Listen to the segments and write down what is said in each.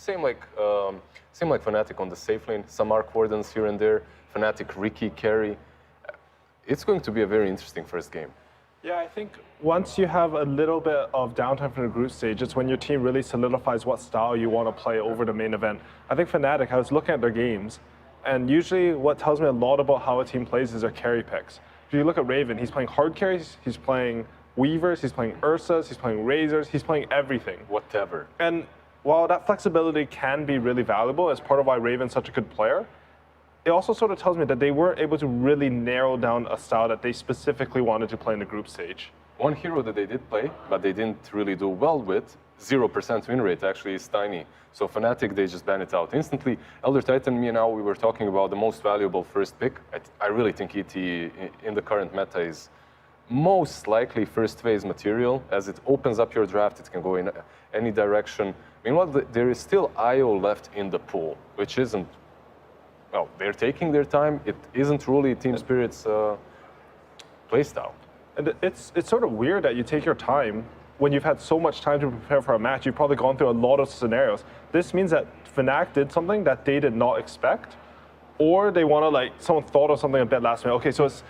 same like Fnatic on the safe lane. Some Arc Wardens here and there. Fnatic, Riki, carry. It's going to be a very interesting first game. Yeah, I think once you have a little bit of downtime from the group stage, it's when your team really solidifies what style you want to play over the main event. I think Fnatic, I was looking at their games, and usually what tells me a lot about how a team plays is their carry picks. If you look at Raven, he's playing hard carries, he's playing Weavers, he's playing Ursas, he's playing Razors, he's playing everything. Whatever. And while that flexibility can be really valuable as part of why Raven's such a good player, it also sort of tells me that they weren't able to really narrow down a style that they specifically wanted to play in the group stage. One hero that they did play, but they didn't really do well with, 0% win rate actually, is Tiny. So Fnatic, they just ban it out instantly. Elder Titan, me and now, we were talking about the most valuable first pick. I really think ET in the current meta is most likely first phase material. As it opens up your draft, it can go in any direction. Meanwhile, there is still IO left in the pool, which isn't, well, they're taking their time. It isn't really Team Spirit's playstyle. And it's sort of weird that you take your time when you've had so much time to prepare for a match. You've probably gone through a lot of scenarios. This means that Fnatic did something that they did not expect, or they want to, like, someone thought of something a bit last minute. Okay, so it's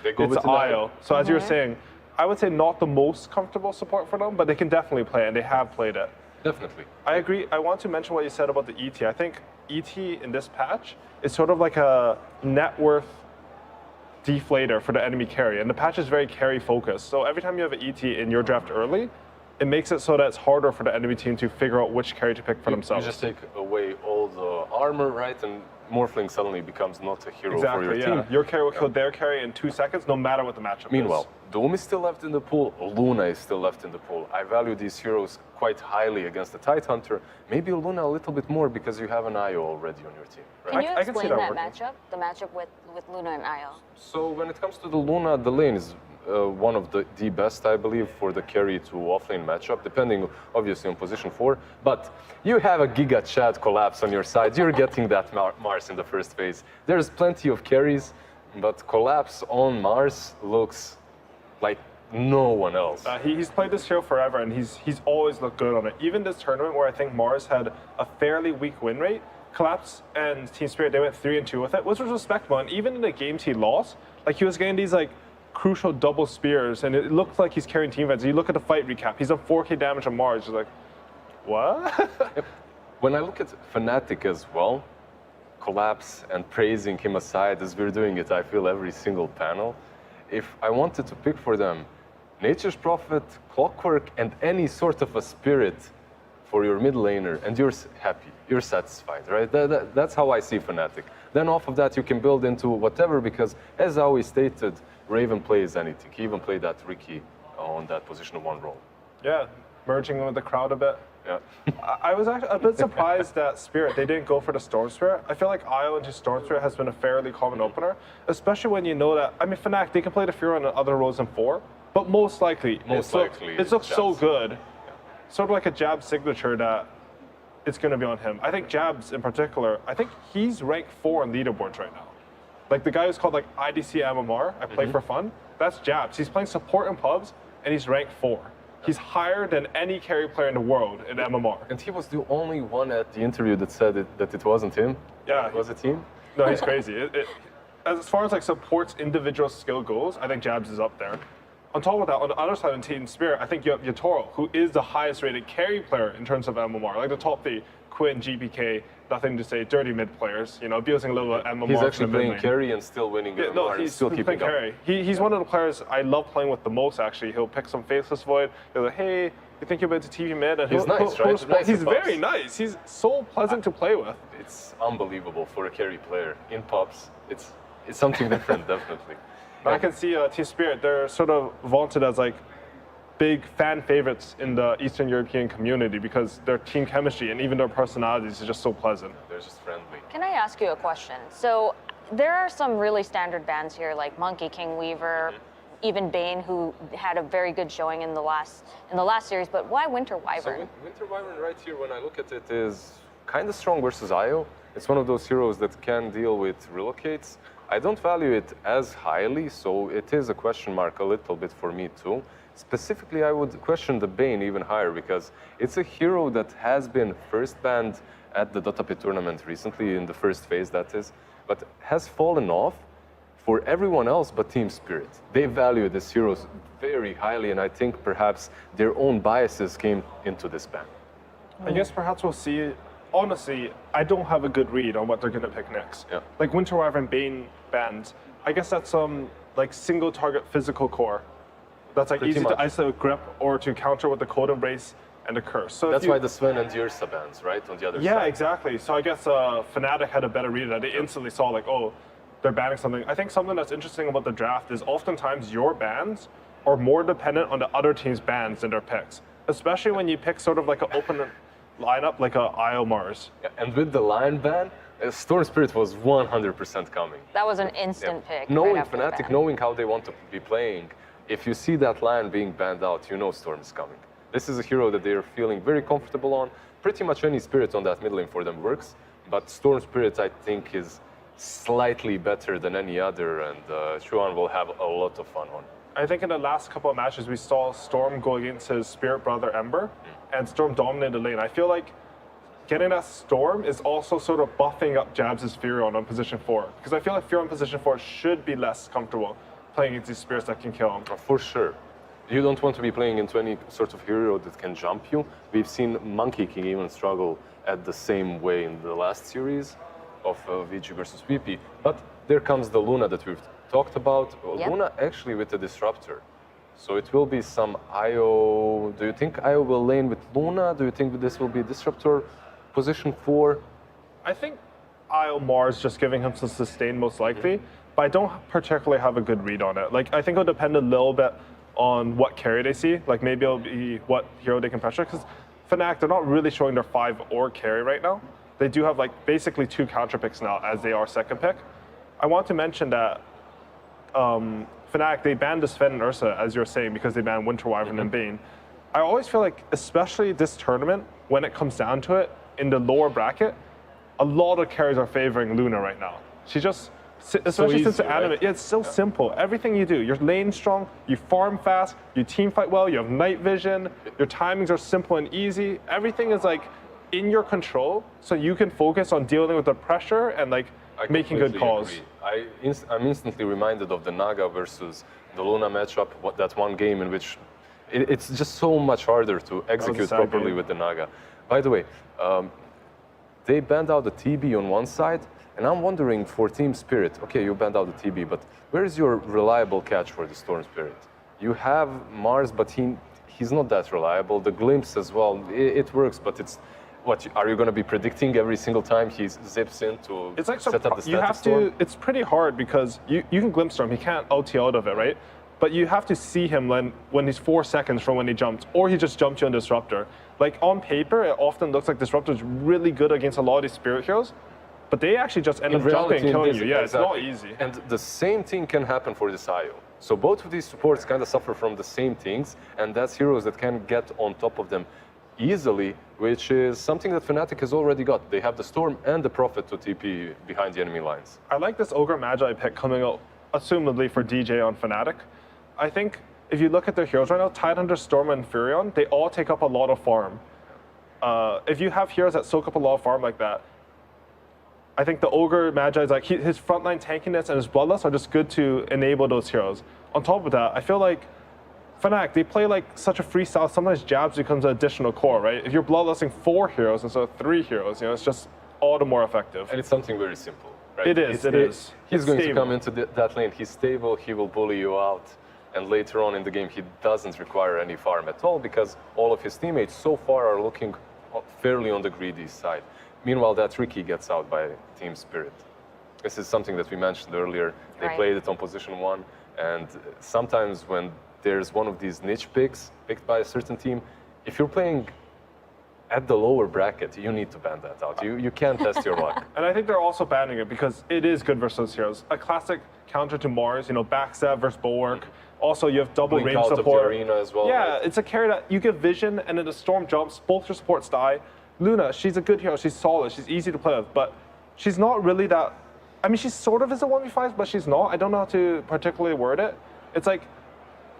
IO. So as you were saying, I would say not the most comfortable support for them, but they can definitely play it, and they have played it. Definitely. I agree. I want to mention what you said about the ET. I think ET in this patch is sort of like a net worth deflator for the enemy carry, and the patch is very carry focused. So every time you have an ET in your draft early, it makes it so that it's harder for the enemy team to figure out which carry to pick for themselves. You just take away all the armor, right? And Morphling suddenly becomes not a hero for your team. Your carry will kill their carry in 2 seconds, no matter what the matchup Meanwhile, is. Doom is still left in the pool, Luna is still left in the pool. I value these heroes quite highly against the Tidehunter. Maybe Luna a little bit more because you have an IO already on your team. Right? Can you I can see explain that that matchup? The matchup with Luna and IO? So when it comes to the Luna, the lane is one of the best, I believe, for the carry to offlane matchup, depending obviously on position 4. But you have a Giga Chad collapse on your side. You're getting that Mars in the first phase. There's plenty of carries, but collapse on Mars looks like no one else. He's played this hero forever, and he's always looked good on it. Even this tournament where I think Mars had a fairly weak win rate, Collapse and Team Spirit, they went 3-2 with it, which was respectable. And even in the games he lost, like, he was getting these, like, crucial double spears, and it looked like he's carrying team events. You look at the fight recap, he's done 4k damage on Mars. You're like, what? When I look at Fnatic as well, Collapse and praising him aside, as we're doing it, I feel every single panel. If I wanted to pick for them Nature's Prophet, Clockwork, and any sort of a spirit for your mid laner, and you're happy, you're satisfied, right? That's how I see Fnatic. Then off of that, you can build into whatever, because as I always stated, Raven plays anything. He even played that Riki on that position of 1 role. Yeah, merging with the crowd a bit. Yeah. I was actually a bit surprised that Spirit, they didn't go for the Storm Spirit. I feel like IO into Storm Spirit has been a fairly common opener, especially when you know that, I mean, Fnatic, they can play the Fury on other roles than 4, but most likely, it looks so good. Yeah. Sort of like a Jab signature that it's going to be on him. I think Jabs in particular, I think he's ranked 4 on leaderboards right now. Like the guy who's called like IDC MMR, I play for fun, that's Jabs. He's playing support in pubs, and he's ranked 4. He's higher than any carry player in the world in MMR. And he was the only one at the interview that said that it wasn't him. Yeah. It was a team. No, he's crazy. As far as like support's individual skill goes, I think Jabs is up there. On top of that, on the other side of Team Spirit, I think you have Yatoro, who is the highest rated carry player in terms of MMR. Like the top 3, Quinn, GPK, nothing to say, dirty mid players, you know, abusing a little bit of MMR. He's actually playing carry and still winning MMR. No, he's still keeping carry. He's one of the players I love playing with the most, actually. He'll pick some Faceless Void. He'll like, hey, you think you're about to TV mid? And he's nice, right? He's very nice. He's so pleasant to play with. It's unbelievable for a carry player in pubs. It's something different, definitely. I can see Team Spirit, they're sort of vaunted as like big fan favorites in the Eastern European community because their team chemistry and even their personalities is just so pleasant. They're just friendly. Can I ask you a question? So there are some really standard bans here, like Monkey King Weaver, even Bane, who had a very good showing in the last series. But why Winter Wyvern? So Winter Wyvern right here, when I look at it, is kind of strong versus IO. It's one of those heroes that can deal with relocates. I don't value it as highly, so it is a question mark a little bit for me too. Specifically, I would question the Bane even higher because it's a hero that has been first banned at the Dota Pit tournament recently, in the first phase that is, but has fallen off for everyone else but Team Spirit. They value this hero very highly, and I think perhaps their own biases came into this ban. I guess perhaps we'll see. Honestly, I don't have a good read on what they're going to pick next. Yeah. Like Winter Wyvern Bane bans, I guess that's some like single target physical core. That's like Pretty easy much. to isolate with grip or to counter with the Cold Embrace and the Curse. So That's why the Sven and Yrsa bans, right, on the other yeah, side. exactly. So I guess Fnatic had a better read of that. They instantly saw like, oh, they're banning something. I think something that's interesting about the draft is oftentimes your bans are more dependent on the other team's bans than their picks, especially when you pick sort of like an open lineup like a IO Mars. Yeah, and with the Lion ban, Storm Spirit was 100% coming. That was an instant pick. Knowing right after the Fnatic, ban. knowing how they want to be playing, if you see that Lion being banned out, you know Storm is coming. This is a hero that they are feeling very comfortable on. Pretty much any Spirit on that mid lane for them works, but Storm Spirit, I think, is slightly better than any other, and Chuan will have a lot of fun on. I think in the last couple of matches, we saw Storm go against his Spirit brother Ember, and Storm dominated the lane. I feel like getting that Storm is also sort of buffing up Jabs' Furion on position 4, because I feel like Furion on position 4 should be less comfortable playing against these Spirits that can kill him. For sure. You don't want to be playing into any sort of hero that can jump you. We've seen Monkey King even struggle at the same way in the last series of VG versus VP. But there comes the Luna that we've talked about. Yep. Luna actually with the Disruptor. So it will be some IO. Do you think IO will lane with Luna? Do you think this will be Disruptor position 4? I think IO Mars just giving him some sustain most likely, but I don't particularly have a good read on it. Like I think it'll depend a little bit on what carry they see. Like maybe it'll be what hero they can pressure, because Fnatic, they're not really showing their 5 or carry right now. They do have like basically 2 counter picks now as they are second pick. I want to mention that Fnatic, they banned the Sven and Ursa, as you're saying, because they banned Winter Wyvern and Bane. I always feel like, especially this tournament, when it comes down to it, in the lower bracket, a lot of carries are favoring Luna right now. She just, especially since easy, the anime, right? yeah, it's so simple. Everything you do, you're lane strong, you farm fast, you team fight well, you have night vision, your timings are simple and easy. Everything is like in your control, so you can focus on dealing with the pressure and like I making good completely calls. agree. I'm instantly reminded of the Naga versus the Luna matchup, that one game in which it's just so much harder to execute sad properly game. with the Naga. By the way, they banned out the TB on one side, and I'm wondering for Team Spirit, okay, you banned out the TB, but where is your reliable catch for the Storm Spirit? You have Mars, but he's not that reliable. The Glimpse as well, it works, but it's, what, are you going to be predicting every single time he zips in to It's like set up the static you have storm? to. It's pretty hard because you can glimpse storm. He can't OT out of it, right? But you have to see him when he's 4 seconds from when he jumped, or he just jumped you on Disruptor. Like on paper, it often looks like Disruptor's really good against a lot of these Spirit heroes, but they actually just end In up jumping and reality, killing you. Yeah, exactly. it's not easy. And the same thing can happen for this IO. So both of these supports kind of suffer from the same things, and that's heroes that can get on top of them easily, which is something that Fnatic has already got. They have the Storm and the Prophet to TP behind the enemy lines. I like this Ogre Magi pick coming out, assumably for DJ on Fnatic. I think if you look at their heroes right now, Tidehunter, Storm, and Furion, they all take up a lot of farm. If you have heroes that soak up a lot of farm like that, I think the Ogre Magi is like his frontline tankiness and his Bloodlust are just good to enable those heroes. On top of that, I feel like Fnatic, they play like such a freestyle. Sometimes Jabs becomes an additional core, right? If you're bloodlusting 4 heroes instead of 3 heroes, it's just all the more effective. And it's something very simple, right? It is, it is. He's It's going to stable. come into that lane. He's stable, he will bully you out. And later on in the game, he doesn't require any farm at all because all of his teammates so far are looking fairly on the greedy side. Meanwhile, that Ricky gets out by Team Spirit. This is something that we mentioned earlier. They Right. played it on position 1, and sometimes when there's one of these niche picks picked by a certain team, if you're playing at the lower bracket, you need to ban that out. You can't test your luck. And I think they're also banning it because it is good versus those heroes. A classic counter to Mars, backstab versus Bulwark. Also, you have double Blink range out of the support. arena as well. Yeah, right? it's a carry that you give vision and then the Storm jumps, both your supports die. Luna, she's a good hero, she's solid, she's easy to play with, but she's not really that. I mean, she sort of is a 1v5, but she's not. I don't know how to particularly word it. It's like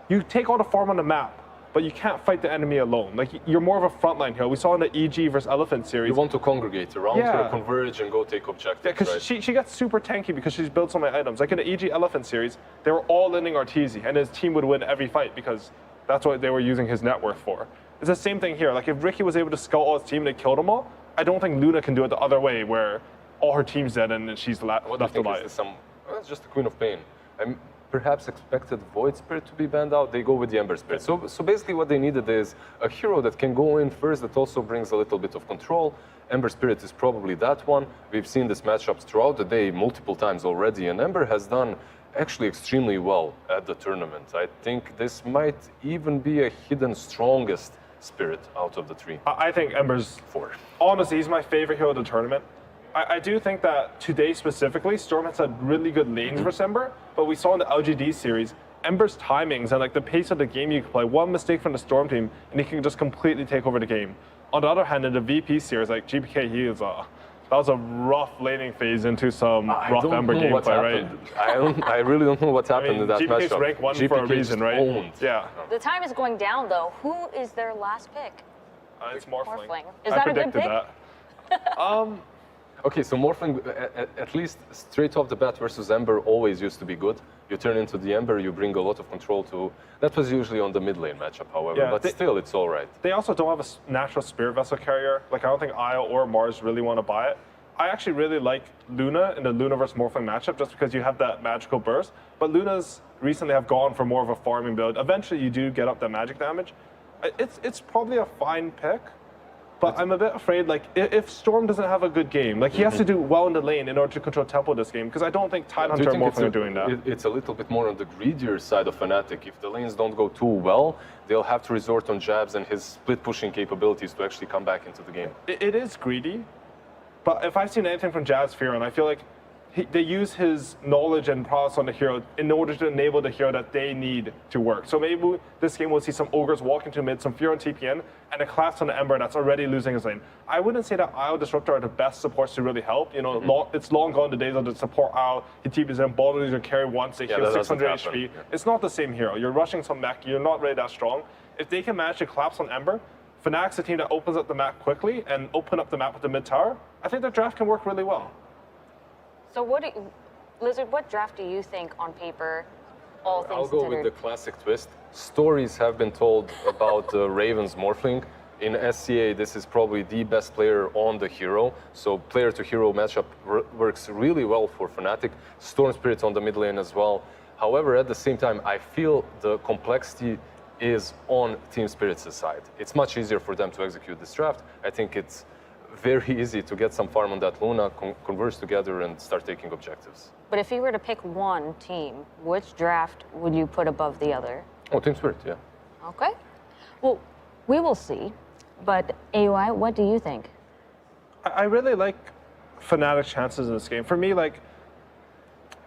you take all the farm on the map, but you can't fight the enemy alone. Like, you're more of a frontline hero. We saw in the EG versus Elephant series. You want to congregate around Yeah. her, converge, and go take objectives, Yeah, because right? she gets super tanky because she's built so many items. Like in the EG Elephant series, they were all landing Arteezy, and his team would win every fight because that's what they were using his net worth for. It's the same thing here. Like if Ricky was able to scout all his team and they killed them all, I don't think Luna can do it the other way where all her team's dead and then she's What do you left think alive. is some? Well, it's just the Queen of Pain. I'm perhaps expected Void Spirit to be banned out. They go with the Ember Spirit. So basically, what they needed is a hero that can go in first that also brings a little bit of control. Ember Spirit is probably that one. We've seen this matchups throughout the day multiple times already, and Ember has done actually extremely well at the tournament. I think this might even be a hidden strongest spirit out of the three. I think Ember's, Four. honestly, he's my favorite hero of the tournament. I do think that today specifically, Storm has had really good lanes versus Ember, but we saw in the LGD series, Ember's timings and like the pace of the game you can play, one mistake from the Storm team, and he can just completely take over the game. On the other hand, in the VP series, like GPK, that was a rough laning phase into some rough Ember gameplay, right? I really don't know what happened in that GPK's matchup. rank 1 for a GPK reason, just right? owned. Yeah. The time is going down, though. Who is their last pick? It's Morphling. Morphling. Is I that a good predicted pick? that. Okay, so Morphling, at least straight off the bat versus Ember always used to be good. You turn into the Ember, you bring a lot of control to... That was usually on the mid lane matchup, however, Yeah, but still, it's all right. They also don't have a natural Spirit Vessel carrier. Like, I don't think Isle or Mars really want to buy it. I actually really like Luna in the Luna versus Morphling matchup just because you have that magical burst. But Luna's recently have gone for more of a farming build. Eventually, you do get up that magic damage. It's probably a fine pick. But I'm a bit afraid, like, if Storm doesn't have a good game, like, he has to do well in the lane in order to control tempo this game, because I don't think Tidehunter and Morphling are doing that. It's a little bit more on the greedier side of Fnatic. If the lanes don't go too well, they'll have to resort on Jabs and his split pushing capabilities to actually come back into the game. It is greedy, but if I've seen anything from Jazz Fearon, I feel like they use his knowledge and prowess on the hero in order to enable the hero that they need to work. So maybe this game we'll see some Ogres walking to mid, some Fearon TPN, and a collapse on the Ember that's already losing his lane. I wouldn't say that Isle Disruptor are the best supports to really help. You know, it's long gone the days of the support Isle. He TPs in, bottom leader carry once, they heal 600 HP. Yeah. It's not the same hero. You're rushing some mech, you're not really that strong. If they can manage to collapse on Ember, Fnatic's a team that opens up the map quickly and open up the map with the mid tower. I think their draft can work really well. So Lizard, what draft do you think on paper, all things I'll go considered? with the classic twist. Stories have been told about Raven's Morphling. In SCA, this is probably the best player on the hero. So player-to-hero matchup works really well for Fnatic. Storm Spirit on the mid lane as well. However, at the same time, I feel the complexity is on Team Spirit's side. It's much easier for them to execute this draft. I think it's very easy to get some farm on that Luna, converge together, and start taking objectives. But if you were to pick one team, which draft would you put above the other? Oh, Team Spirit, yeah. Okay. Well, we will see. But AUI, what do you think? I really like Fnatic's chances in this game. For me, like,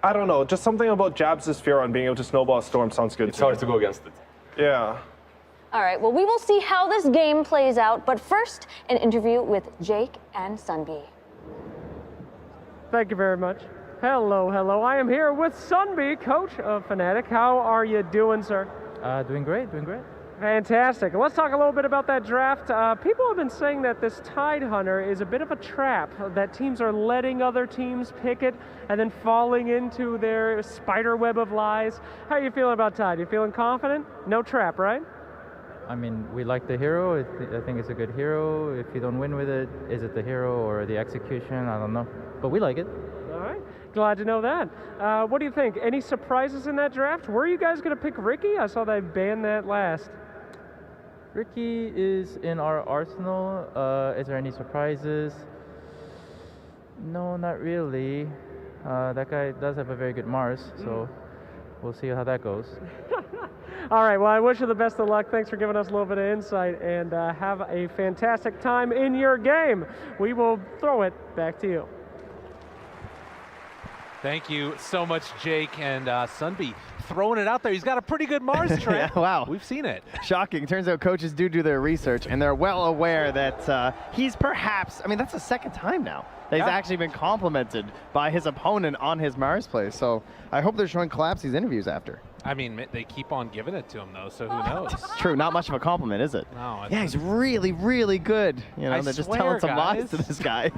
I don't know, just something about Jabs' Fear on being able to snowball a Storm sounds good It's to me. hard to go against it. Yeah. All right, well, we will see how this game plays out. But first, an interview with Jake and Sunbee. Thank you very much. Hello, hello. I am here with Sunbee, coach of Fnatic. How are you doing, sir? Doing great, doing great. Fantastic. Let's talk a little bit about that draft. People have been saying that this Tidehunter is a bit of a trap, that teams are letting other teams pick it and then falling into their spider web of lies. How are you feeling about Tide? You feeling confident? No trap, right? I mean, we like the hero. I think it's a good hero. If you don't win with it, is it the hero or the execution? I don't know. But we like it. All right. Glad to know that. What do you think? Any surprises in that draft? Were you guys going to pick Ricky? I saw they banned that last. Ricky is in our arsenal. Is there any surprises? No, not really. That guy does have a very good Mars, so we'll see how that goes. All right, well, I wish you the best of luck. Thanks for giving us a little bit of insight, and have a fantastic time in your game. We will throw it back to you. Thank you so much, Jake and Sunbee. throwing it out there. He's got a pretty good Mars, Trent. Yeah, wow. We've seen it. Shocking. Turns out coaches do their research, and they're well aware that he's perhaps, I mean, that's the second time now that he's actually been complimented by his opponent on his Mars play. So I hope they're showing Collapse these interviews after. I mean, they keep on giving it to him, though, so who knows? True, not much of a compliment, is it? No. Yeah, he's really, really good. You know, I they're just swear, telling some lies guys. to this guy.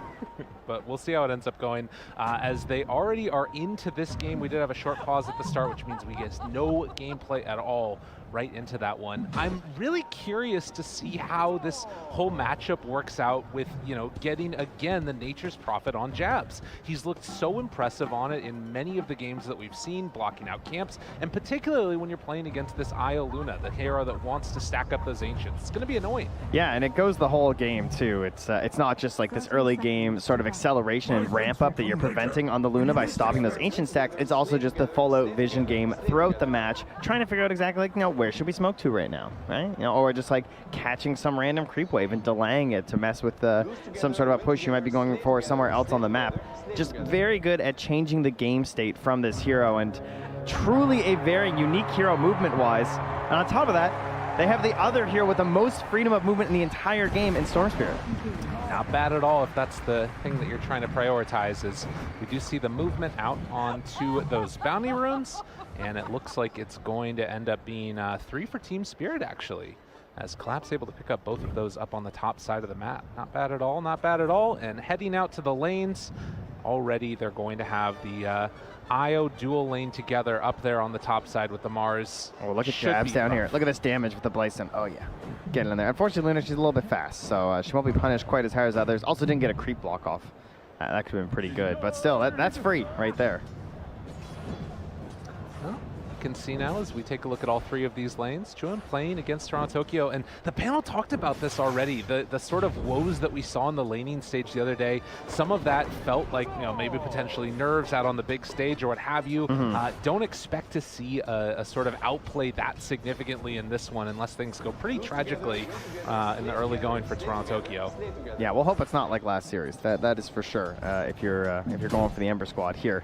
But we'll see how it ends up going. As they already are into this game, we did have a short pause at the start, which means we get no gameplay at all right into that one. I'm really curious to see how this whole matchup works out with, you know, getting, again, the Nature's Prophet on jabs. He's looked so impressive on it in many of the games that we've seen, blocking out camps, and particularly when you're playing against this Io Luna, the hero that wants to stack up those Ancients. It's going to be annoying. Yeah, and it goes the whole game, too. It's not just like this early game sort of acceleration and ramp up that you're preventing on the Luna by stopping those Ancient stacks. It's also just the full-out vision game throughout the match, trying to figure out exactly, like, you know, where should we smoke to right now, right? You know, or just like catching some random creep wave and delaying it to mess with some sort of a push you might be going for somewhere else on the map. Just very good at changing the game state from this hero, and truly a very unique hero movement-wise. And on top of that, they have the other hero with the most freedom of movement in the entire game in Storm Spirit. Not bad at all if that's the thing that you're trying to prioritize. Is we do see the movement out onto those bounty runes, and it looks like it's going to end up being 3 for Team Spirit, actually, as Collapse able to pick up both of those up on the top side of the map. Not bad at all, not bad at all. And heading out to the lanes, already they're going to have the Io dual lane together up there on the top side with the Mars. Oh, look at jabs down here. Look at this damage with the Blyson. Oh, yeah. Getting in there. Unfortunately, Luna, she's a little bit fast, so she won't be punished quite as hard as others. Also didn't get a creep block off. That could have been pretty good, but still, that's free right there. Well, you can see now as we take a look at all 3 of these lanes, Chuan playing against Toronto Tokyo, and the panel talked about this already, the sort of woes that we saw in the laning stage the other day. Some of that felt like, you know, maybe potentially nerves out on the big stage or what have you. Don't expect to see a sort of outplay that significantly in this one unless things go pretty tragically in the early going for Toronto Tokyo. Yeah, we'll hope it's not like last series. That is for sure. If you're going for the Ember squad here.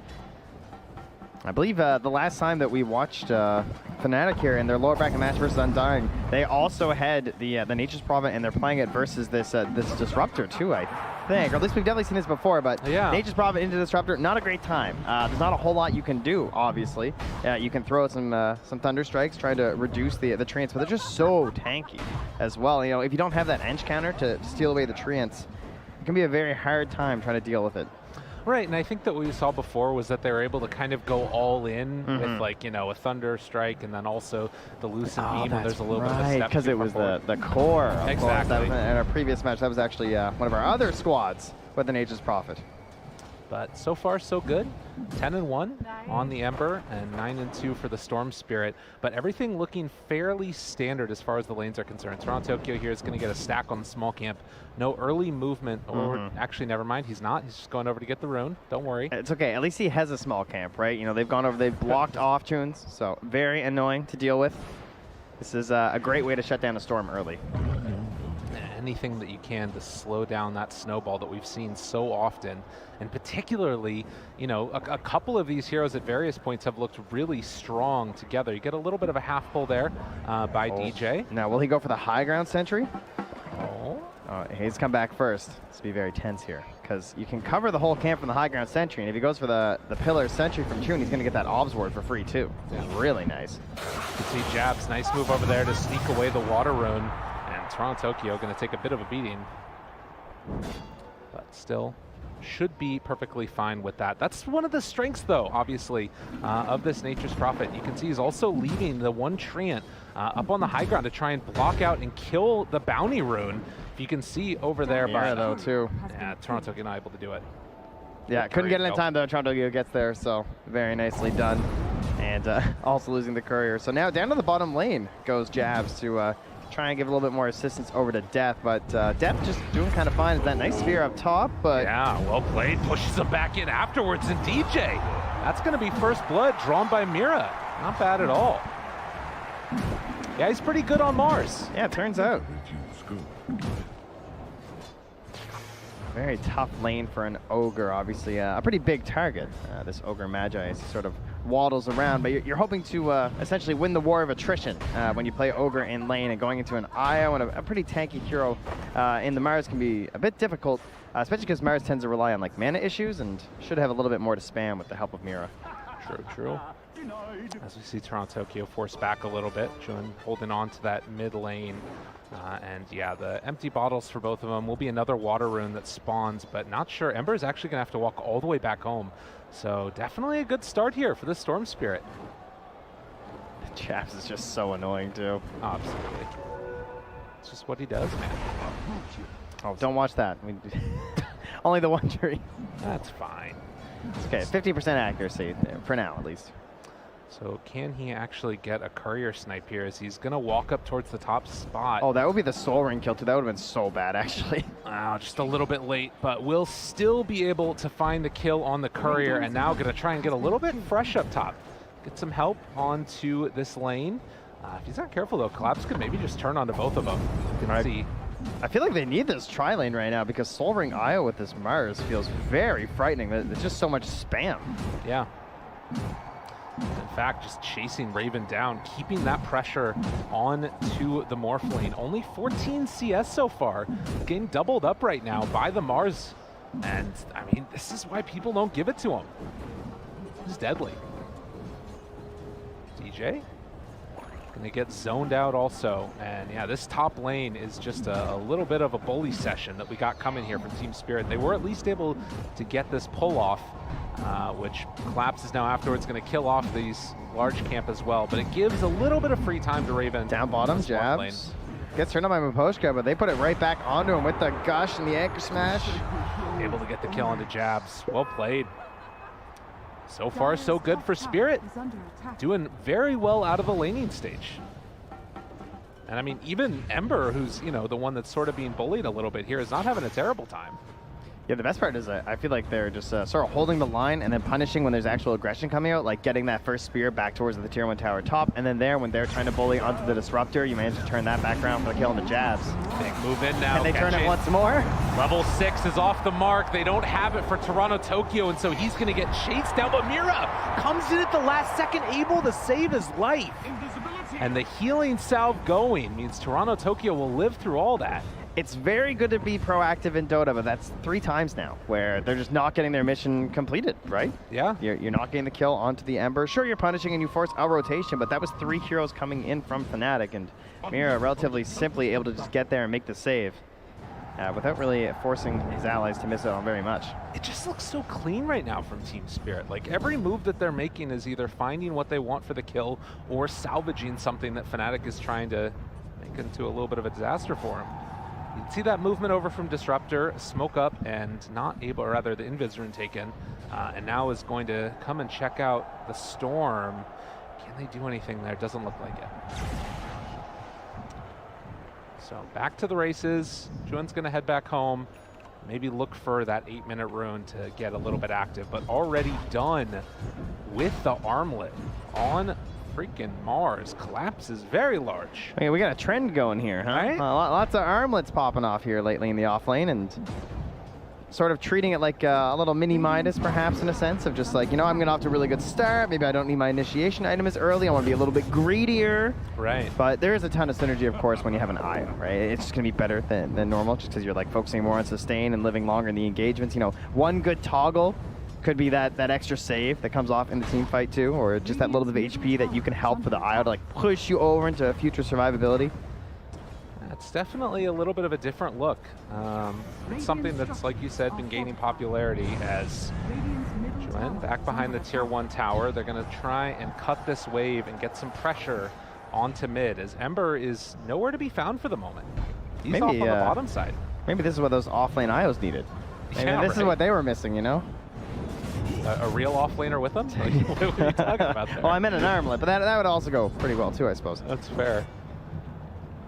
I believe the last time that we watched Fnatic here in their lower bracket match versus Undying, they also had the Nature's Prophet, and they're playing it versus this Disruptor too, I think. Or at least we've definitely seen this before, but yeah. Nature's Prophet into Disruptor, not a great time. There's not a whole lot you can do, obviously. You can throw out some Thunder Strikes, try to reduce the treants, but they're just so tanky as well. You know, if you don't have that Ench counter to steal away the treants, it can be a very hard time trying to deal with it. Right, and I think that what we saw before was that they were able to kind of go all in with, like, you know, a Thunder Strike and then also the Loosen Beam, and there's a little bit of a step. Because it was the core. Exactly. That was in our previous match, that was actually one of our other squads with the Nature's Prophet. But so far, so good. 10-1 on the Ember and 9-2 for the Storm Spirit. But everything looking fairly standard as far as the lanes are concerned. Toronto Tokyo here is going to get a stack on the small camp. No early movement, or actually, never mind, he's not. He's just going over to get the rune. Don't worry. It's okay. At least he has a small camp, right? You know, they've gone over, they've blocked off tunes, so very annoying to deal with. This is a great way to shut down a storm early. Anything that you can to slow down that snowball that we've seen so often. And particularly, you know, a couple of these heroes at various points have looked really strong together. You get a little bit of a half pull there by DJ. Now, will he go for the high ground sentry? Oh. He's come back first. Let's be very tense here, because you can cover the whole camp from the high ground sentry, and if he goes for the pillar sentry from June, he's going to get that Obs ward for free too. It's really nice. You can see Jabs, nice move over there to sneak away the water rune. And Toronto Tokyo going to take a bit of a beating, but still should be perfectly fine with that. That's one of the strengths, though, obviously, of this Nature's Prophet. You can see he's also leaving the one treant up on the high ground to try and block out and kill the bounty rune. If you can see over there, yeah, though, too. Yeah, Toronto Tokyo not able to do it. Yeah, couldn't get it in time, though. Toronto Tokyo gets there, so very nicely done. And also losing the courier. So now down to the bottom lane goes Jabs to try and give a little bit more assistance over to Death, but Death just doing kind of fine. It's that nice sphere up top, but... Yeah, well played. Pushes him back in afterwards, and DJ. That's going to be first blood drawn by Mira. Not bad at all. Yeah, he's pretty good on Mars. Yeah, it turns out. Very tough lane for an Ogre, obviously. A pretty big target, this Ogre Magi, as he sort of waddles around, but you're hoping to essentially win the war of attrition when you play Ogre in lane, and going into an IO and a pretty tanky hero in the Mars can be a bit difficult, especially because Mars tends to rely on like mana issues and should have a little bit more to spam with the help of Mira. True. As we see Toronto Tokyo force back a little bit, Jun holding on to that mid lane. And yeah, the empty bottles for both of them will be another water rune that spawns, but not sure. Ember is actually going to have to walk all the way back home. So definitely a good start here for the Storm Spirit. Chaps is just so annoying too. Oh, absolutely. It's just what he does, man. Oh, don't watch that. Only the one jury. That's fine. Okay, 50% accuracy, for now at least. So can he actually get a courier snipe here as he's going to walk up towards the top spot? Oh, that would be the Soul Ring kill too. That would have been so bad, actually. Wow, just a little bit late, but will still be able to find the kill on the courier, and now going to try and get a little bit fresh up top. Get some help onto this lane. If he's not careful though, Collapse could maybe just turn onto both of them. You can see. I feel like they need this tri-lane right now because Soul Ring IO with this Mars feels very frightening. There's just so much spam. Yeah. In fact, just chasing Raven down, keeping that pressure on to the Morph lane. Only 14 CS so far, getting doubled up right now by the Mars. And, I mean, this is why people don't give it to him. He's deadly. DJ gonna get zoned out also. And yeah, this top lane is just a little bit of a bully session that we got coming here from Team Spirit. They were at least able to get this pull off, which Collapse is now afterwards gonna kill off these large camp as well. But it gives a little bit of free time to Raven. Down bottom, jabs. Gets turned on by Miposhka, but they put it right back onto him with the gush and the anchor smash. Able to get the kill onto jabs. Well played. So far, so good for Spirit. Doing very well out of the laning stage. And I mean, even Ember, who's, you know, the one that's sort of being bullied a little bit here, is not having a terrible time. Yeah, the best part is I feel like they're just sort of holding the line and then punishing when there's actual aggression coming out, like getting that first spear back towards the tier 1 tower top, and then there, when they're trying to bully onto the disruptor, you manage to turn that back around for the kill on the jabs. Big move in now. And they turn it once more. Level 6 is off the mark. They don't have it for Toronto Tokyo, and so he's going to get chased down. But Mira comes in at the last second, able to save his life. And the healing salve going means Toronto Tokyo will live through all that. It's very good to be proactive in Dota, but that's 3 times now where they're just not getting their mission completed, right? Yeah. You're not getting the kill onto the Ember. Sure, you're punishing and you force a rotation, but that was 3 heroes coming in from Fnatic, and Mira relatively simply able to just get there and make the save without really forcing his allies to miss out on very much. It just looks so clean right now from Team Spirit. Like, every move that they're making is either finding what they want for the kill or salvaging something that Fnatic is trying to make into a little bit of a disaster for him. You can see that movement over from Disruptor, smoke up, and not able, or rather the Invis rune taken, and now is going to come and check out the Storm. Can they do anything there? Doesn't look like it. So back to the races. Juan's going to head back home, maybe look for that 8-minute rune to get a little bit active, but already done with the armlet on freaking Mars. Collapse is very large. Okay, we got a trend going here, huh? Right? Lots of armlets popping off here lately in the off lane, and sort of treating it like a little mini Midas, perhaps, in a sense of just like, you know, I'm gonna off to a really good start. Maybe I don't need my initiation item as early. I want to be a little bit greedier. Right. But there is a ton of synergy, of course, when you have an IO, right? It's just gonna be better than normal, just because you're like focusing more on sustain and living longer in the engagements. You know, one good toggle could be that extra save that comes off in the team fight too, or just that little bit of HP that you can help for the IO to like push you over into future survivability. It's definitely a little bit of a different look. It's something that's, like you said, been gaining popularity as Juan back behind the tier 1 tower. They're going to try and cut this wave and get some pressure onto mid, as Ember is nowhere to be found for the moment. He's off on the bottom side. Maybe this is what those offlane IOs needed. Maybe Yeah, this is what they were missing, you know? A real offlaner with them? What are you talking about there? Well, I meant an armlet, but that would also go pretty well too, I suppose. That's fair.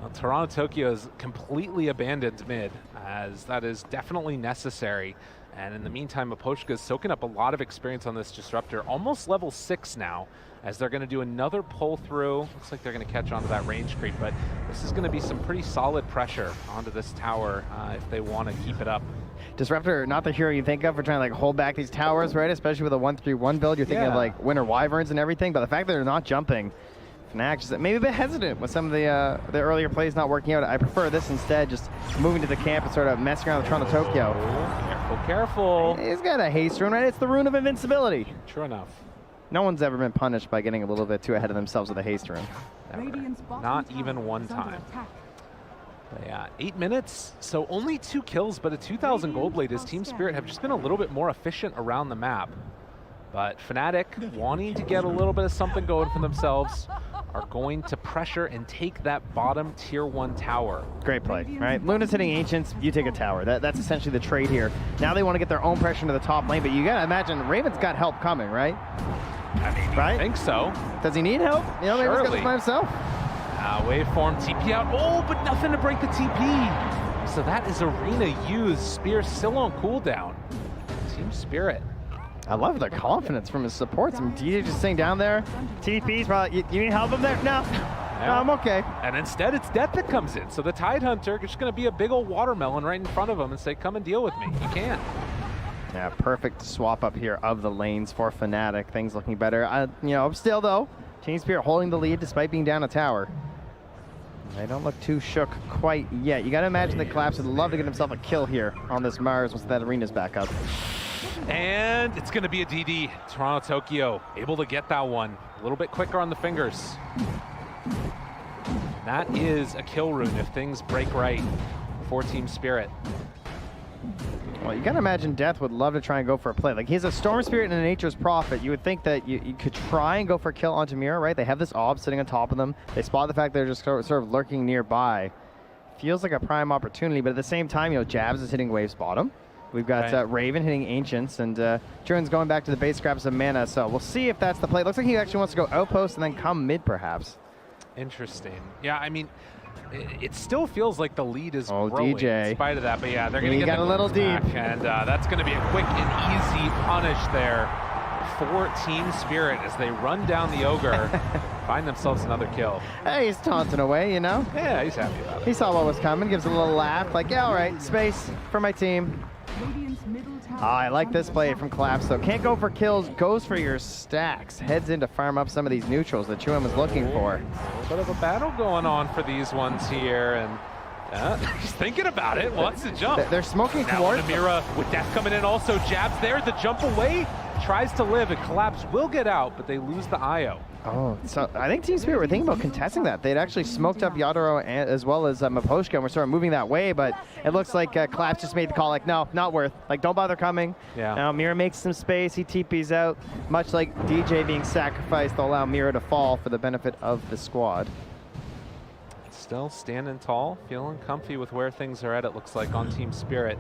Well, Toronto Tokyo has completely abandoned mid, as that is definitely necessary And in the meantime, Maposhka is soaking up a lot of experience on this Disruptor, almost level 6 now, as they're going to do another pull through. Looks like they're going to catch onto that range creep, but this is going to be some pretty solid pressure onto this tower if they want to keep it up. Disruptor, not the hero you think of for trying to like hold back these towers, right? Especially with a 1-3-1 build, you're thinking of like Winter Wyverns and everything, but the fact that they're not jumping, Fnatic just maybe a bit hesitant with some of the earlier plays not working out. I prefer this instead, just moving to the camp and sort of messing around with Toronto Tokyo. Careful, careful. He's got a haste rune, right? It's the rune of invincibility. True enough. No one's ever been punished by getting a little bit too ahead of themselves with a haste rune. Not even one time. But yeah, 8 minutes, so only 2 kills, but a 2,000 gold lead as Team Spirit have just been a little bit more efficient around the map. But Fnatic, wanting to get a little bit of something going for themselves, are going to pressure and take that bottom tier 1 tower. Great play, right? Luna's hitting Ancients, you take a tower. That's essentially the trade here. Now they want to get their own pressure into the top lane, but you gotta imagine Raven's got help coming, right? I mean, right? I think so. Does he need help? You know, maybe he's got this by himself. Waveform, TP out. Oh, but nothing to break the TP. So that is Arena used. Spear still on cooldown. Team Spirit. I love the confidence from his supports. I mean, DJ just sitting down there. TDP's probably, you need help him there? No, I'm okay. And instead, it's Death that comes in. So the Tidehunter is going to be a big old watermelon right in front of him and say, come and deal with me. You can't. Yeah, perfect swap up here of the lanes for Fnatic. Things looking better. You know, still though, Team Spirit holding the lead despite being down a tower. They don't look too shook quite yet. You got to imagine that Collapse would love to get himself a kill here on this Mars once that arena's back up. And it's going to be a DD. Toronto Tokyo able to get that one a little bit quicker on the fingers. That is a kill rune if things break right for Team Spirit. Well, you gotta imagine Death would love to try and go for a play. Like, he's a Storm Spirit and a Nature's Prophet. You would think that you could try and go for a kill onto Mira, right? They have this Ob sitting on top of them. They spot the fact they're just sort of lurking nearby. Feels like a prime opportunity, but at the same time, you know, Jabs is hitting Wave's bottom. We've got Raven hitting Ancients, and Druin's going back to the base scraps of mana, so we'll see if that's the play. It looks like he actually wants to go outpost and then come mid, perhaps. Interesting. Yeah, I mean, it still feels like the lead is growing DJ. in spite of that, but yeah, they're going to get a little deep, and that's going to be a quick and easy punish there for Team Spirit as they run down the Ogre, find themselves another kill. Hey, he's taunting away, you know? Yeah, he's happy about it. He saw what was coming, gives a little laugh, like, yeah, all right, space for my team. I like this play from Collapse, though. Can't go for kills, goes for your stacks. Heads in to farm up some of these neutrals that Chuan was looking for. A little bit of a battle going on for these ones here, and he's thinking about it, wants to jump. They're smoking now towards Namira with Death coming in also. Jabs there, the jump away, tries to live, and Collapse will get out, but they lose the IO. Oh, so I think Team Spirit were thinking about contesting that. They'd actually smoked up Yadoro as well as Maposhka, and we're sort of moving that way, but it looks like Collapse just made the call, like, no, not worth. Like, don't bother coming. Yeah. Now Mira makes some space, he TP's out. Much like DJ being sacrificed, they'll allow Mira to fall for the benefit of the squad. Still standing tall, feeling comfy with where things are at, it looks like, on Team Spirit.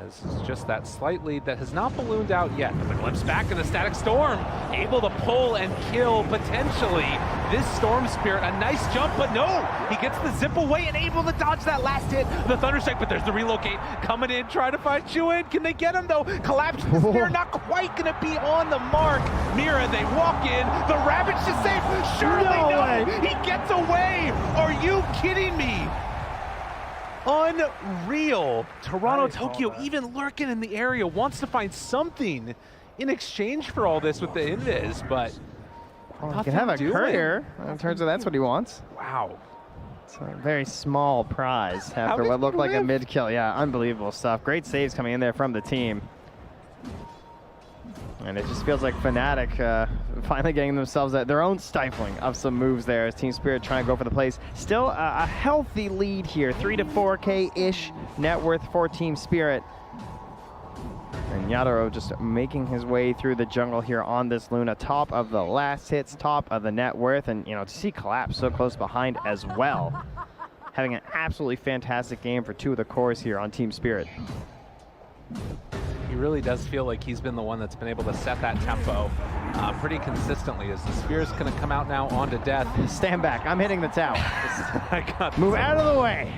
As it's just that slight lead that has not ballooned out yet. But the glimpse back in the Static Storm, able to pull and kill potentially this Storm Spirit. A nice jump, but no! He gets the zip away and able to dodge that last hit. The Thunderstrike, but there's the relocate coming in, trying to find Chuan. Can they get him though? Collapse the spear, not quite gonna be on the mark. Mira, they walk in, the Rabbit's just safe. Surely no! He gets away! Are you kidding me? Unreal. Toronto Tokyo even lurking in the area, wants to find something in exchange for all this with the invis, but he can have a courier. In terms of that's what he wants. Wow. It's a very small prize after what looked like a mid kill. Yeah, unbelievable stuff. Great saves coming in there from the team. And it just feels like Fnatic finally getting themselves their own stifling of some moves there as Team Spirit trying to go for the plays. Still a healthy lead here, 3 to 4K-ish net worth for Team Spirit. And Yadoro just making his way through the jungle here on this Luna. Top of the last hits, top of the net worth, and you know, to see Collapse so close behind as well. Having an absolutely fantastic game for 2 of the cores here on Team Spirit. He really does feel like he's been the one that's been able to set that tempo pretty consistently as the spear's going to come out now onto Death. Stand back, I'm hitting the tower. Move out of the way.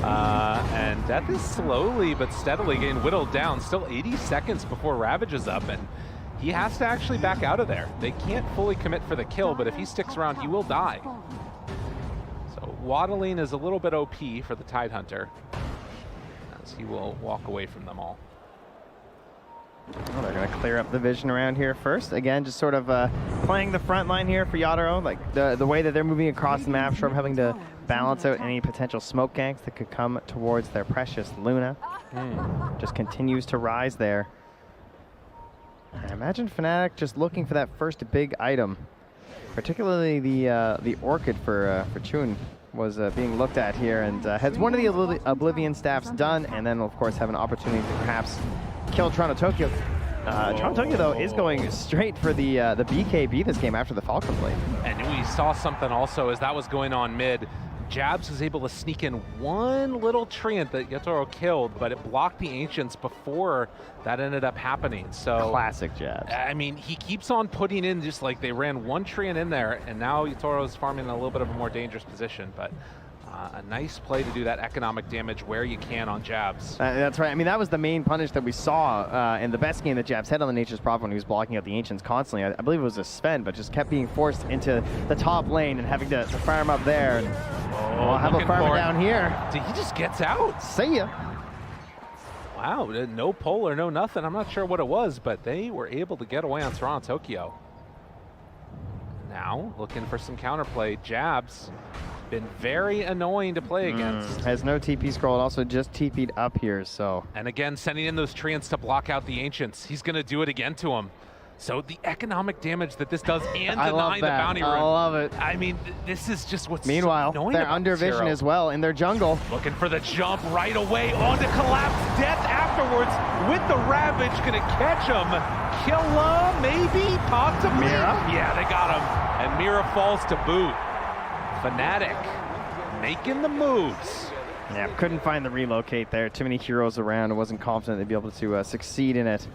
And Death is slowly but steadily getting whittled down. Still 80 seconds before Ravage is up, and he has to actually back out of there. They can't fully commit for the kill, but if he sticks around, he will die. So waddling is a little bit OP for the Tidehunter, as he will walk away from them all. Well, they're going to clear up the vision around here first. Again, just sort of playing the front line here for Yatoro. Like the way that they're moving across the map, sort of having to balance out any potential smoke ganks that could come towards their precious Luna. Just continues to rise there. I imagine Fnatic just looking for that first big item. Particularly the Orchid for Chun was being looked at here, and has one of the Oblivion staffs done, and then of course have an opportunity to perhaps kill Toronto Tokyo. Toronto Tokyo though is going straight for the BKB this game after the Falcon play. And we saw something also as that was going on mid. Jabs was able to sneak in one little treant that Yatoro killed, but it blocked the Ancients before that ended up happening. So classic Jabs. I mean, he keeps on putting in, just like they ran one treant in there, and now Yatoro's farming in a little bit of a more dangerous position. But a nice play to do that economic damage where you can on Jabs. That's right. I mean, that was the main punish that we saw in the best game that Jabs had on the Nature's Prophet when he was blocking out the Ancients constantly. I believe it was a Sven, but just kept being forced into the top lane and having to farm up there. And, how about farming down here? He just gets out. See ya. Wow, no pull or no nothing. I'm not sure what it was, but they were able to get away on Toronto Tokyo. Now, looking for some counterplay. Jabs been very annoying to play against. Has no TP scroll, also just TP'd up here, so. And again, sending in those treants to block out the Ancients. He's going to do it again to him. So the economic damage that this does and denying the bounty rune. I love it. I mean, this is just what's Meanwhile, so annoying they're about under vision Zero. as well in their jungle. Looking for the jump right away onto Collapse. Death afterwards with the Ravage. Going to catch him. Kill him, maybe, possibly. Mira? Yeah, they got him. And Mira falls to boot. Fnatic making the moves. Yeah, couldn't find the relocate there. Too many heroes around. I wasn't confident they'd be able to succeed in it.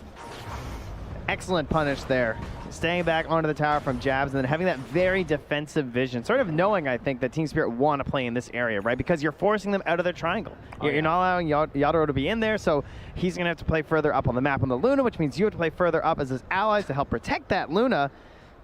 Excellent punish there. Staying back onto the tower from Jabs and then having that very defensive vision. Sort of knowing, I think, that Team Spirit want to play in this area, right? Because you're forcing them out of their triangle. You're not allowing Yatoro to be in there, so he's going to have to play further up on the map on the Luna, which means you have to play further up as his allies to help protect that Luna.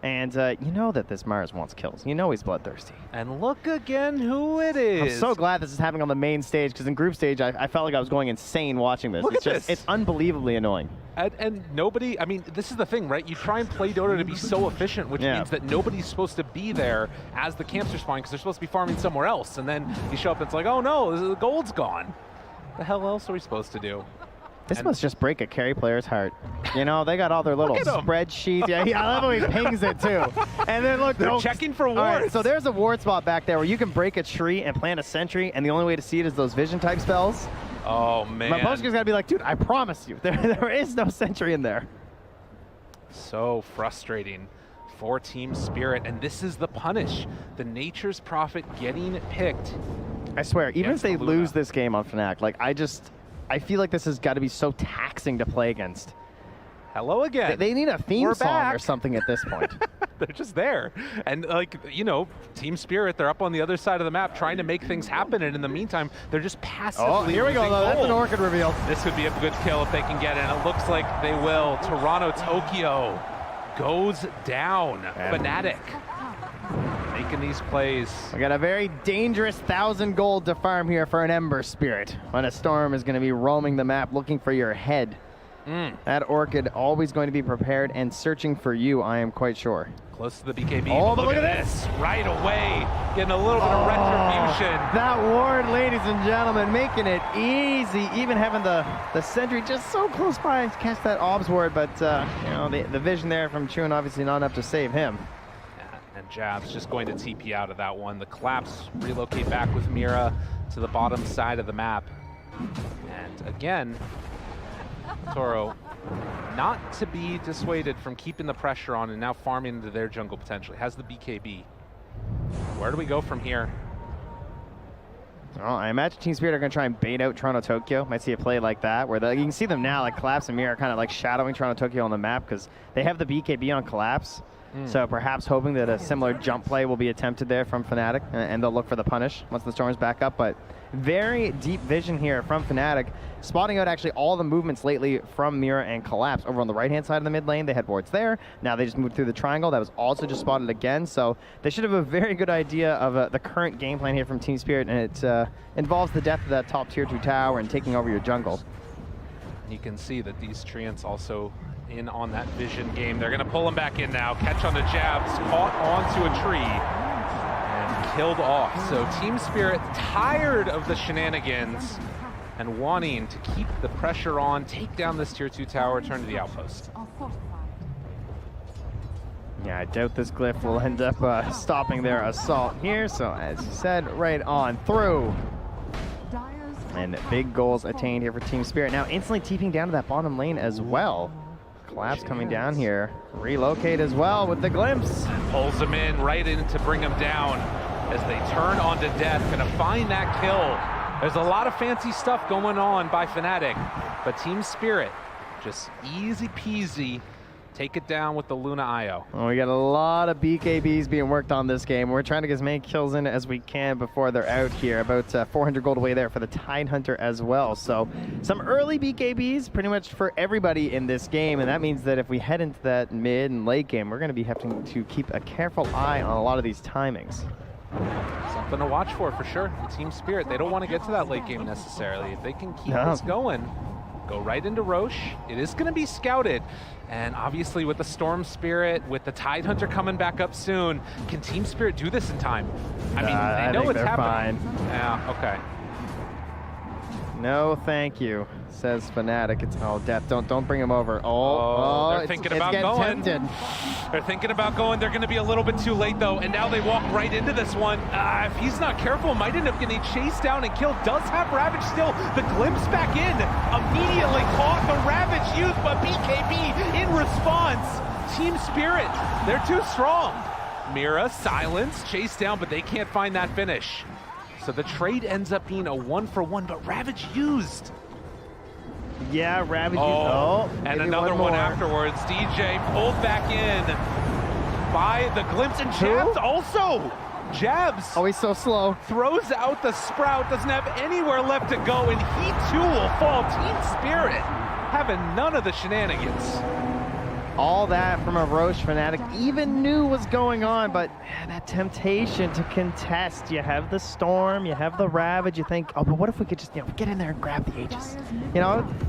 And you know that this Mars wants kills. You know he's bloodthirsty. And look again who it is. I'm so glad this is happening on the main stage, because in group stage, I felt like I was going insane watching this. Look at this. It's unbelievably annoying. And nobody, I mean, this is the thing, right? You try and play Dota to be so efficient, which means that nobody's supposed to be there as the camps are spawning, because they're supposed to be farming somewhere else. And then you show up and it's like, oh no, the gold's gone. What the hell else are we supposed to do? This must just break a carry player's heart. You know, they got all their little spreadsheets. Yeah, I love how he pings it too. And then look, they're checking for wards. Right, so there's a ward spot back there where you can break a tree and plant a sentry, and the only way to see it is those vision type spells. Oh man. My poster's gotta be like, dude, I promise you, there is no sentry in there. So frustrating for Team Spirit, and this is the punish. The Nature's Prophet getting picked. I swear, even if they lose this game on Fnatic, like I feel like this has got to be so taxing to play against. Hello again. They need a theme song or something at this point. They're just there. And like, you know, Team Spirit, they're up on the other side of the map trying to make things happen. And in the meantime, they're just passively. Oh, here we go, though. That's an Orchid reveal. This would be a good kill if they can get it. And it looks like they will. Toronto Tokyo goes down. Fnatic making these plays. We got a very dangerous 1,000 gold to farm here for an Ember Spirit when a Storm is going to be roaming the map looking for your head. That Orchid always going to be prepared and searching for you, I am quite sure. Close to the BKB. Oh, but look at this. Right away, getting a little bit of retribution. That ward, ladies and gentlemen, making it easy. Even having the sentry just so close by to catch that Obs ward, but you know, the vision there from Chun obviously not enough to save him. And Jabs just going to TP out of that one. The Collapse relocate back with Mira to the bottom side of the map. And again, Toro not to be dissuaded from keeping the pressure on and now farming into their jungle potentially. Has the BKB. Where do we go from here? Well, I imagine Team Spirit are going to try and bait out Toronto Tokyo. Might see a play like that, where you can see them now, like Collapse and Mira, kind of like shadowing Toronto Tokyo on the map because they have the BKB on Collapse. So perhaps hoping that a similar jump play will be attempted there from Fnatic, and they'll look for the punish once the Storm's back up. But Very deep vision here from Fnatic, spotting out actually all the movements lately from Mira and Collapse. Over on the right-hand side of the mid lane, they had wards there. Now they just moved through the triangle. That was also just spotted again. So they should have a very good idea of the current game plan here from Team Spirit, and it involves the death of that top tier 2 tower and taking over your jungle. You can see that these Treants also in on that vision game. They're going to pull him back in now. Catch on the jabs, caught onto a tree, and killed off. So Team Spirit tired of the shenanigans and wanting to keep the pressure on, take down this tier 2 tower, turn to the outpost. Yeah, I doubt this glyph will end up stopping their assault here. So as you said, right on through. And big goals attained here for Team Spirit. Now instantly TPing down to that bottom lane as well. Collapse coming down here. Relocate as well with the glimpse. Pulls him in, right in to bring him down as they turn onto death. Gonna find that kill. There's a lot of fancy stuff going on by Fnatic, but Team Spirit just easy peasy take it down with the Luna IO. Well, we got a lot of BKBs being worked on this game. We're trying to get as many kills in as we can before they're out here. About 400 gold away there for the Tidehunter as well. So some early BKBs pretty much for everybody in this game, and that means that if we head into that mid and late game, we're going to be having to keep a careful eye on a lot of these timings. Something to watch for sure. The Team Spirit, they don't want to get to that late game necessarily. If they can keep this going, go right into Roche. It is going to be scouted. And obviously with the Storm Spirit, with the Tidehunter coming back up soon, can Team Spirit do this in time? I mean, they know it's happening. Fine. Yeah, okay. No, thank you, says Fnatic. It's death. Don't bring him over. They're thinking about going. They're thinking about going. They're going to be a little bit too late though, and now they walk right into this one. If he's not careful, might end up getting chased down and killed. Does have Ravage still. The glimpse back in, immediately caught the Ravage used by BKB in response. Team Spirit, they're too strong. Mira, silence, chased down, but they can't find that finish. So the trade ends up being a 1-for-1, but Ravage used. Yeah, Ravage used. And another one afterwards. DJ pulled back in by the glimpse, and Jabs also. Jabs. Oh, he's so slow. Throws out the Sprout, doesn't have anywhere left to go, and he too will fall. Team Spirit having none of the shenanigans. All that from a Roche Fnatic even knew was going on, but that temptation to contest. You have the Storm, you have the Ravage, you think, oh, but what if we could just, get in there and grab the Aegis?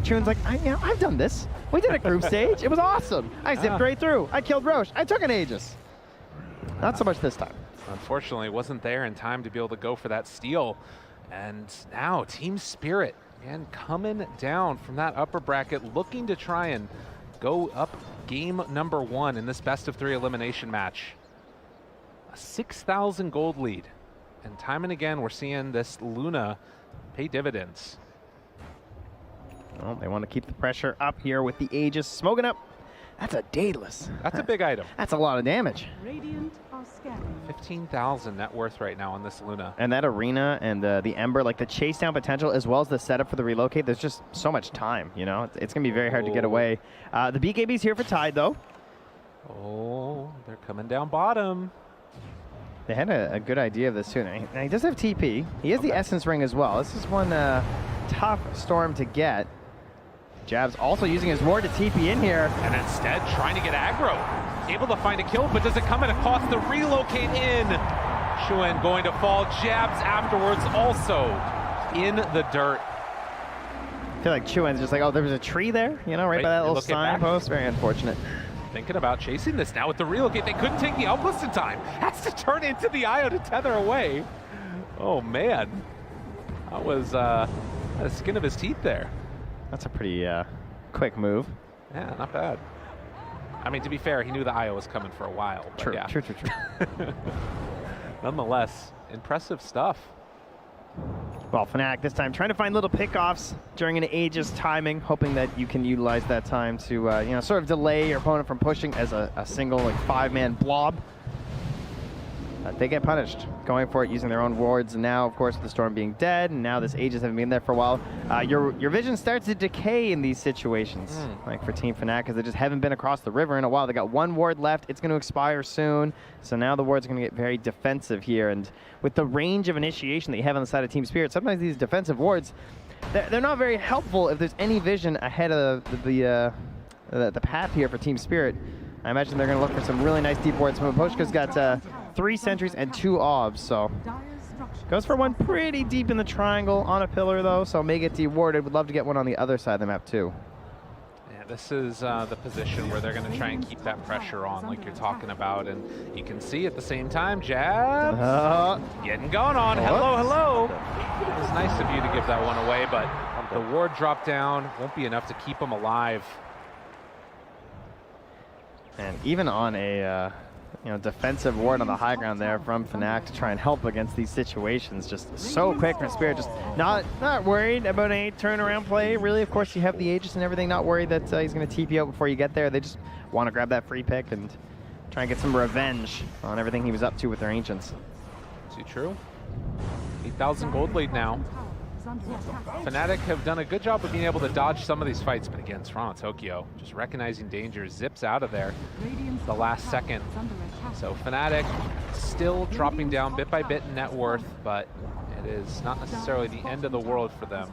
Chuan's like, I've done this. We did a group stage. It was awesome. I zipped right through. I killed Roche. I took an Aegis. Not so much this time. Unfortunately, wasn't there in time to be able to go for that steal. And now Team Spirit, again, coming down from that upper bracket, looking to try and go up game number 1 in this best-of-3 elimination match. A 6,000 gold lead. And time and again, we're seeing this Luna pay dividends. Well, they want to keep the pressure up here with the Aegis smoking up. That's a Daedalus. That's a big item. That's a lot of damage. 15,000 net worth right now on this Luna. And that arena and the Ember, like the chase down potential as well as the setup for the relocate, there's just so much time, It's going to be very hard to get away. The BKB's here for Tide, though. Oh, they're coming down bottom. They had a good idea of this, too. Now, he does have TP. He has the Essence Ring as well. This is one tough Storm to get. Jabs also using his ward to TP in here. And instead trying to get aggro. Able to find a kill, but does it come at a cost to relocate in? Chuan going to fall. Jabs afterwards also in the dirt. I feel like Chuan's just like, oh, there was a tree there, right by that little signpost. Very unfortunate. Thinking about chasing this now with the relocate. They couldn't take the outpost in time. Has to turn into the IO to tether away. Oh, man. That was the skin of his teeth there. That's a pretty quick move. Yeah, not bad. I mean, to be fair, he knew the IO was coming for a while. But True, yeah. true. Nonetheless, impressive stuff. Well, Fnatic this time trying to find little pickoffs during an Aegis timing, hoping that you can utilize that time to, sort of delay your opponent from pushing as a single, 5-man blob. they get punished, going for it, using their own wards. And now, of course, with the Storm being dead, and now this Aegis having been there for a while, your vision starts to decay in these situations. Like for Team Fnatic, because they just haven't been across the river in a while. They got one ward left. It's going to expire soon. So now the wards are going to get very defensive here. And with the range of initiation that you have on the side of Team Spirit, sometimes these defensive wards, they're not very helpful if there's any vision ahead of the path here for Team Spirit. I imagine they're going to look for some really nice deep wards. Maposhka's got 3 sentries and 2 obs, so goes for one pretty deep in the triangle on a pillar, though, so may get dewarded. Would love to get one on the other side of the map, too. Yeah, this is the position where they're going to try and keep that pressure on, like you're talking about, and you can see at the same time, jab, getting going on. Hello, hello. It was nice of you to give that one away, but the ward drop down won't be enough to keep them alive. And even on a defensive ward on the high ground there from Fnatic to try and help against these situations, just so quick from Spirit, just not worried about a turnaround play. Really, of course, you have the Aegis and everything, not worried that he's going to TP out before you get there. They just want to grab that free pick and try and get some revenge on everything he was up to with their Ancients. Is it true? 8,000 gold lead now. Fnatic have done a good job of being able to dodge some of these fights, but again, Toronto Tokyo just recognizing danger, zips out of there the last second. So Fnatic still dropping down bit by bit in net worth, but it is not necessarily the end of the world for them.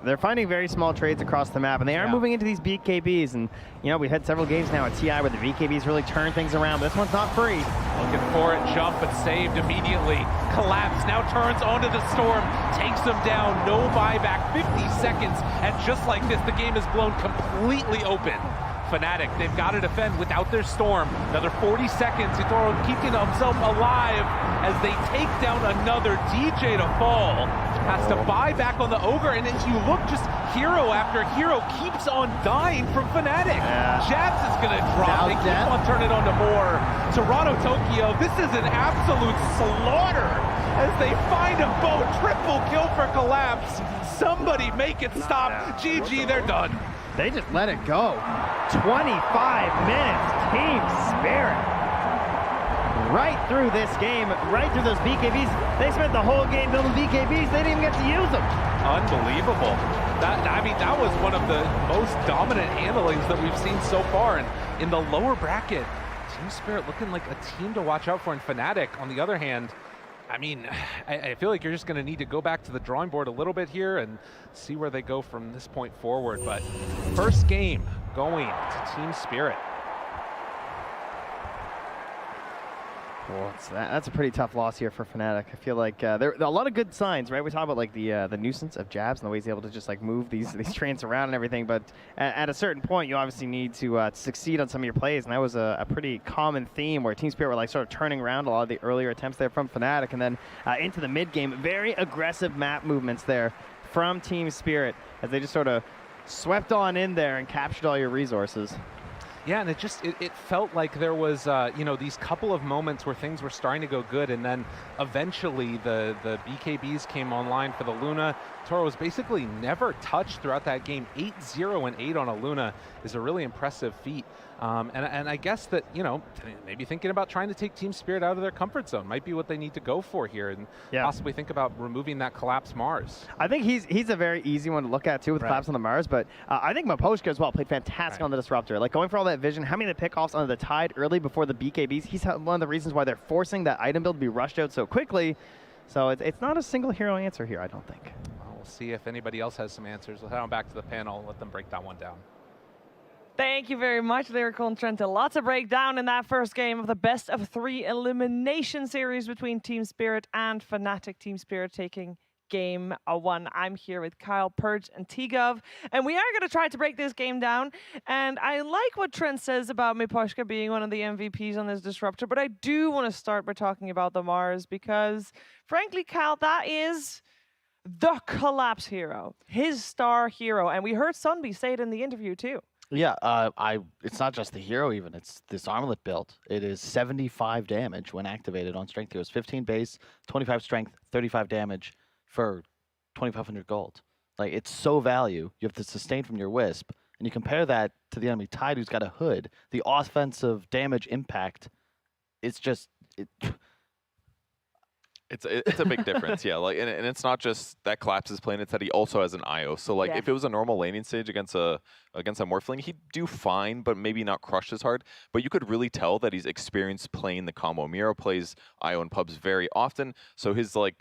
They're finding very small trades across the map, and they are moving into these BKBs. And we had several games now at TI where the BKBs really turn things around, but this one's not free. Looking for it, jump, but saved immediately. Collapse, now turns onto the Storm, takes them down, no buyback, 50 seconds, and just like this, the game is blown completely open. Fnatic, they've got to defend without their Storm. Another 40 seconds, Itoro keeping himself alive as they take down another DJ to fall. Has to buy back on the Ogre, and as you look, just hero after hero keeps on dying from Fnatic. Jabs is going to drop, they keep on turning on to more. Toronto Tokyo, this is an absolute slaughter as they find a boat, triple kill for Collapse. Somebody make it stop. GG, they're done. They just let it go. 25 minutes, Team Spirit. Right through this game, right through those BKBs. They spent the whole game building BKBs. They didn't even get to use them. Unbelievable. That was one of the most dominant handlings that we've seen so far. And in the lower bracket, Team Spirit looking like a team to watch out for. And Fnatic, on the other hand, I feel like you're just going to need to go back to the drawing board a little bit here and see where they go from this point forward. But first game going to Team Spirit. Well, that's a pretty tough loss here for Fnatic. I feel like there are a lot of good signs, right? We talk about like the nuisance of jabs and the way he's able to just like move these trains around and everything. But at a certain point, you obviously need to succeed on some of your plays, and that was a pretty common theme where Team Spirit were like sort of turning around a lot of the earlier attempts there from Fnatic, and then into the mid game, very aggressive map movements there from Team Spirit as they just sort of swept on in there and captured all your resources. Yeah, and it felt like there was, these couple of moments where things were starting to go good, and then eventually the BKBs came online for the Luna. Toro was basically never touched throughout that game. 8-0 and 8 on a Luna is a really impressive feat. And I guess that, maybe thinking about trying to take Team Spirit out of their comfort zone might be what they need to go for here, and possibly think about removing that Collapse Mars. I think he's a very easy one to look at, too, with Collapse on the Mars, but I think Maposhka as well played fantastic on the Disruptor. Like, going for all that vision, how many of the pickoffs onto the Tide early before the BKBs, he's one of the reasons why they're forcing that item build to be rushed out so quickly. So it's not a single hero answer here, I don't think. Well, we'll see if anybody else has some answers. We'll head on back to the panel and let them break that one down. Thank you very much, Lyrical and Trenta. Lots of breakdown in that first game of the best of 3 elimination series between Team Spirit and Fnatic. Team Spirit taking game 1. I'm here with Kyle, Purge, and T-Gov, and we are going to try to break this game down. And I like what Trent says about Maposhka being one of the MVPs on this Disruptor, but I do want to start by talking about the Mars because, frankly, Kyle, that is the Collapse hero, his star hero. And we heard Sunby say it in the interview, too. Yeah, it's not just the hero even, it's this armlet build. It is 75 damage when activated on strength heroes. 15 base, 25 strength, 35 damage for 2,500 gold. Like, it's so value. You have to sustain from your Wisp, and you compare that to the enemy Tide who's got a hood. The offensive damage impact, it's just, It's a big difference, yeah. Like, and it's not just that Collapse is playing; it's that he also has an IO. So, like, Yeah. if it was a normal laning stage against a Morphling, he'd do fine, but maybe not crush as hard. But you could really tell that he's experienced playing the combo. Miro plays IO in pubs very often, so his like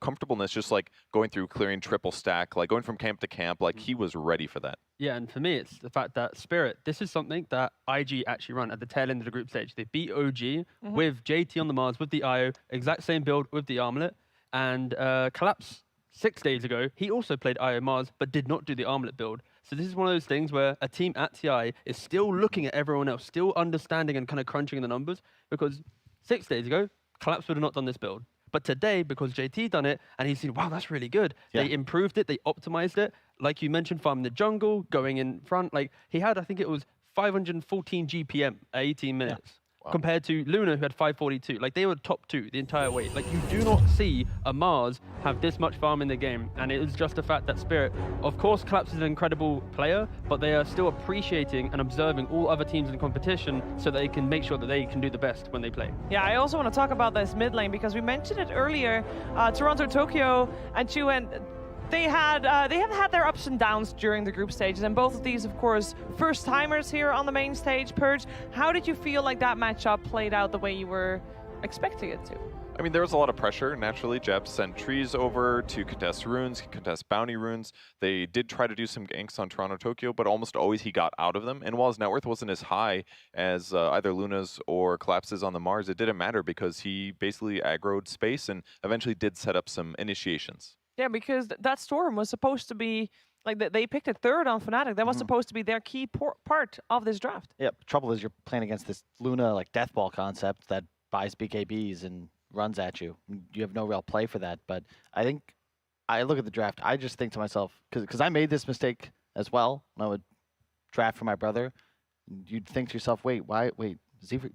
comfortableness, just like going through clearing triple stack, like going from camp to camp, like he was ready for that. Yeah, and for me, it's the fact that Spirit, this is something that IG actually run at the tail end of the group stage. They beat OG with JT on the Mars, with the IO, exact same build with the Armlet, and Collapse 6 days ago, he also played IO Mars, but did not do the Armlet build. So this is one of those things where a team at TI is still looking at everyone else, still understanding and kind of crunching the numbers, because 6 days ago, Collapse would have not done this build. But today, because JT done it, and he's seen, wow, that's really good. Yeah. They improved it, they optimized it. Like you mentioned, farming the jungle, going in front. Like he had, I think it was 514 GPM at 18 minutes. Wow. Compared to Luna, who had 542. Like they were top 2 the entire way. Like you do not see a Mars have this much farm in the game. And it is just the fact that Spirit, of course, Collapse is an incredible player, but they are still appreciating and observing all other teams in the competition so they can make sure that they can do the best when they play. Yeah, I also want to talk about this mid lane because we mentioned it earlier. Toronto, Tokyo, and Chuen, they have had their ups and downs during the group stages, and both of these, of course, first timers here on the main stage. Purge, how did you feel like that matchup played out the way you were expecting it to? I mean, there was a lot of pressure. Naturally, Jeb sent trees over to contest runes, contest bounty runes. They did try to do some ganks on Toronto, Tokyo, but almost always he got out of them. And while his net worth wasn't as high as either Luna's or Collapse's on the Mars, it didn't matter because he basically aggroed space and eventually did set up some initiations. Yeah, because that Storm was supposed to be, like, they picked it third on Fnatic. That was supposed to be their key part of this draft. Yeah, trouble is you're playing against this Luna like death ball concept that buys BKBs and runs at you. You have no real play for that. But I think I look at the draft. I just think to myself, because I made this mistake as well when I would draft for my brother. You'd think to yourself, wait,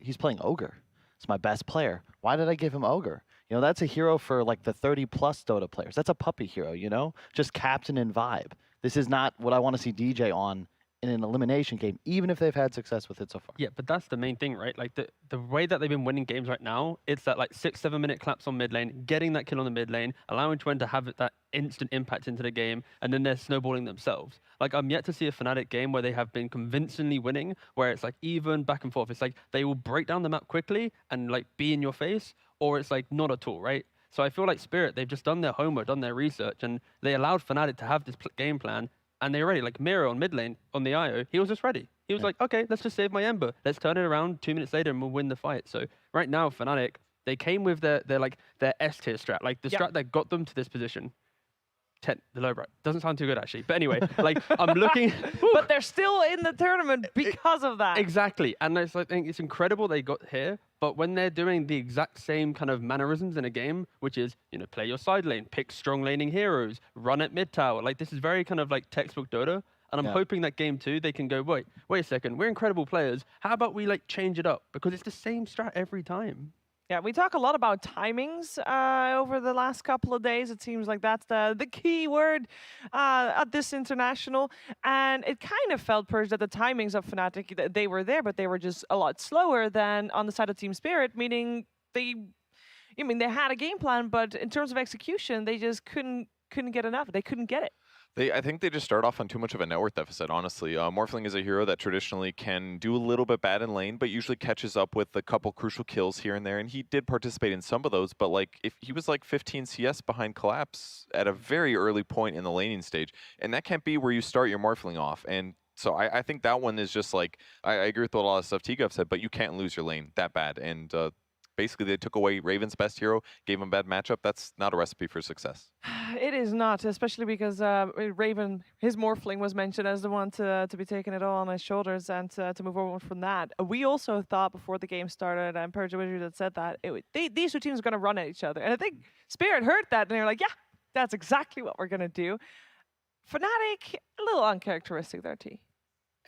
he's playing Ogre. It's my best player. Why did I give him Ogre? You know, that's a hero for like the 30-plus Dota players. That's a puppy hero, you know? Just captain and vibe. This is not what I want to see DJ on in an elimination game, even if they've had success with it so far. Yeah, but that's the main thing, right? Like the way that they've been winning games right now, it's that like 6-7 minute collapse on mid lane, getting that kill on the mid lane, allowing Chuen to have that instant impact into the game, and then they're snowballing themselves. Like I'm yet to see a Fnatic game where they have been convincingly winning, where it's like even back and forth. It's like they will break down the map quickly and like be in your face, or it's like not at all, right? So I feel like Spirit, they've just done their homework, done their research, and they allowed Fnatic to have this game plan. And they're ready. Like Miro on mid lane, on the IO, he was just ready. He was like, okay, let's just save my Ember. Let's turn it around 2 minutes later and we'll win the fight. So right now, Fnatic, they came with their S tier strat, like the strat that got them to this position. 10, the low bright. Doesn't sound too good actually. But anyway, like I'm looking. But they're still in the tournament because of that. Exactly. And I think it's incredible they got here. But when they're doing the exact same kind of mannerisms in a game, which is, you know, play your side lane, pick strong laning heroes, run at mid tower. Like this is very kind of like textbook Dota. And I'm hoping that game 2, they can go, wait a second, we're incredible players. How about we like change it up? Because it's the same strat every time. Yeah, we talk a lot about timings over the last couple of days. It seems like that's the key word at this international. And it kind of felt, Purge, that the timings of Fnatic, they were there, but they were just a lot slower than on the side of Team Spirit, meaning they had a game plan, but in terms of execution, they just couldn't get enough. They couldn't get it. I think they just start off on too much of a net worth deficit, honestly. Morphling is a hero that traditionally can do a little bit bad in lane, but usually catches up with a couple crucial kills here and there, and he did participate in some of those, but like if he was like 15 CS behind Collapse at a very early point in the laning stage, and that can't be where you start your Morphling off. And so I think that one is just like, I agree with a lot of stuff Tigov said, but you can't lose your lane that bad. And basically, they took away Raven's best hero, gave him a bad matchup. That's not a recipe for success. It is not, especially because Raven, his Morphling was mentioned as the one to be taking it all on his shoulders and to move on from that. We also thought before the game started, and Purge Wizard had said that, these two teams are going to run at each other. And I think Spirit heard that, and they're like, yeah, that's exactly what we're going to do. Fnatic, a little uncharacteristic there, T.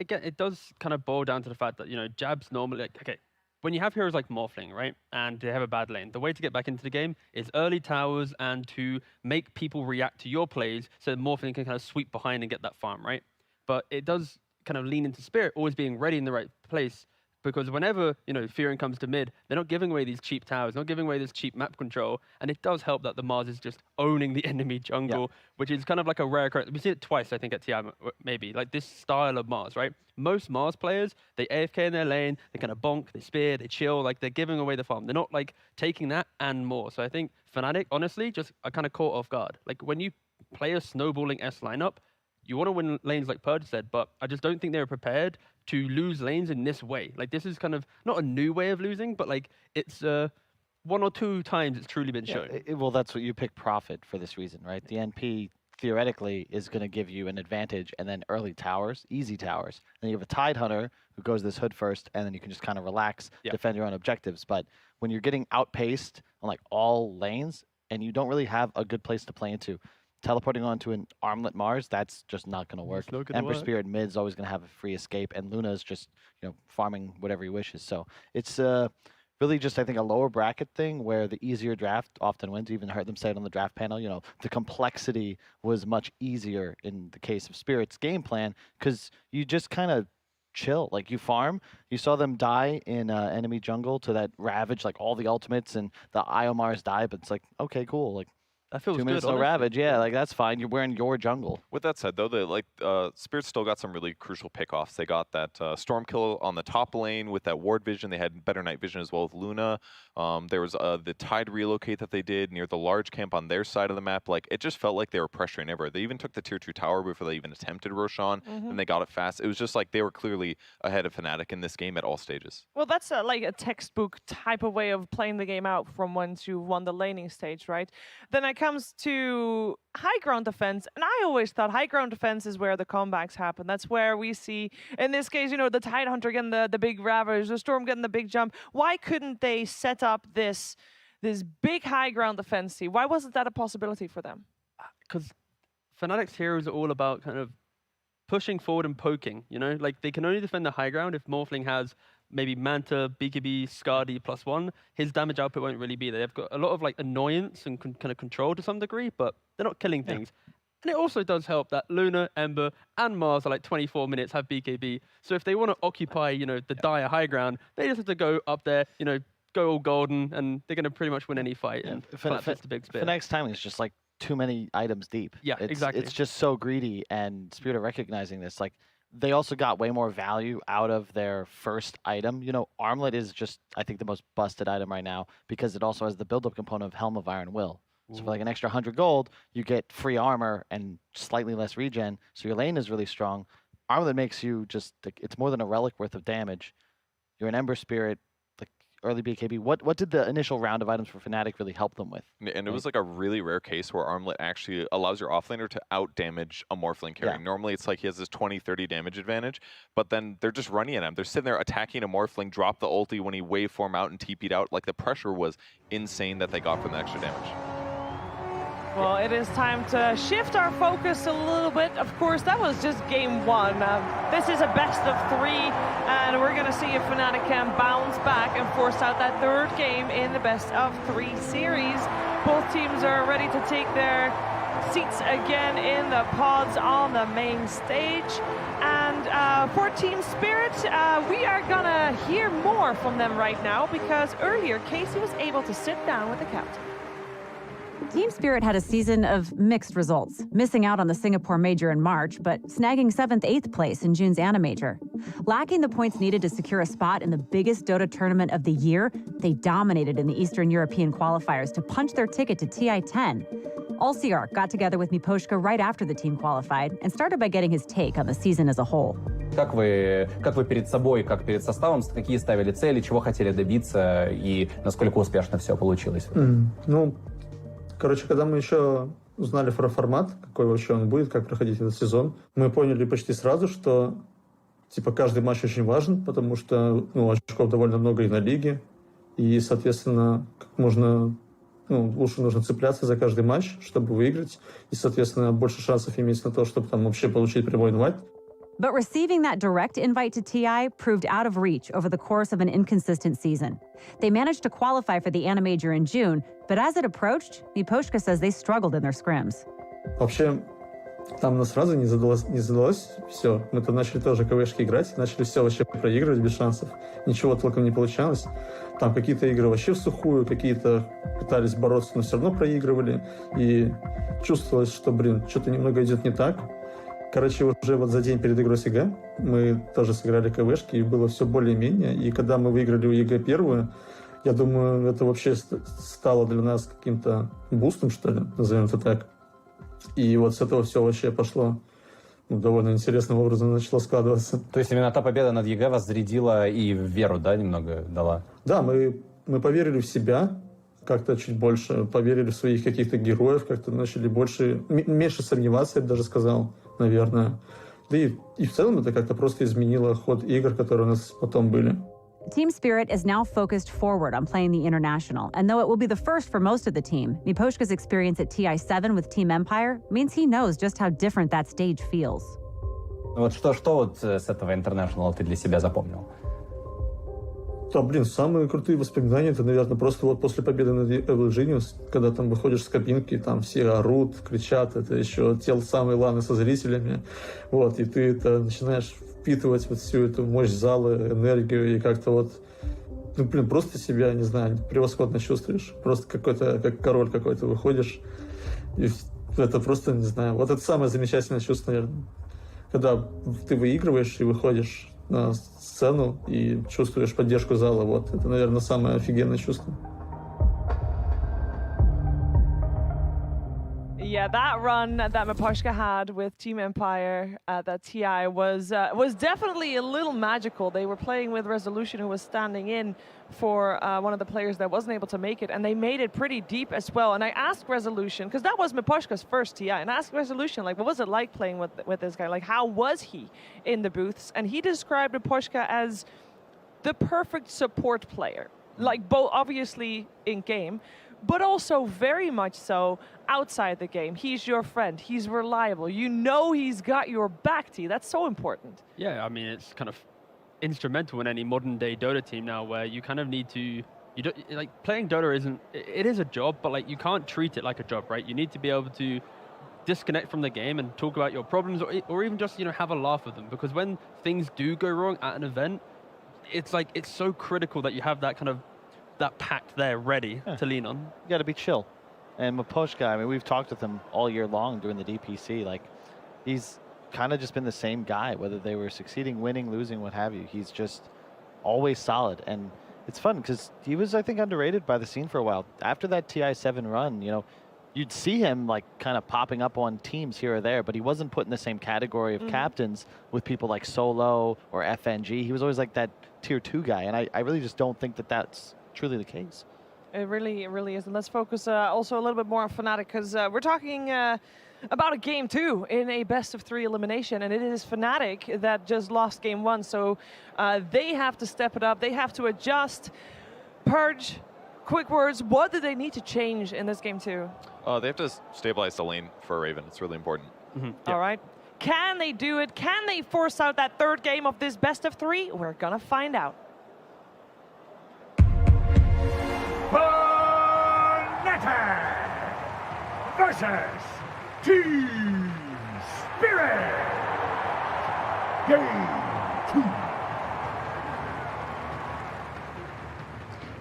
Again, it does kind of boil down to the fact that, you know, Jab's normally, like, okay, when you have heroes like Morphling, right, and they have a bad lane, the way to get back into the game is early towers and to make people react to your plays so that Morphling can kind of sweep behind and get that farm, right? But it does kind of lean into Spirit, always being ready in the right place, Because whenever, Furin comes to mid, they're not giving away these cheap towers, not giving away this cheap map control, and it does help that the Mars is just owning the enemy jungle, which is kind of like a rare character. We've seen it twice, I think, at TI, maybe, like this style of Mars, right? Most Mars players, they AFK in their lane, they kind of bonk, they spear, they chill, like they're giving away the farm. They're not like taking that and more. So I think Fnatic, honestly, just are kind of caught off guard. Like when you play a snowballing S lineup, you want to win lanes like Purge said, but I just don't think they were prepared to lose lanes in this way. Like this is kind of not a new way of losing, but like it's one or two times it's truly been shown. Well, that's what you pick Profit for this reason, right? The NP theoretically is going to give you an advantage, and then early towers, easy towers. And you have a Tide Hunter who goes this hood first, and then you can just kind of relax, defend your own objectives. But when you're getting outpaced on like all lanes, and you don't really have a good place to play into, teleporting onto an armlet Mars, that's just not going to work. Ember Spirit mid's always going to have a free escape, and Luna's just, farming whatever he wishes. So it's really just, I think, a lower bracket thing where the easier draft often wins. You even heard them say it on the draft panel. The complexity was much easier in the case of Spirit's game plan because you just kind of chill. Like you farm. You saw them die in enemy jungle to that Ravage, like all the ultimates and the Iomars die, but it's like, okay, cool. Like, that feels 2 minutes good, no Ravage, like that's fine. You're wearing your jungle. With that said, though, Spirit still got some really crucial pickoffs. They got that Storm kill on the top lane with that ward vision. They had better night vision as well with Luna. There was the Tide relocate that they did near the large camp on their side of the map. Like it just felt like they were pressuring everywhere. They even took the tier 2 tower before they even attempted Roshan, and they got it fast. It was just like they were clearly ahead of Fnatic in this game at all stages. Well, that's like a textbook type of way of playing the game out from once you won the laning stage, right? Then it comes to high ground defense, and I always thought high ground defense is where the comebacks happen. That's where we see, in this case, the Tide Hunter getting the big Ravage, the Storm getting the big jump. Why couldn't they set up this big high ground defense team? Why wasn't that a possibility for them? Because Fnatic's heroes are all about kind of pushing forward and poking, Like they can only defend the high ground if Morphling has maybe Manta, BKB, Skadi +1, his damage output won't really be there. They've got a lot of like annoyance and kind of control to some degree, but they're not killing things. And it also does help that Luna, Ember, and Mars are like 24 minutes, have BKB. So if they want to occupy, the dire high ground, they just have to go up there, go all golden, and they're going to pretty much win any fight. And that's the big spear. The next time it's just like too many items deep. Yeah, exactly. It's just so greedy, and Spirit are recognizing this. Like, they also got way more value out of their first item. Armlet is just, I think, the most busted item right now because it also has the build-up component of Helm of Iron Will. So for like an extra 100 gold, you get free armor and slightly less regen. So your lane is really strong. Armlet makes you just, it's more than a relic worth of damage. You're an Ember Spirit, like early BKB. What did the initial round of items for Fnatic really help them with? And it was like a really rare case where Armlet actually allows your offlaner to out-damage a Morphling carry. Normally it's like he has this 20-30 damage advantage, but then they're just running at him. They're sitting there attacking a Morphling, drop the ulti when he waveform out and TP'd out. Like the pressure was insane that they got from the extra damage. Well, it is time to shift our focus a little bit. Of course, that was just game one. This is a best of 3, and we're going to see if Fnatic can bounce back and force out that third game in the best of 3 series. Both teams are ready to take their seats again in the pods on the main stage. And for Team Spirit, we are going to hear more from them right now because earlier, Casey was able to sit down with the captain. Team Spirit had a season of mixed results, missing out on the Singapore Major in March, but snagging 7th, 8th place in June's Anna Major. Lacking the points needed to secure a spot in the biggest Dota tournament of the year, they dominated in the Eastern European qualifiers to punch their ticket to TI10. All-CR got together with Miposhka right after the team qualified and started by getting his take on the season as a whole. Как вы перед собой, как перед составом, какие ставили цели, чего хотели добиться и насколько успешно все получилось? Короче, когда мы еще узнали про формат, какой вообще он будет, как проходить этот сезон, мы поняли почти сразу, что каждый матч очень важен, потому что очков довольно много и на лиге, и, соответственно, как можно лучше нужно цепляться за каждый матч, чтобы выиграть, и, соответственно, больше шансов иметь на то, чтобы там вообще получить прямой инвайт. But receiving that direct invite to TI proved out of reach over the course of an inconsistent season. They managed to qualify for the Anna Major in June, but as it approached, Miposhka says they struggled in their scrims. Вообще, Там у нас сразу не задалось все. Мы там начали тоже КВшки играть, начали все вообще проигрывать без шансов. Ничего толком не получалось. Там какие-то игры вообще в сухую, какие-то пытались бороться, но все равно проигрывали. И чувствовалось, что, что-то немного идет не так. Короче, уже вот за день перед игрой с ЕГЭ мы тоже сыграли КВшки, и было все более-менее. И когда мы выиграли у ЕГЭ первую, я думаю, это вообще стало для нас каким-то бустом, что ли, назовем это так. И вот с этого все вообще пошло довольно интересным образом, начало складываться. То есть именно та победа над ЕГЭ вас зарядила и веру, да, немного дала? Да, мы поверили в себя, как-то чуть больше, поверили в своих каких-то героев, как-то начали меньше сомневаться, я бы даже сказал, наверное. Да и в целом это как-то просто изменило ход игр, которые у нас потом были. Team Spirit is now focused forward on playing the International, and though it will be the first for most of the team, Miposhka's experience at TI10 with Team Empire means he knows just how different that stage feels. Вот что вот с этого International ты для себя запомнил? Да, самые крутые воспоминания, это, наверное, просто вот после победы над Evil Genius, когда там выходишь с кабинки, там все орут, кричат, это еще те самые ланы со зрителями, вот, и ты это начинаешь впитывать вот всю эту мощь зала, энергию, и как-то вот, просто себя, не знаю, превосходно чувствуешь, просто какой-то, как король какой-то выходишь, и это просто, не знаю, вот это самое замечательное чувство, наверное, когда ты выигрываешь и выходишь на сцену и чувствуешь поддержку зала. Вот. Это, наверное, самое офигенное чувство. Yeah, that run that Miposhka had with Team Empire at that TI was definitely a little magical. They were playing with Resolution, who was standing in for one of the players that wasn't able to make it, and they made it pretty deep as well. And I asked Resolution, because that was Miposhka's first TI, and I asked Resolution, like, what was it like playing with this guy? Like, how was he in the booths? And he described Miposhka as the perfect support player, like both obviously in game, but also very much so outside the game. He's your friend. He's reliable. You know he's got your back, T. That's so important. Yeah, I mean, it's kind of instrumental in any modern day Dota team now, where you kind of need to, you don't, like, playing Dota it is a job, but like you can't treat it like a job, right? You need to be able to disconnect from the game and talk about your problems, or even just, have a laugh with them, because when things do go wrong at an event, it's like, it's so critical that you have that kind of, that pact there ready to lean on. You got to be chill. And Miposhka, I mean, we've talked with him all year long during the DPC. Like, he's kind of just been the same guy, whether they were succeeding, winning, losing, what have you. He's just always solid. And it's fun because he was, I think, underrated by the scene for a while. After that TI7 run, you'd see him like kind of popping up on teams here or there, but he wasn't put in the same category of captains with people like Solo or FNG. He was always like that tier 2 guy. And I really just don't think that that's truly the case. It really is. And let's focus also a little bit more on Fnatic, because we're talking about a game 2 in a best of 3 elimination, and it is Fnatic that just lost game 1. So they have to step it up. They have to adjust. Purge, quick words. What do they need to change in this game 2? They have to stabilize the lane for Raven. It's really important. Yeah. All right. Can they do it? Can they force out that third game of this best of 3? We're gonna find out. Fnatic versus Team Spirit. Game 2.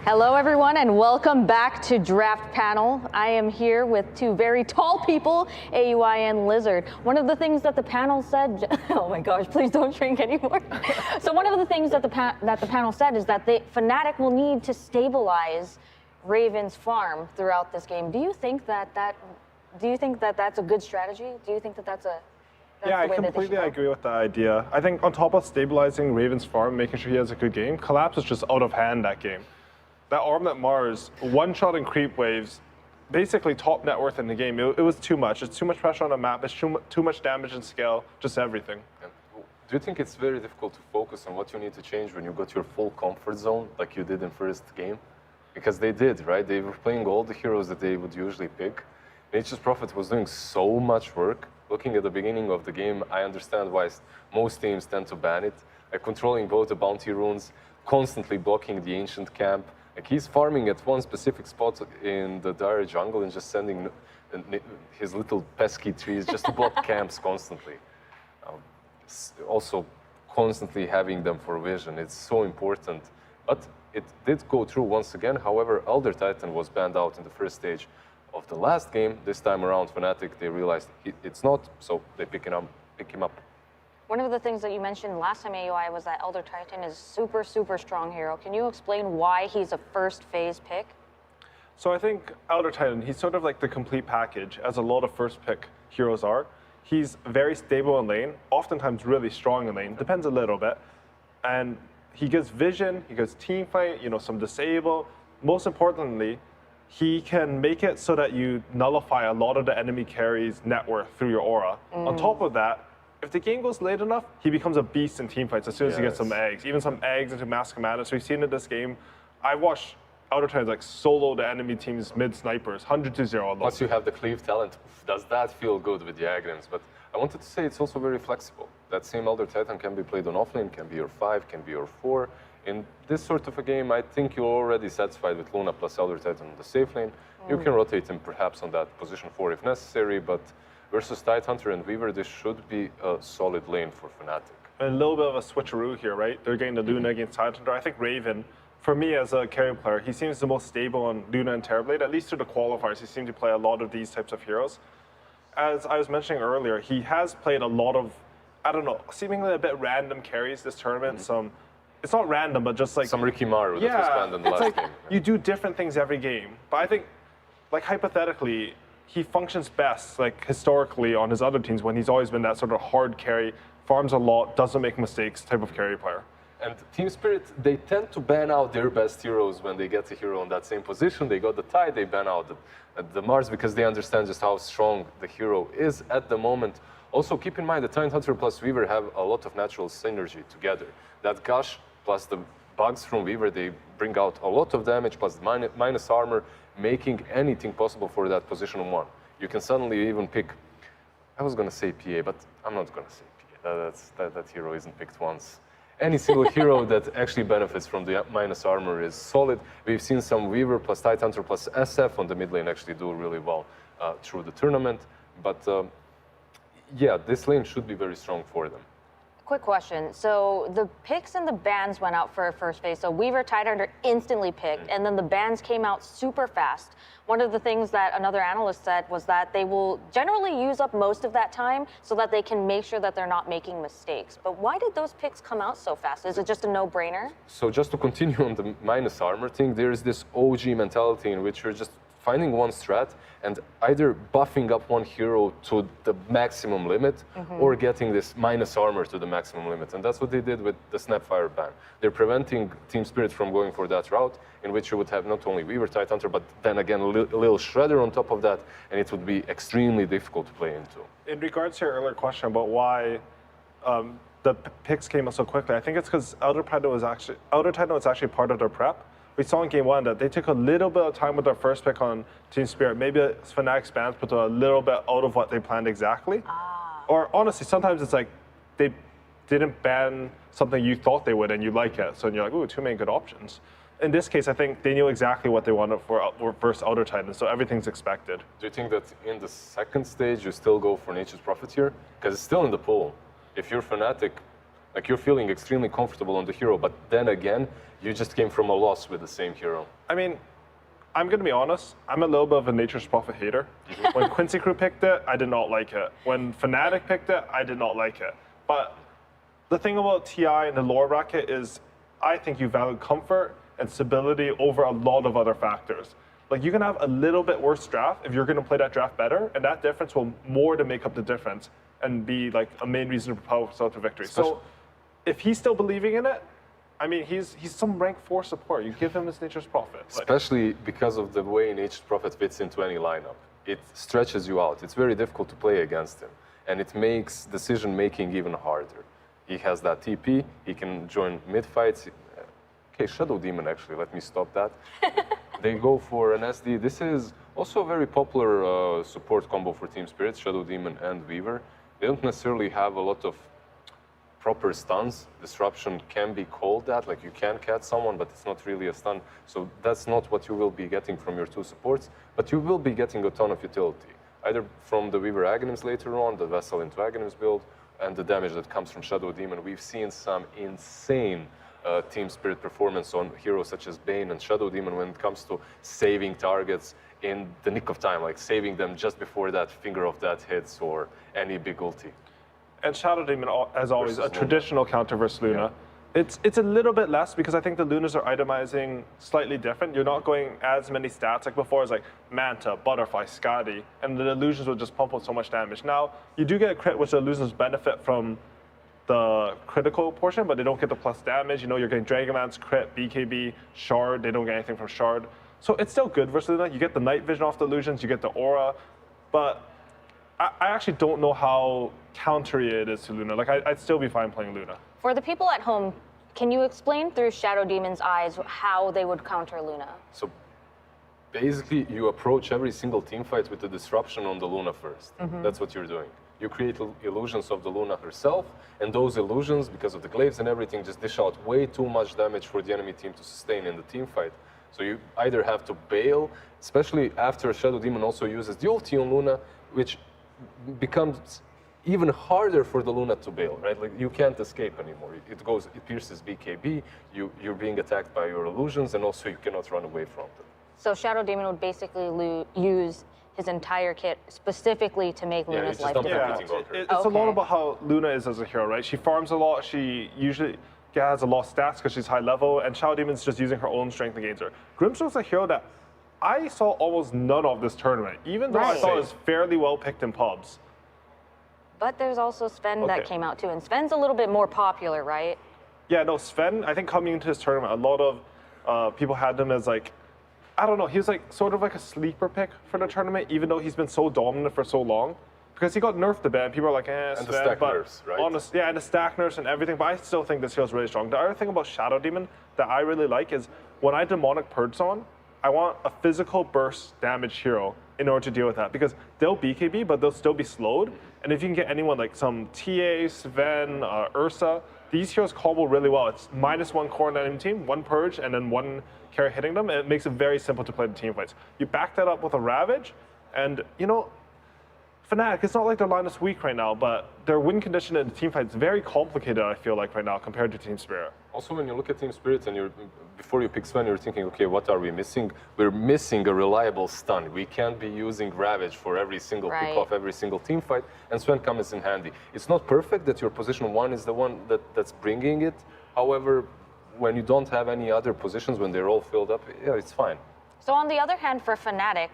Hello, everyone, and welcome back to Draft Panel. I am here with two very tall people, AUI and Lizard. One of the things that the panel said, oh my gosh, please don't shrink anymore. So one of the things that the panel said is that Fnatic will need to stabilize Raven's farm throughout this game. Do you think that that's a good strategy? Do you think that that's yeah, I completely agree with that idea. I think on top of stabilizing Raven's farm, making sure he has a good game, Collapse is just out of hand that game. That Armlet Mars, one-shot and creep waves, basically top net worth in the game. It was too much. It's too much pressure on the map. It's too much damage and scale, just everything. Do you think it's very difficult to focus on what you need to change when you got your full comfort zone, like you did in first game? Because they did, right? They were playing all the heroes that they would usually pick. Nature's Prophet was doing so much work. Looking at the beginning of the game, I understand why most teams tend to ban it. Controlling both the bounty runes, constantly blocking the ancient camp, Like he's farming at one specific spot in the dire jungle and just sending his little pesky trees just to block camps constantly. Also, constantly having them for vision, it's so important. But it did go through once again. However, Elder Titan was banned out in the first stage of the last game. This time around, Fnatic, they realized it's not, so they pick him up. One of the things that you mentioned last time AUI was that Elder Titan is super, super strong hero. Can you explain why he's a first phase pick? So I think Elder Titan, he's sort of like the complete package, as a lot of first pick heroes are. He's very stable in lane, oftentimes really strong in lane, depends a little bit. And he gives vision, he gives team fight, some disable. Most importantly, he can make it so that you nullify a lot of the enemy carry's net worth through your aura. On top of that, if the game goes late enough, he becomes a beast in team fights as soon as he gets some eggs. Even some eggs into Mass Commander. So we've seen in this game, I watched Elder Titans like solo the enemy team's mid snipers, 100-0. Plus you have the cleave talent. Does that feel good with diagrams? But I wanted to say it's also very flexible. That same Elder Titan can be played on offlane, can be your 5, can be your 4. In this sort of a game, I think you're already satisfied with Luna plus Elder Titan on the safe lane. You can rotate him perhaps on that position 4 if necessary, but versus Tidehunter and Weaver, this should be a solid lane for Fnatic. A little bit of a switcheroo here, right? They're getting the Luna against Tidehunter. I think Raven, for me as a carry player, he seems the most stable on Luna and Terrorblade. At least through the qualifiers, he seemed to play a lot of these types of heroes. As I was mentioning earlier, he has played a lot of, I don't know, seemingly a bit random carries this tournament. It's not random, but just like some Ricky Maru that was banned in the last game. You do different things every game. But I think, like hypothetically, he functions best, like historically, on his other teams when he's always been that sort of hard carry, farms a lot, doesn't make mistakes type of carry player. And Team Spirit, they tend to ban out their best heroes when they get a hero in that same position. They got the Tide, they ban out the Mars because they understand just how strong the hero is at the moment. Also, keep in mind that Tidehunter plus Weaver have a lot of natural synergy together. That Gush plus the bugs from Weaver, they bring out a lot of damage plus the minus armor, making anything possible for that position 1. You can suddenly even pick, I was going to say PA, but I'm not going to say PA. That hero isn't picked once. Any single hero that actually benefits from the minus armor is solid. We've seen some Weaver plus Tidehunter plus SF on the mid lane actually do really well through the tournament. But yeah, this lane should be very strong for them. Quick question. So the picks and the bans went out for first phase. So Weaver, Tidehunter instantly picked, and then the bans came out super fast. One of the things that another analyst said was that they will generally use up most of that time so that they can make sure that they're not making mistakes. But why did those picks come out so fast? Is it just a no-brainer? So just to continue on the minus armor thing, there is this OG mentality in which you're just finding one strat and either buffing up one hero to the maximum limit or getting this minus armor to the maximum limit. And that's what they did with the Snapfire ban. They're preventing Team Spirit from going for that route in which you would have not only Weaver, Tidehunter, but then again a little Shredder on top of that, and it would be extremely difficult to play into. In regards to your earlier question about why the picks came out so quickly, I think it's because Elder Titan was actually part of their prep. We saw in game 1 that they took a little bit of time with their first pick on Team Spirit. Maybe Fnatic's bans put a little bit out of what they planned exactly. Or honestly, sometimes it's like they didn't ban something you thought they would and you like it. So you're like, ooh, 2 main good options. In this case, I think they knew exactly what they wanted for first Elder Titan, so everything's expected. Do you think that in the second stage you still go for Nature's Prophet here? Because it's still in the pool. If you're Fnatic, like you're feeling extremely comfortable on the hero, but then again, you just came from a loss with the same hero. I mean, I'm going to be honest, I'm a little bit of a Nature's Prophet hater. When Quincy Crew picked it, I did not like it. When Fnatic picked it, I did not like it. But the thing about TI and the lower bracket is I think you value comfort and stability over a lot of other factors. Like you can have a little bit worse draft if you're going to play that draft better, and that difference will more to make up the difference and be like a main reason to propel yourself to victory. So if he's still believing in it, I mean, he's some rank 4 support. You give him his Nature's Prophet. Especially because of the way Nature's Prophet fits into any lineup. It stretches you out. It's very difficult to play against him. And it makes decision-making even harder. He has that TP. He can join mid-fights. Okay, Shadow Demon, actually. Let me stop that. They go for an SD. This is also a very popular support combo for Team Spirit, Shadow Demon and Weaver. They don't necessarily have a lot of proper stuns. Disruption can be called that, like you can catch someone, but it's not really a stun. So that's not what you will be getting from your two supports, but you will be getting a ton of utility, either from the Weaver Aghanims later on, the Vessel into Aghanims build, and the damage that comes from Shadow Demon. We've seen some insane Team Spirit performance on heroes such as Bane and Shadow Demon when it comes to saving targets in the nick of time, like saving them just before that finger of death hits or any big ulti. And Shadow Demon, as always, Versus a traditional counter versus Luna. It's a little bit less because I think the Lunas are itemizing slightly different. You're not going as many stats like before as like Manta, Butterfly, Skadi, and the illusions will just pump out so much damage. Now, you do get a crit, which the illusions benefit from the critical portion, but they don't get the plus damage. You know, you're getting Dragonlance, crit, BKB, Shard. They don't get anything from Shard. So it's still good versus Luna. You get the night vision off the illusions, you get the aura, but I actually don't know how countery it is to Luna. Like, I'd still be fine playing Luna. For the people at home, can you explain through Shadow Demon's eyes how they would counter Luna? So basically, you approach every single team fight with the disruption on the Luna first. That's what you're doing. You create illusions of the Luna herself, and those illusions, because of the glaives and everything, just dish out way too much damage for the enemy team to sustain in the team fight. So you either have to bail, especially after Shadow Demon also uses the ulti on Luna, which becomes even harder for the Luna to bail, right? Like you can't escape anymore. It pierces BKB, you're being attacked by your illusions, and also you cannot run away from them. So Shadow Demon would basically use his entire kit specifically to make Luna's life difficult. It's a lot about how Luna is as a hero, right? She farms a lot, she usually has a lot of stats because she's high level, and Shadow Demon's just using her own strength against her. Grimstroke's a hero that I saw almost none of this tournament, even though I thought it was fairly well picked in pubs. But there's also Sven that came out too, and Sven's a little bit more popular, right? Yeah, no, Sven, I think coming into this tournament, a lot of people had him as like, I don't know, he was like sort of like a sleeper pick for the tournament, even though he's been so dominant for so long. Because he got nerfed a bit, and people are like, Sven, and the stack nerfs, right? And the stack nerfs and everything, but I still think this hero's really strong. The other thing about Shadow Demon that I really like is when I Demonic Purge on, I want a physical burst damage hero in order to deal with that, because they'll BKB, but they'll still be slowed. And if you can get anyone like some TA, Sven, Ursa, these heroes combo really well. It's -1 core on the enemy team, 1 Purge, and then 1 carry hitting them, and it makes it very simple to play the team fights. You back that up with a Ravage, and you know, Fnatic, it's not like their line is weak right now, but their win condition in the team fight is very complicated, I feel like, right now, compared to Team Spirit. Also, when you look at Team Spirit and before you pick Sven, you're thinking, okay, what are we missing? We're missing a reliable stun. We can't be using Ravage for every single pick off, every single team fight, and Sven comes in handy. It's not perfect that your position 1 is the one that's bringing it. However, when you don't have any other positions, when they're all filled up, yeah, it's fine. So on the other hand, for Fnatic,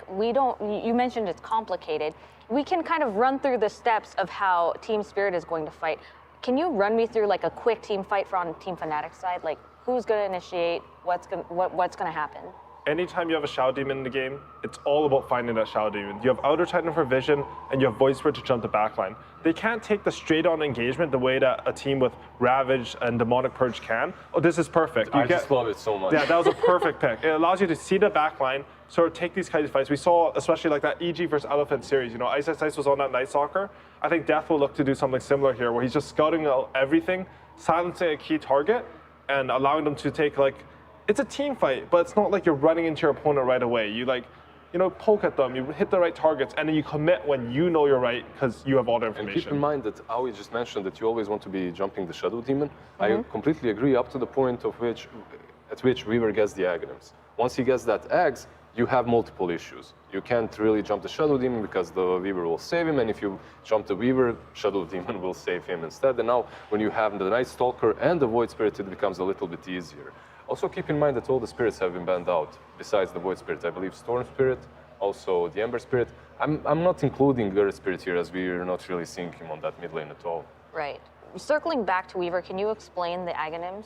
you mentioned it's complicated. We can kind of run through the steps of how Team Spirit is going to fight. Can you run me through like a quick team fight on Team Fnatic side? Like who's going to initiate, what's going to happen? Anytime you have a Shadow Demon in the game, it's all about finding that Shadow Demon. You have Outer Titan for vision, and you have Void Spirit to jump the backline. They can't take the straight-on engagement the way that a team with Ravage and Demonic Purge can. Oh, this is perfect. I just love it so much. Yeah, that was a perfect pick. It allows you to see the backline, sort of take these kind of fights. We saw, especially like that EG versus Elephant series, you know, Ice was on that Night Stalker. I think Death will look to do something similar here, where he's just scouting out everything, silencing a key target, and allowing them to take like, it's a team fight, but it's not like you're running into your opponent right away. You like, you know, poke at them, you hit the right targets, and then you commit when you know you're right because you have all the information. And keep in mind that Aoi just mentioned that you always want to be jumping the Shadow Demon. I completely agree up to the point at which Weaver gets the Aghanims. Once he gets that Aghs, you have multiple issues. You can't really jump the Shadow Demon because the Weaver will save him, and if you jump the Weaver, Shadow Demon will save him instead. And now, when you have the Night Stalker and the Void Spirit, it becomes a little bit easier. Also keep in mind that all the spirits have been banned out, besides the Void Spirit. I believe Storm Spirit, also the Ember Spirit. I'm not including Earth Spirit here, as we're not really seeing him on that mid lane at all. Right. Circling back to Weaver, can you explain the Aghanims?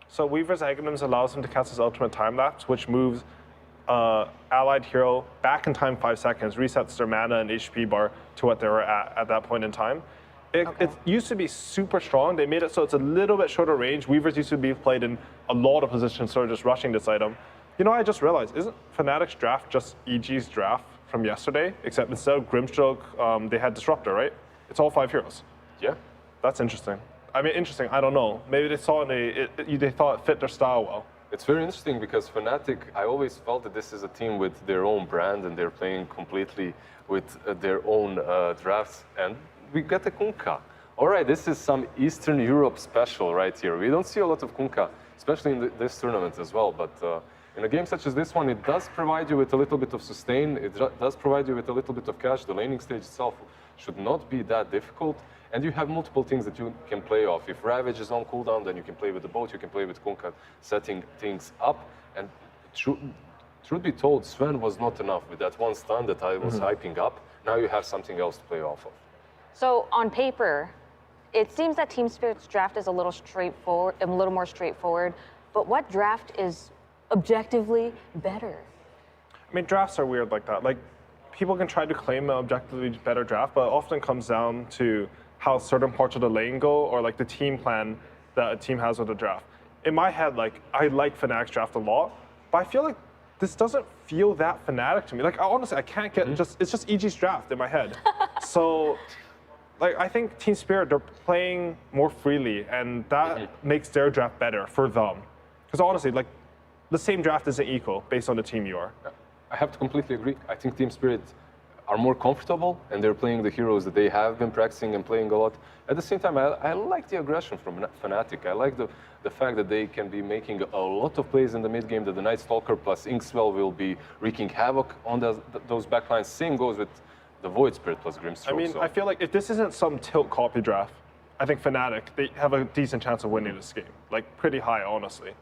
So Weaver's Aghanims allows him to cast his ultimate time lapse, which moves allied hero back in time 5 seconds, resets their mana and HP bar to what they were at that point in time. It used to be super strong. They made it so it's a little bit shorter range. Weavers used to be played in a lot of positions, sort of just rushing this item. You know, I just realized, isn't Fnatic's draft just EG's draft from yesterday? Except instead of Grimstroke, they had Disruptor, right? It's all 5 heroes. Yeah. That's interesting. I mean, interesting. I don't know. Maybe they saw they thought it fit their style well. It's very interesting because Fnatic, I always felt that this is a team with their own brand and they're playing completely with their own drafts. And we got a Kunkka. All right, this is some Eastern Europe special right here. We don't see a lot of Kunkka, especially in this tournament as well. But in a game such as this one, it does provide you with a little bit of sustain. It does provide you with a little bit of cash. The laning stage itself should not be that difficult. And you have multiple things that you can play off. If Ravage is on cooldown, then you can play with the boat, you can play with Kunkka, setting things up. And truth be told, Sven was not enough with that one stun that I was hyping up. Now you have something else to play off of. So on paper, it seems that Team Spirit's draft is a little more straightforward. But what draft is objectively better? I mean, drafts are weird like that. Like, people can try to claim an objectively better draft, but it often comes down to how certain parts of the lane go, or like the team plan that a team has with the draft. In my head, like, I like Fnatic's draft a lot, but I feel like this doesn't feel that Fnatic to me. Like, honestly, I can't get it's just EG's draft in my head. So, like, I think Team Spirit, they're playing more freely, and that makes their draft better for them. Because honestly, like, the same draft isn't equal based on the team you are. I have to completely agree. I think Team Spirit are more comfortable and they're playing the heroes that they have been practicing and playing a lot. At the same time, I like the aggression from Fnatic. I like the fact that they can be making a lot of plays in the mid game, that the Night Stalker plus Inkswell will be wreaking havoc on those backlines. Same goes with the Void Spirit plus Grimstroke. I mean, I feel like if this isn't some tilt copy draft, I think Fnatic, they have a decent chance of winning this game. Like, pretty high, honestly.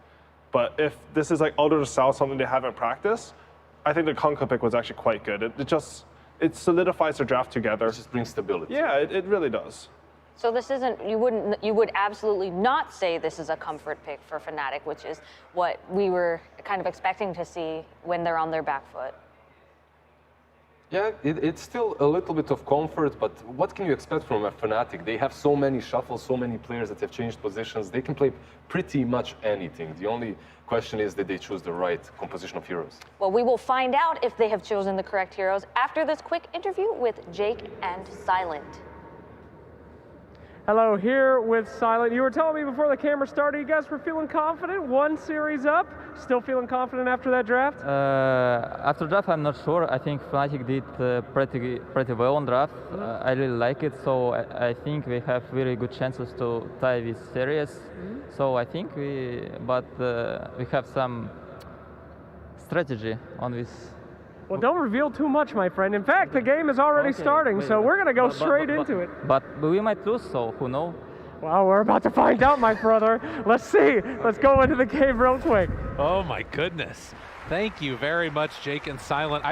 But if this is like Elder to South, something they haven't practiced, I think the Kunkka pick was actually quite good. It solidifies their draft together. It just brings stability. Yeah, it really does. So this isn't, you would absolutely not say this is a comfort pick for Fnatic, which is what we were kind of expecting to see when they're on their back foot. Yeah, it's still a little bit of comfort, but what can you expect from a Fnatic? They have so many shuffles, so many players that have changed positions. They can play pretty much anything. The only question is that they choose the right composition of heroes. Well, we will find out if they have chosen the correct heroes after this quick interview with Jake and Silent. Hello, here with Silent. You were telling me before the camera started, you guys were feeling confident. One series up. Still feeling confident after that draft? After draft, I'm not sure. I think Fnatic did pretty well on draft. I really like it, so I think we have very good chances to tie this series. So I think we have some strategy on this. Well, don't reveal too much, my friend. In fact, the game is already starting, so we're going to go straight into it. But we might lose, so who knows? Well, we're about to find out, my brother. Let's see. Let's go into the game real quick. Oh, my goodness. Thank you very much, Jake and Silent.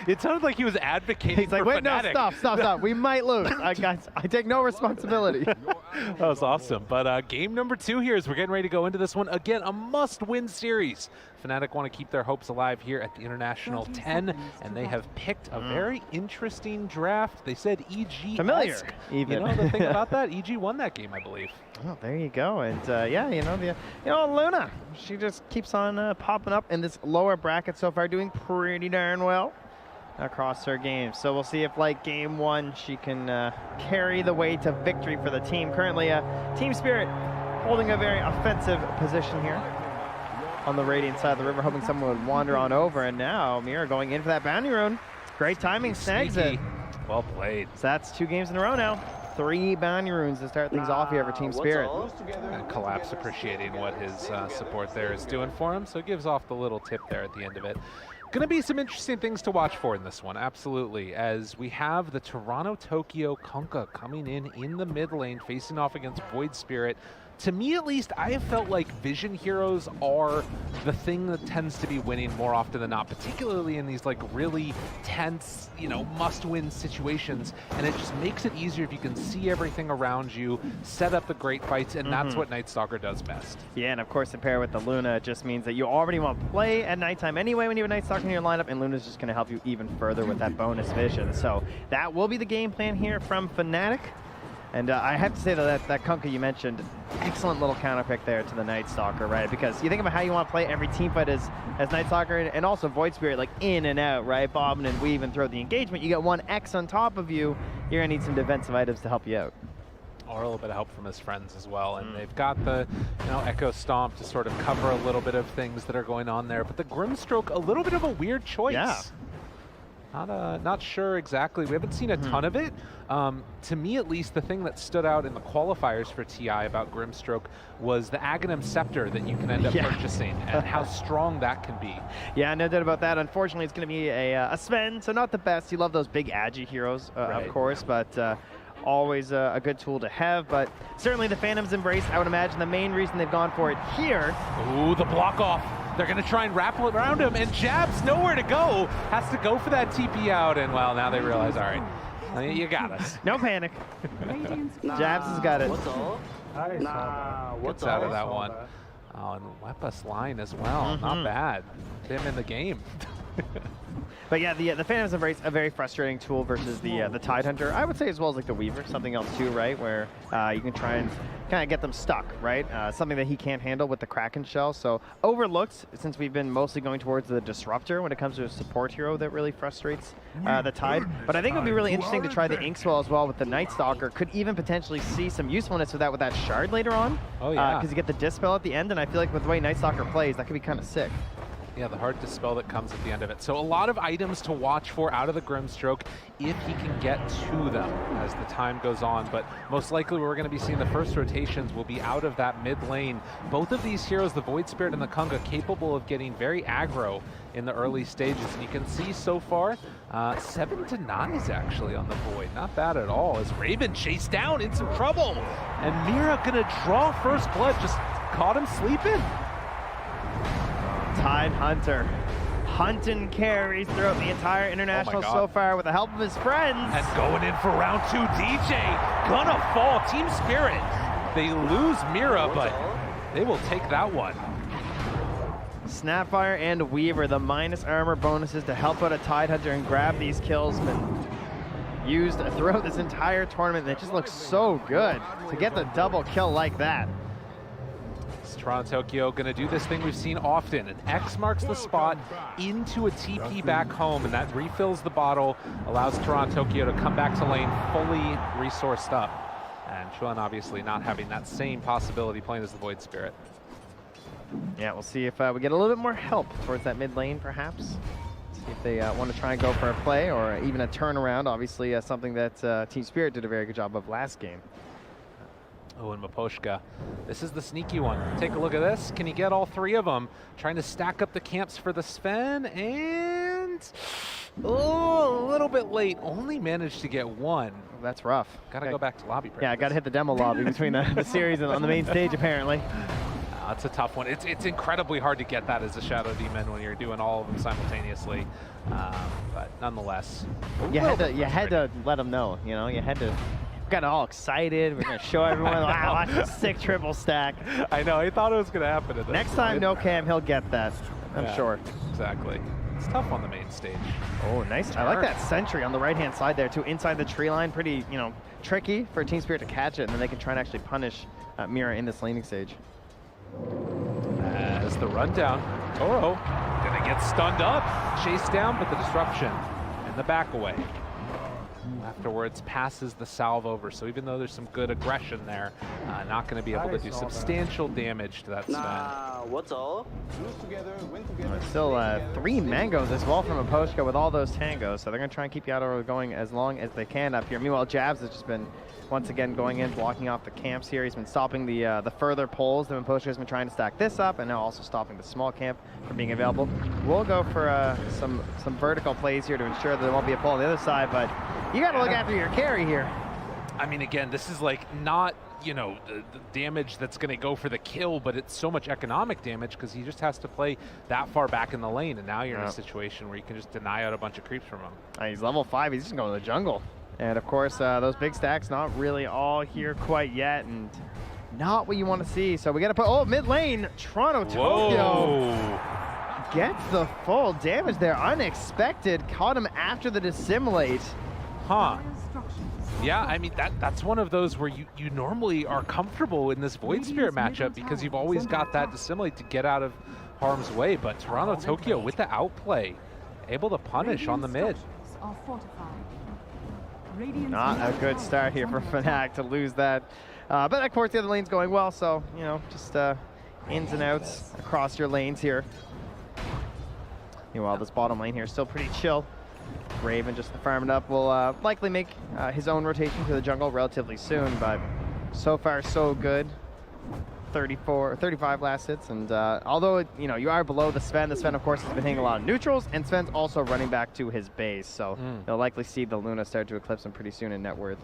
It sounded like he was advocating for wait, Fnatic. no, stop. We might lose. I take no responsibility. That was awesome. But game number 2 here as we're getting ready to go into this one. Again, a must-win series. Fnatic want to keep their hopes alive here at the International 10, and they have picked a very interesting draft. They said EG. Familiar, even. You know the thing about that? EG won that game, I believe. Oh, there you go. And yeah, Luna, she just keeps on popping up in this lower bracket so far, doing pretty darn well across her games. So we'll see if, like game 1, she can carry the way to victory for the team. Currently, Team Spirit holding a very offensive position here on the Radiant side of the river, hoping someone would wander on over. And now Mira going in for that bounty rune. Great timing, snags it. Well played. So that's 2 games in a row now. 3 bounty runes to start things off here for Team Spirit. And Collapse appreciating what his support there is doing for him, so it gives off the little tip there at the end of it. Going to be some interesting things to watch for in this one, absolutely, as we have the Toronto-Tokyo Kunkka coming in the mid lane, facing off against Void Spirit. To me, at least, I have felt like Vision heroes are the thing that tends to be winning more often than not, particularly in these like really tense, must-win situations. And it just makes it easier if you can see everything around you, set up the great fights, and that's what Night Stalker does best. Yeah, and of course, to pair with the Luna, it just means that you already want to play at nighttime anyway when you have a Night Stalker in your lineup, and Luna's just going to help you even further with that bonus vision. So that will be the game plan here from Fnatic. And I have to say that Kunkka you mentioned, excellent little counter pick there to the Night Stalker, right? Because you think about how you want to play every team fight as Night Stalker and also Void Spirit, like in and out, right? Bobbing and weaving throughout the engagement. You get 1 X on top of you, you're going to need some defensive items to help you out. Or a little bit of help from his friends as well. And they've got the Echo Stomp to sort of cover a little bit of things that are going on there. But the Grimstroke, a little bit of a weird choice. Yeah. Not sure exactly. We haven't seen a ton of it. To me, at least, the thing that stood out in the qualifiers for TI about Grimstroke was the Aghanim Scepter that you can end up purchasing and how strong that can be. Yeah, no doubt about that. Unfortunately, it's going to be a Sven, so not the best. You love those big Agi heroes, of course, but always a good tool to have. But certainly the Phantom's Embrace, I would imagine the main reason they've gone for it here. Ooh, the block off. They're going to try and wrap around him, and Jab's nowhere to go. Has to go for that TP out, and well, now they realize, all right, you got us. No panic. Jabs has got it. Gets out of that one. Oh, and Wepa's line as well. Not bad. Him in the game. But yeah, the Phantom's Embrace, a very frustrating tool versus the Tidehunter. I would say as well as like the Weaver, something else too, right? Where you can try and kind of get them stuck, right? Something that he can't handle with the Kraken Shell. So overlooked, since we've been mostly going towards the Disruptor when it comes to a support hero that really frustrates the Tide. But I think it would be really interesting to try the Inkswell as well with the Night Stalker. Could even potentially see some usefulness with that Shard later on. Oh yeah. Because you get the Dispel at the end, and I feel like with the way Night Stalker plays, that could be kind of sick. Yeah, the hard dispel that comes at the end of it. So a lot of items to watch for out of the Grimstroke if he can get to them as the time goes on. But most likely we're going to be seeing the first rotations will be out of that mid lane. Both of these heroes, the Void Spirit and the Kunga, capable of getting very aggro in the early stages. And you can see so far, 7 denies actually on the Void. Not bad at all. As Raven chased down in some trouble. And Mira going to draw first blood. Just caught him sleeping. Tidehunter hunting carries throughout the entire international so far with the help of his friends. And going in for round 2, DJ gonna fall. Team Spirit, they lose Mira, but they will take that one. Snapfire and Weaver, the minus armor bonuses to help out a Tidehunter and grab these kills, been used throughout this entire tournament. It just looks so good to get the double kill like that. Toronto Tokyo going to do this thing we've seen often. An X marks the spot into a TP back home, and that refills the bottle, allows Toronto Tokyo to come back to lane fully resourced up. And Chuan obviously not having that same possibility playing as the Void Spirit. Yeah, we'll see if we get a little bit more help towards that mid lane, perhaps. See if they want to try and go for a play or even a turnaround. Obviously, something that Team Spirit did a very good job of last game. Oh, and Maposhka. This is the sneaky one. Take a look at this. Can he get all 3 of them? Trying to stack up the camps for the Sven, and oh, a little bit late. Only managed to get 1. That's rough. Gotta go back to lobby practice. Yeah, gotta hit the demo lobby between the series and on the main stage, apparently. It's a tough one. It's incredibly hard to get that as a Shadow Demon when you're doing all of them simultaneously. But nonetheless, you had to let them know. You know, you had to. Got all excited. We're gonna show everyone, wow, watch the sick triple stack. I know. I thought it was gonna happen. At Next time, no cam, he'll get that. I'm sure. Exactly. It's tough on the main stage. Oh, nice. I like that sentry on the right-hand side there too, inside the tree line. Pretty, tricky for Team Spirit to catch it, and then they can try and actually punish Mira in this laning stage. As the rundown, Toro gonna get stunned up, chased down, but the disruption and the back away. Afterwards passes the salve over, so even though there's some good aggression there, not going to be able to do substantial damage to that Sven. What's all? Still 3 mangoes as well from Aposhka with all those tangos, so they're going to try and keep Yadoro going as long as they can up here. Meanwhile, Jabs has just been once again going in, blocking off the camps here. He's been stopping the further pulls. The Aposhka has been trying to stack this up, and now also stopping the small camp from being available. We'll go for some vertical plays here to ensure that there won't be a pull on the other side, but you got to look after your carry here. I mean, again, this is like not, the damage that's going to go for the kill, but it's so much economic damage because he just has to play that far back in the lane, and now you're in a situation where you can just deny out a bunch of creeps from him. He's level 5. He's just going to the jungle. And of course, those big stacks not really all here quite yet, and not what you want to see. So we got to put, mid lane, Toronto Tokyo gets the full damage there. Unexpected, caught him after the dissimilate. Huh. Yeah, I mean, that's one of those where you normally are comfortable in this Void Spirit matchup because you've always got that dissimilate to get out of harm's way, but Toronto Tokyo with the outplay, able to punish on the mid. Not a good start here for Fnatic to lose that. But of course the other lane's going well, so, you know, just ins and outs across your lanes here. Meanwhile, this bottom lane here is still pretty chill. Raven just farming up will likely make his own rotation to the jungle relatively soon, but so far so good. 35 last hits, and although you know you are below the Sven of course has been hitting a lot of neutrals, and Sven's also running back to his base, so you'll likely see the Luna start to eclipse him pretty soon in net worth.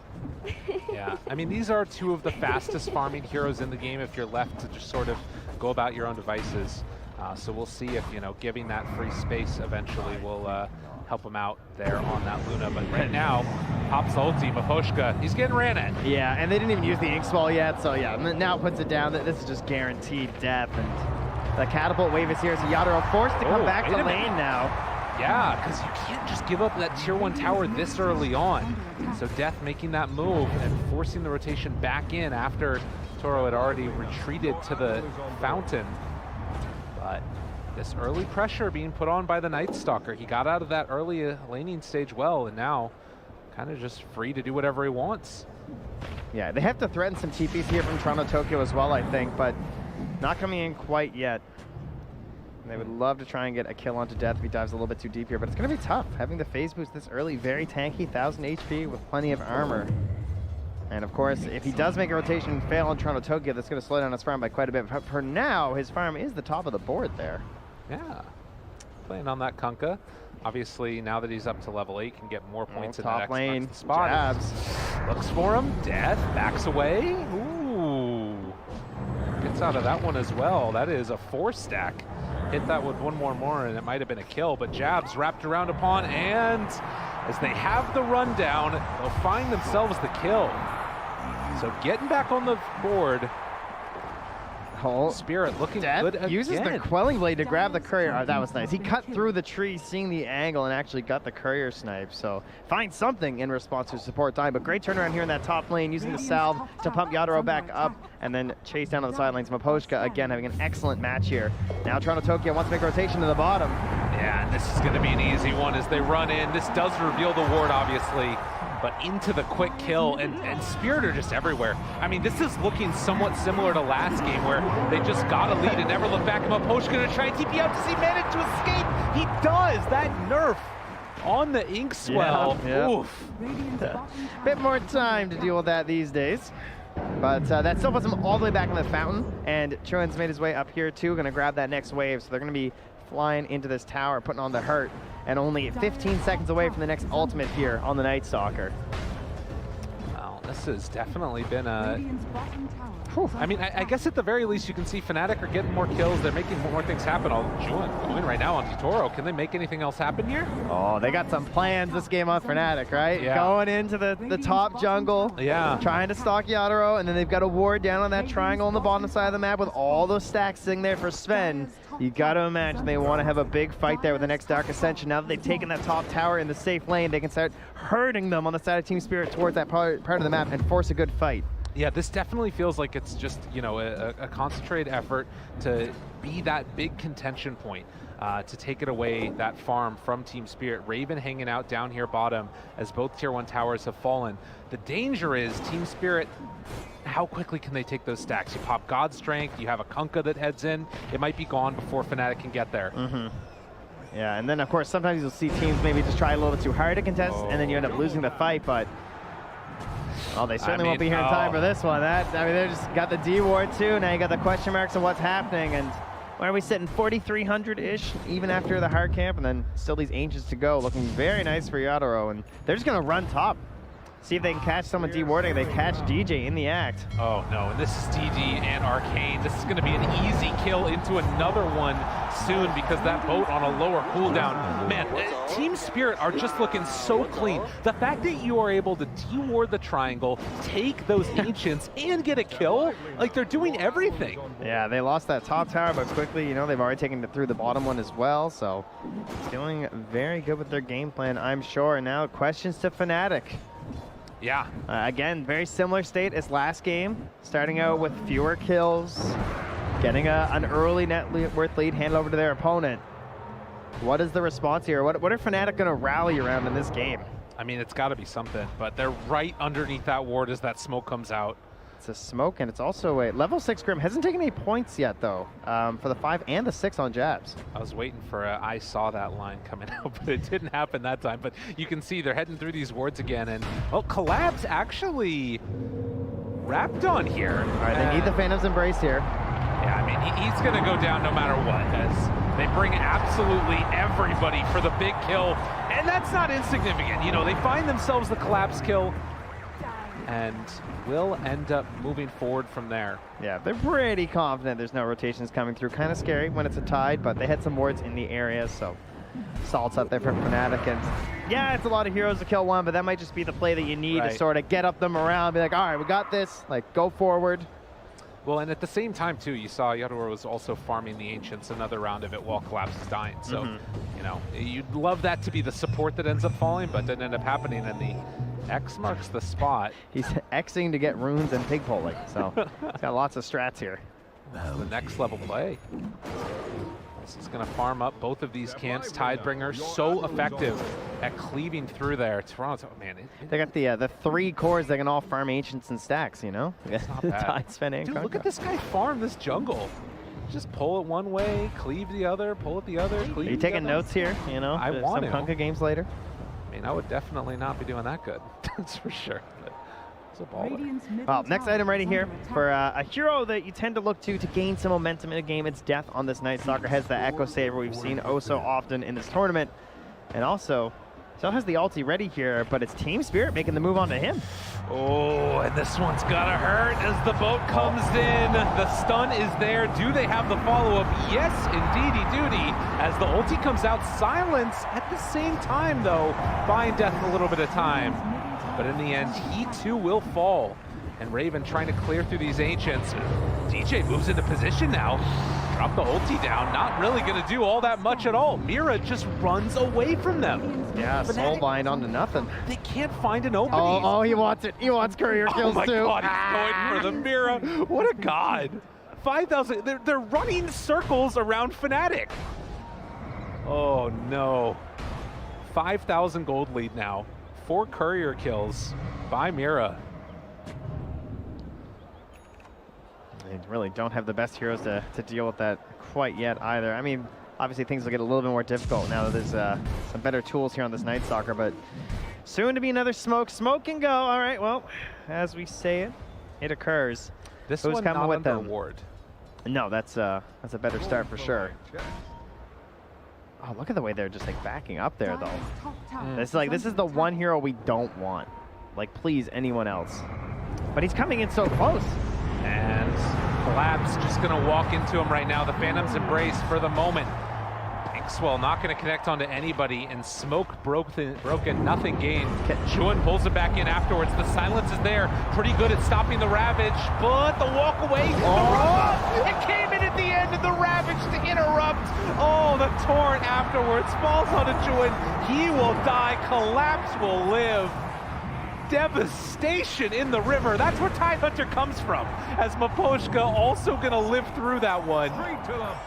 Yeah, I mean these are two of the fastest farming heroes in the game if you're left to just sort of go about your own devices. So we'll see if, you know, giving that free space eventually will help him out there on that Luna. But right now, pops ulti, Maposhka, he's getting ran at. Yeah, and they didn't even use the Ink Swell yet, so yeah, now puts it down. This is just guaranteed death. And the catapult wave is here, so Yadro forced to come back to lane now. Yeah, because you can't just give up that tier 1 tower this early on. So Death making that move and forcing the rotation back in after Toro had already retreated to the fountain. But this early pressure being put on by the Night Stalker. He got out of that early laning stage well, and now kind of just free to do whatever he wants. Yeah, they have to threaten some TPs here from Toronto Tokyo as well, I think, but not coming in quite yet. They would love to try and get a kill onto Death if he dives a little bit too deep here, but it's going to be tough. Having the phase boost this early, very tanky, 1000 HP with plenty of armor. And of course, if he does make a rotation and fail on Toronto Tokyo, that's going to slow down his farm by quite a bit. But for now, his farm is the top of the board there. Yeah, playing on that Kunkka. Obviously, now that he's up to level 8, can get more points in that top lane. the spot. Jabs. Looks for him. Death backs away. Ooh. Gets out of that one as well. That is a 4-stack. Hit that with one more and it might have been a kill, but Jabs wrapped around upon, and as they have the rundown, they'll find themselves the kill. So getting back on the board. Spirit looking good again. Uses the Quelling Blade to grab the courier. Oh, that was nice. He cut through the tree, seeing the angle, and actually got the courier snipe. So find something in response to support time. But great turnaround here in that top lane, using the salve to pump Yadro back up, and then chase down on the sidelines. Maposhka, again, having an excellent match here. Now Toronto Tokyo wants to make a rotation to the bottom. Yeah, and this is going to be an easy one as they run in. This does reveal the ward, obviously, but into the quick kill, and Spirit are just everywhere. I mean, this is looking somewhat similar to last game where they just got a lead and never look back. And Maposhka going to try and TP out. Does he manage to escape? He does! That nerf on the Ink Swell. Yeah. Oof. Bit more time to deal with that these days. But that still puts him all the way back in the fountain, and Chuan's made his way up here too, going to grab that next wave, so they're going to be flying into this tower, putting on the hurt, and only 15 seconds away from the next ultimate here on the Night Stalker. Well, this has definitely been a... I mean, I guess at the very least you can see Fnatic are getting more kills. They're making more things happen. Going right now on Toro. Can they make anything else happen here? Oh, they got some plans this game on Fnatic, right? Yeah. Going into the top jungle. Yeah. Trying to stalk Yadro, and then they've got a ward down on that triangle on the bottom side of the map with all those stacks sitting there for Sven. You got to imagine they want to have a big fight there with the next Dark Ascension. Now that they've taken that top tower in the safe lane, they can start hurting them on the side of Team Spirit towards that part of the map and force a good fight. Yeah, this definitely feels like it's just, you know, a concentrated effort to be that big contention point, to take it away, that farm from Team Spirit. Raven hanging out down here bottom as both tier 1 towers have fallen. The danger is Team Spirit, how quickly can they take those stacks? You pop God Strength, you have a Kunkka that heads in, it might be gone before Fnatic can get there. Yeah, and then of course sometimes you'll see teams maybe just try a little bit too hard to contest, and then you end up losing the fight, but oh, they certainly won't be here in time for this one. I mean, they just got the D ward too. Now you got the question marks of what's happening, and where are we sitting? 4,300-ish, even after the hard camp, and then still these Ancients to go, looking very nice for Yadro, and they're just gonna run top. See if they can catch someone D-warding. They catch DJ in the act. Oh no, and this is DD and Arcane. This is going to be an easy kill into another one soon because that boat on a lower cooldown. Man, Team Spirit are just looking so clean. The fact that you are able to de-ward the triangle, take those Ancients, and get a kill, like they're doing everything. Yeah, they lost that top tower, but quickly, you know, they've already taken it through the bottom one as well, so doing very good with their game plan, I'm sure. And now questions to Fnatic. Yeah. Again, very similar state as last game, starting out with fewer kills, getting an early net worth lead handed over to their opponent. What is the response here? What are Fnatic going to rally around in this game? I mean, it's got to be something, but they're right underneath that ward as that smoke comes out. It's a smoke, and it's also a level 6 Grim. Hasn't taken any points yet, though, for the 5 and the 6 on jabs. I was waiting for I saw that line coming out, but it didn't happen that time. But you can see they're heading through these wards again, and well, Collab's actually wrapped on here. All right, they need the Phantom's Embrace here. Yeah, I mean, he's going to go down no matter what, as they bring absolutely everybody for the big kill, and that's not insignificant. You know, they find themselves the collapse kill, and will end up moving forward from there. Yeah, they're pretty confident there's no rotations coming through. Kind of scary when it's a tide, but they had some wards in the area, so salts up there from Fnatic. And yeah, it's a lot of heroes to kill one, but that might just be the play that you need to sort of get up them around, be like, all right, we got this, like, go forward. Well, and at the same time, too, you saw Yador was also farming the Ancients another round of it while Collapse is dying. So, you know, you'd love that to be the support that ends up falling, but didn't end up happening, and the X marks the spot. He's Xing to get runes and pig pulling, so he's got lots of strats here. The next level play. This is going to farm up both of these camps. Tidebringer so effective at cleaving through there. Toronto, man. They got the 3 cores that can all farm Ancients and stacks, you know? It's not bad. Tide, Sven, and Dude, look Kunkka. at this guy farm this jungle. Just pull it one way, cleave the other, pull it the other, cleave Are you the taking other. notes here, you know? I want some to. Kunkka games later. I mean, I would definitely not be doing that good. That's for sure. But it's a baller. Well, next item right here for a hero that you tend to look to gain some momentum in a game. It's Death on this Night Stalker. Has the Echo Saber we've seen oh so often in this tournament. And also, still has the ulti ready here, but it's Team Spirit making the move onto him. Oh, and this one's gotta hurt as the boat comes in. The stun is there. Do they have the follow-up? Yes, indeedy doody. As the ulti comes out, silence at the same time, though, buying Death a little bit of time. But in the end, he too will fall. And Raven trying to clear through these Ancients. DJ moves into position now. Drop the ulti down. Not really going to do all that much at all. Mira just runs away from them. Yeah, Soulbind onto nothing. They can't find an opening. Oh, he wants it. He wants courier kills oh my too. God, he's going for the Mira. What a god. 5,000. They're running circles around Fnatic. Oh no. 5,000 gold lead now. 4 courier kills by Mira. They really don't have the best heroes to deal with that quite yet either. I mean, obviously things will get a little bit more difficult now that there's some better tools here on this Night Stalker, but soon to be another smoke. Smoke and go. All right, well, as we say it, it occurs. This Who's one coming not with under them? ward. No, that's a better start for sure. Oh, look at the way they're just like backing up there though. It's like this is the one hero we don't want. Like, please, anyone else. But he's coming in so close. And Collapse just going to walk into him right now. The Phantom's Embrace for the moment. Inkswell not going to connect onto anybody, and Smoke broken, nothing gained. Juan pulls it back in afterwards. The silence is there. Pretty good at stopping the Ravage, but the walk away. It came in at the end of the Ravage to interrupt. Oh, the Torrent afterwards falls onto Juan. He will die. Collapse will live. Devastation in the river. That's where Tidehunter comes from, as Maposhka also gonna live through that one.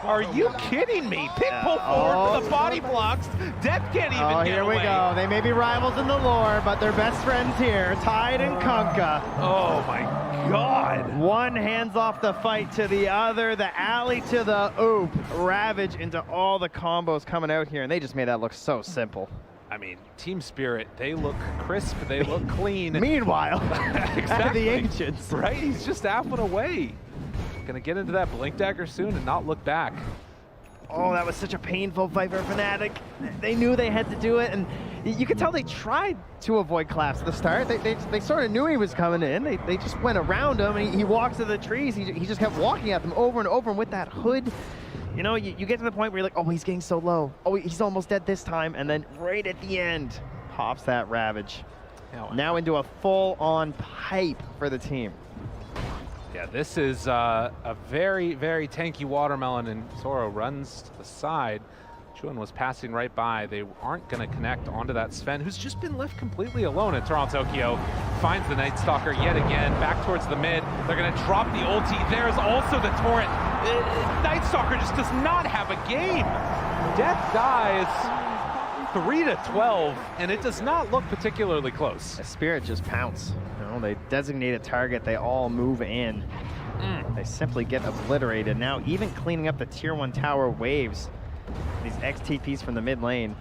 Are you kidding me? Pick pull forward for the body blocks. Death can't even get here away. we go. They may be rivals in the lore, but they're best friends here. Tide and Kunkka. Oh my God. One hands off the fight to the other. The alley to the oop. Ravage into all the combos coming out here, and they just made that look so simple. I mean, Team Spirit, they look crisp, they look clean. Meanwhile, exactly. the Ancients. Right, he's just apping away. Gonna get into that Blink Dagger soon and not look back. Oh, that was such a painful fight for Fnatic. They knew they had to do it, and you could tell they tried to avoid Collapse at the start. They sort of knew he was coming in. They just went around him, and he walks to the trees. He just kept walking at them over and over, and with that hood, you know, you get to the point where you're like, oh, he's getting so low. Oh, he's almost dead this time. And then right at the end, pops that Ravage. Now into a full-on pipe for the team. Yeah, this is a very, very tanky watermelon, and Zoro runs to the side. Chuan was passing right by. They aren't going to connect onto that Sven, who's just been left completely alone at Tokyo. Finds the Night Stalker yet again, back towards the mid. They're going to drop the ulti. There's also the Torrent. Night Stalker just does not have a game. Death dies. 3-12, and it does not look particularly close. The Spirit just pounce. You know, they designate a target, they all move in. They simply get obliterated. Now even cleaning up the tier 1 tower waves. These XTPs from the mid lane.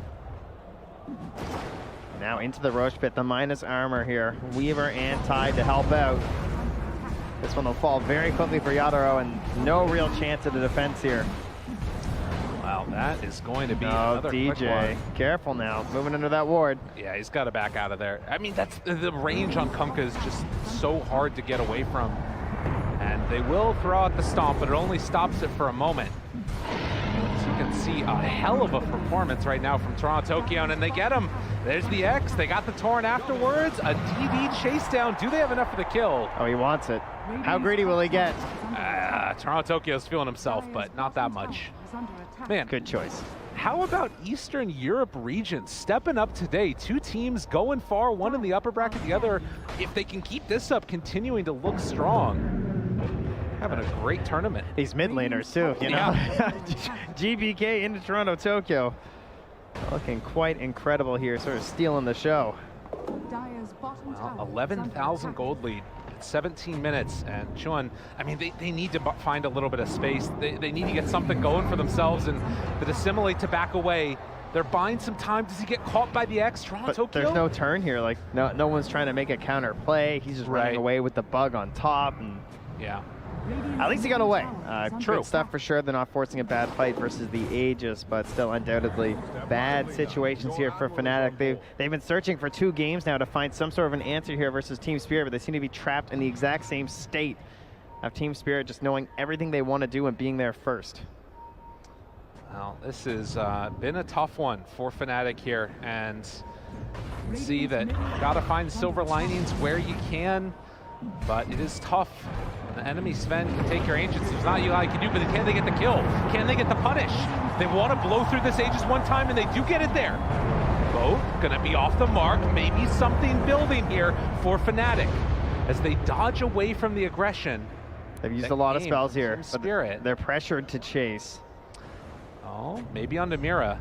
Now into the Roche pit, the minus armor here. Weaver and Tide to help out. This one will fall very quickly for Yadaro, and no real chance of the defense here. Wow, that is going to be another quick DJ, one. careful now, moving under that ward. Yeah, he's got to back out of there. I mean, that's the range on Kunkka is just so hard to get away from. And they will throw out the stomp, but it only stops it for a moment. As you can see, a hell of a performance right now from Toronto Tokyo, and they get him. There's the X, they got the Torrent afterwards, a DD chase down. Do they have enough for the kill? Oh, he wants it. How greedy will he get? Toronto Tokyo's feeling himself, but not that much. Man, good choice. How about Eastern Europe region stepping up today? Two teams going far, one in the upper bracket, the other, if they can keep this up, continuing to look strong. Having a great tournament. These mid laners too, you know? GBK into Toronto Tokyo. Looking quite incredible here, sort of stealing the show. Well, 11,000 gold lead. 17 minutes, and Chuan, I mean, they need to find a little bit of space. They need to get something going for themselves, and the Dissimilate to back away. They're buying some time. Does he get caught by the X? Toronto Tokyo? There's no turn here. Like, no one's trying to make a counter play. He's just running away with the bug on top. And yeah. At least he got away. True. Good stuff for sure. They're not forcing a bad fight versus the Aegis, but still undoubtedly bad situations here for Fnatic. They've been searching for 2 games now to find some sort of an answer here versus Team Spirit, but they seem to be trapped in the exact same state of Team Spirit, just knowing everything they want to do and being there first. Well, this has been a tough one for Fnatic here, and see that you got to find silver linings where you can, but it is tough. The enemy Sven can take your Ancients. There's not UI can do, but can they get the kill? Can they get the punish? They want to blow through this Aegis one time, and they do get it there. Boat gonna be off the mark. Maybe something building here for Fnatic as they dodge away from the aggression. They've used a lot of spells here, but they're pressured to chase. Oh, maybe on Mira.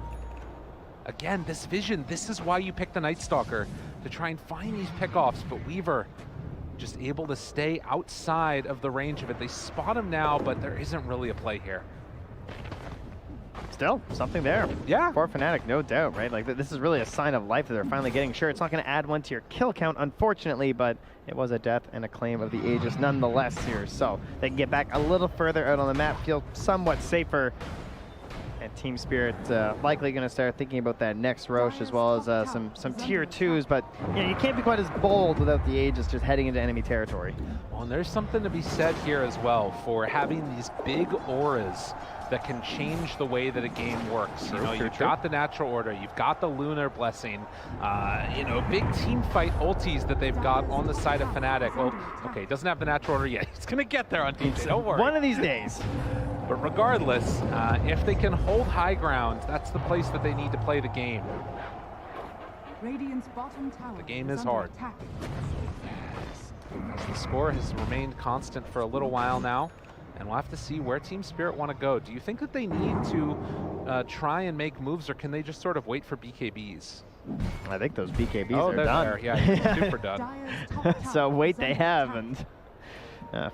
Again, this vision, this is why you pick the Night Stalker, to try and find these pickoffs, but Weaver just able to stay outside of the range of it. They spot him now, but there isn't really a play here. Still, something there. Yeah. For Fnatic, no doubt, right? Like, this is really a sign of life that they're finally getting. Sure, it's not going to add 1 to your kill count, unfortunately, but it was a death and a claim of the Aegis nonetheless here. So they can get back a little further out on the map, feel somewhat safer. And Team Spirit likely going to start thinking about that next Roche, as well as some tier 2s, but you know, you can't be quite as bold without the Aegis just heading into enemy territory. Well, and there's something to be said here as well for having these big auras that can change the way that a game works. You know, you've got the natural order, you've got the lunar blessing, you know, big team fight ultis that they've got on the side of Fnatic. Well, okay, doesn't have the natural order yet. He's gonna get there on DJ, don't worry. One of these days. But regardless, if they can hold high ground, that's the place that they need to play the game. The game is hard. The score has remained constant for a little while now, and we'll have to see where Team Spirit want to go. Do you think that they need to try and make moves, or can they just sort of wait for BKBs? I think those BKBs are they're done. there. Yeah, super done. So wait they have, and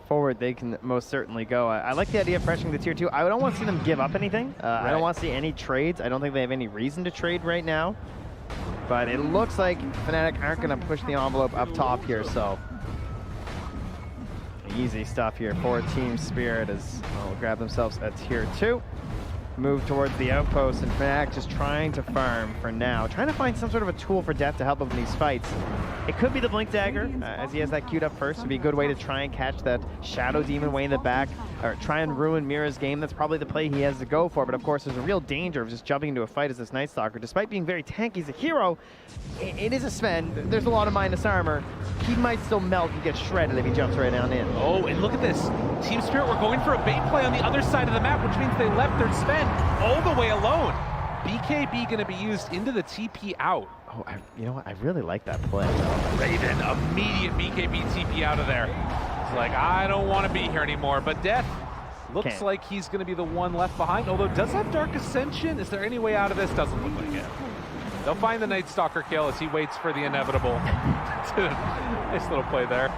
forward they can most certainly go. I like the idea of pressuring the tier 2. I don't want to see them give up anything. I don't want to see any trades. I don't think they have any reason to trade right now. But it looks like Fnatic aren't going to push the envelope up top here, so easy stuff here for Team Spirit as they'll grab themselves a tier 2. Move towards the outpost, and Fnatic just trying to farm for now. Trying to find some sort of a tool for Death to help him in these fights. It could be the Blink Dagger, as he has that queued up first. It'd be a good way to try and catch that Shadow Demon way in the back, or try and ruin Mira's game. That's probably the play he has to go for, but of course there's a real danger of just jumping into a fight as this Night Stalker. Despite being very tanky as a hero, it is a Sven. There's a lot of minus armor. He might still melt and get shredded if he jumps right down in. Oh, and look at this. Team Spirit were going for a bait play on the other side of the map, which means they left their Sven all the way alone. BKB going to be used into the TP out. Oh, you know what? I really like that play. Raven, immediate BKB TP out of there. He's like, I don't want to be here anymore. But Death looks like he's going to be the one left behind, although does have Dark Ascension. Is there any way out of this? Doesn't look like it. They'll find the Night Stalker kill as he waits for the inevitable. Nice little play there.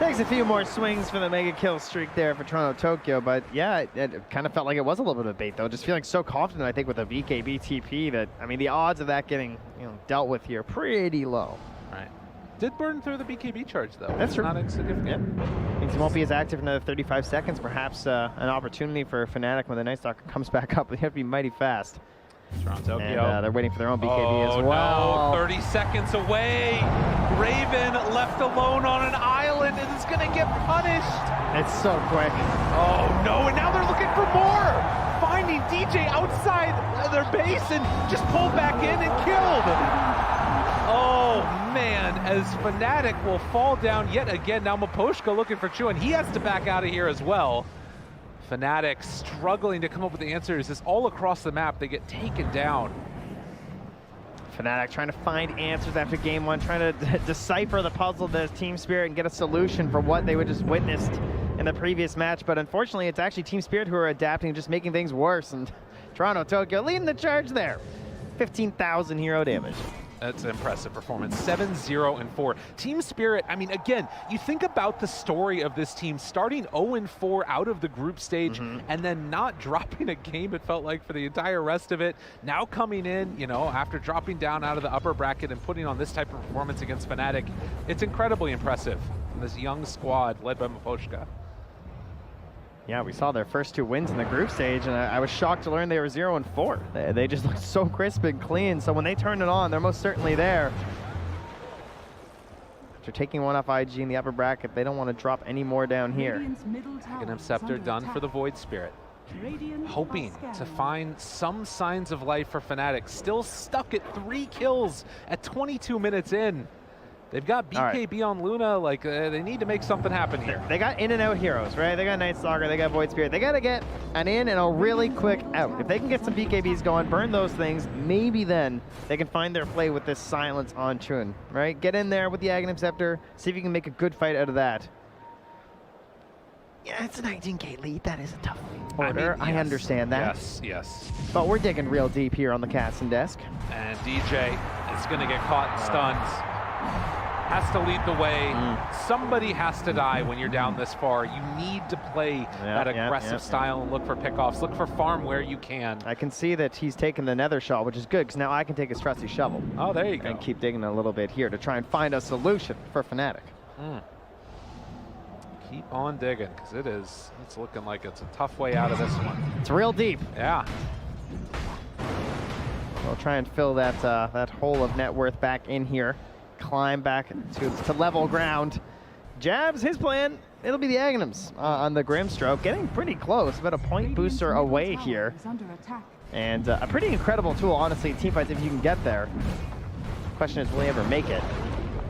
Takes a few more swings for the mega kill streak there for Toronto Tokyo, but yeah, it kind of felt like it was a little bit of bait though. Just feeling so confident, I think, with a BKB TP that, I mean, the odds of that getting dealt with here pretty low. Right. Did burn through the BKB charge though. That's true. Not insignificant. Yep. Means he won't be as active for another 35 seconds. Perhaps an opportunity for Fnatic when the Night Stalker comes back up. They have to be mighty fast. Toronto And Tokyo. they're waiting for their own BKB as well. No, 30 seconds away. Raven left alone on an island and is going to get punished. It's so quick. Oh no, and now they're looking for more. Finding DJ outside their base and just pulled back in and killed. Oh man, as Fnatic will fall down yet again. Now Maposhka looking for Chu, and he has to back out of here as well. Fnatic struggling to come up with the answers as all across the map they get taken down. Fnatic trying to find answers after game one, trying to decipher the puzzle that is Team Spirit and get a solution for what they were just witnessed in the previous match. But unfortunately, it's actually Team Spirit who are adapting, just making things worse. And Toronto Tokyo leading the charge there. 15,000 hero damage. That's an impressive performance. 7-0-4. Team Spirit, I mean, again, you think about the story of this team starting 0-4 out of the group stage and then not dropping a game, it felt like, for the entire rest of it. Now coming in, after dropping down out of the upper bracket and putting on this type of performance against Fnatic, it's incredibly impressive from this young squad led by Maposhka. Yeah, we saw their first 2 wins in the group stage, and I was shocked to learn they were 0-4. They just looked so crisp and clean, so when they turn it on, they're most certainly there. After taking one off IG in the upper bracket, they don't want to drop any more down here. Aghanim Scepter done for the Void Spirit. Hoping to find some signs of life for Fnatic. Still stuck at 3 kills at 22 minutes in. They've got BKB on Luna, like they need to make something happen here. They got in and out heroes, right? They got Night Stalker, they got Void Spirit. They got to get an in and a really quick out. If they can get some BKBs going, burn those things, maybe then they can find their play with this silence on Chun, right? Get in there with the Aghanim Scepter, see if you can make a good fight out of that. Yeah, it's a 19k lead. That is a tough order. I understand that. Yes. But we're digging real deep here on the casting desk. And DJ is going to get caught in stuns. Has to lead the way. Somebody has to die when you're down this far. You need to play that aggressive style and look for pickoffs. Look for farm where you can. I can see that he's taken the nether shot, which is good, because now I can take his trusty shovel. Oh, there you go. And keep digging a little bit here to try and find a solution for Fnatic. Keep on digging, because it's looking like it's a tough way out of this one. It's real deep. Yeah. We'll try and fill that that hole of net worth back in here. Climb back to level ground. Jabs, his plan, it'll be the Aghanims on the Grimstroke, getting pretty close, about a point booster away here. And a pretty incredible tool, honestly, in teamfights if you can get there. Question is, will he ever make it?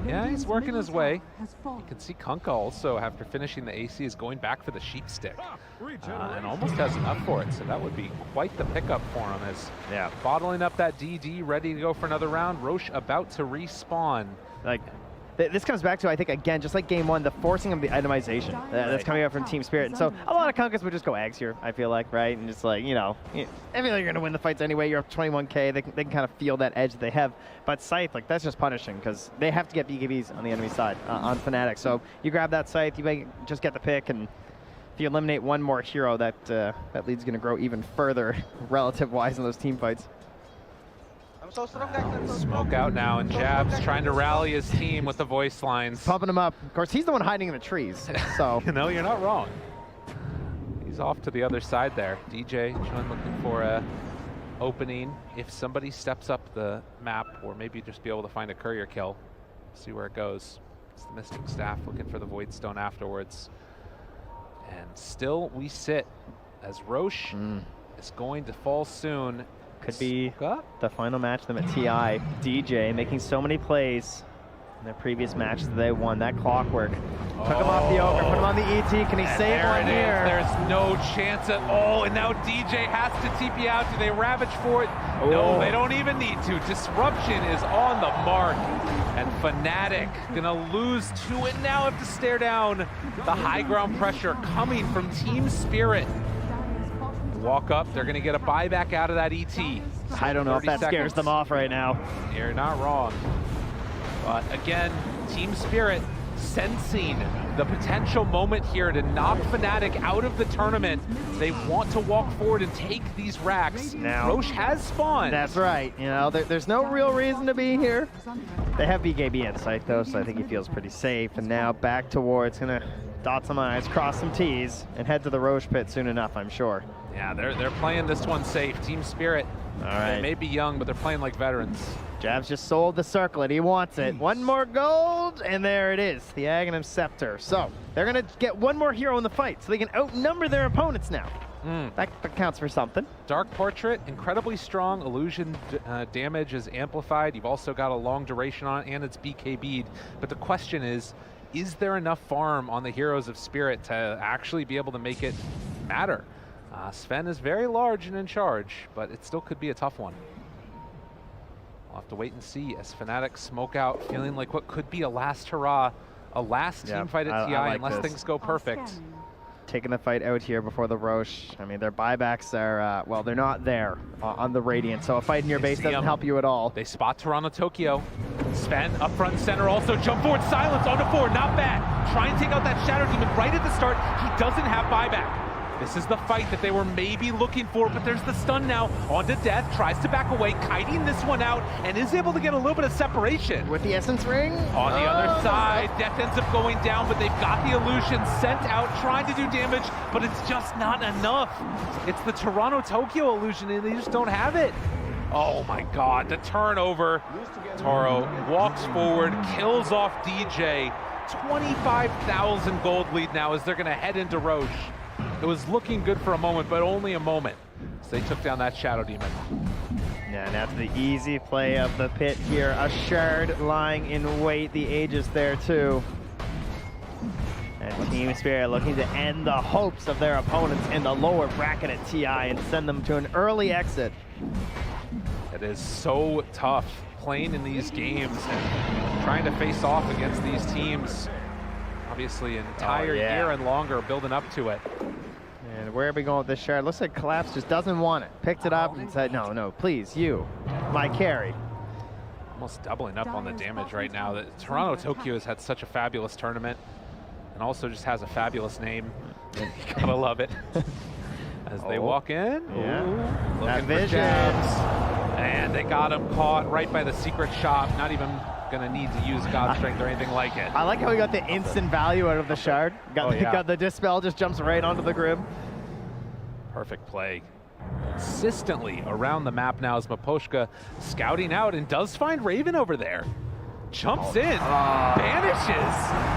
Yeah, he's working his way. You can see Kunkka also, after finishing the AC, is going back for the sheep stick. And almost has enough for it, so that would be quite the pickup for him as bottling up that DD, ready to go for another round. Roche about to respawn. Like, this comes back to, I think, again, just like game one, the forcing of the itemization that's coming out from Team Spirit. And so a lot of Kunkas would just go Ags here, I feel like, right? And just like, I feel like you're going to win the fights anyway. You're up 21k. They can kind of feel that edge that they have. But Scythe, like, that's just punishing because they have to get BKBs on the enemy side on Fnatic. So you grab that Scythe, you may just get the pick, and if you eliminate one more hero, that lead's going to grow even further relative-wise in those team fights. Smoke out now, and Jabs trying to rally his team with the voice lines. Pumping him up. Of course, he's the one hiding in the trees, so. You're not wrong. He's off to the other side there. DJ Chun looking for a opening. If somebody steps up the map, or maybe just be able to find a courier kill. See where it goes. It's the Mystic Staff looking for the Void Stone afterwards. And still we sit as Roche is going to fall soon. Could be the final match of them at TI. DJ making so many plays in their previous matches that they won. That clockwork. Took him off the Ogre, put him on the ET. Can he save one here? There's no chance at all. And now DJ has to TP out. Do they ravage for it? No, they don't even need to. Disruption is on the mark. And Fnatic gonna lose 2 and now have to stare down the high ground pressure coming from Team Spirit. walk up. They're going to get a buyback out of that ET. I don't know if that scares them off right now. You're not wrong. But again, Team Spirit sensing the potential moment here to knock Fnatic out of the tournament. They want to walk forward and take these racks. Now, Roche has spawned. That's right. You know, there's no real reason to be here. They have BKB in sight, though, so I think he feels pretty safe. And now back towards, gonna dot some I's, cross some T's, and head to the Roche pit soon enough, I'm sure. Yeah, they're playing this one safe. Team Spirit. All right. They may be young, but they're playing like veterans. Javs just sold the circlet. He wants it. One more gold, and there it is, the Aghanim Scepter. So they're going to get one more hero in the fight, so they can outnumber their opponents now. That counts for something. Dark Portrait, incredibly strong. Illusion damage is amplified. You've also got a long duration on it, and it's BKB'd. But the question is there enough farm on the Heroes of Spirit to actually be able to make it matter? Sven is very large and in charge, but it still could be a tough one. We'll have to wait and see as Fnatic smoke out, feeling like what could be a last hurrah, a last team fight at TI, like unless this. things go perfect. Taking the fight out here before the Roche. I mean, their buybacks are, well, they're not there on the Radiant, so a fight in your base doesn't help you at all. They spot Toronto Tokyo. Sven up front and center, also jump forward, silence onto 4, not bad. Try and take out that Shadow Demon right at the start. He doesn't have buyback. This is the fight that they were maybe looking for, but there's the stun now. On to Death, tries to back away, kiting this one out, and is able to get a little bit of separation. With the Essence Ring? On the other side, Death ends up going down, but they've got the illusion sent out, trying to do damage, but it's just not enough. It's the Toronto Tokyo illusion, and they just don't have it. Oh my God, the turnover. Toro walks forward, kills off DJ. 25,000 gold lead now as they're gonna head into Roche. It was looking good for a moment, but only a moment. So they took down that Shadow Demon. Yeah, now to the easy play of the pit here. A Shard lying in wait. The Aegis there too. And Team Spirit looking to end the hopes of their opponents in the lower bracket at TI and send them to an early exit. It is so tough playing in these games and trying to face off against these teams. Obviously an entire year and longer building up to it. And where are we going with this Shard? Looks like Collapse just doesn't want it. Picked it up and said, no, please, you, my carry. Almost doubling up on the damage right now. The Toronto Tokyo has had such a fabulous tournament and also just has a fabulous name. You gotta love it. As they walk in, looking for jabs. And they got him caught right by the secret shop. Not even gonna need to use God Strength or anything like it. I like how we got the instant value out of the Shard. Got the Dispel, just jumps right onto the Grim. Perfect play. Consistently around the map now as Maposhka scouting out and does find Raven over there. Jumps in, banishes.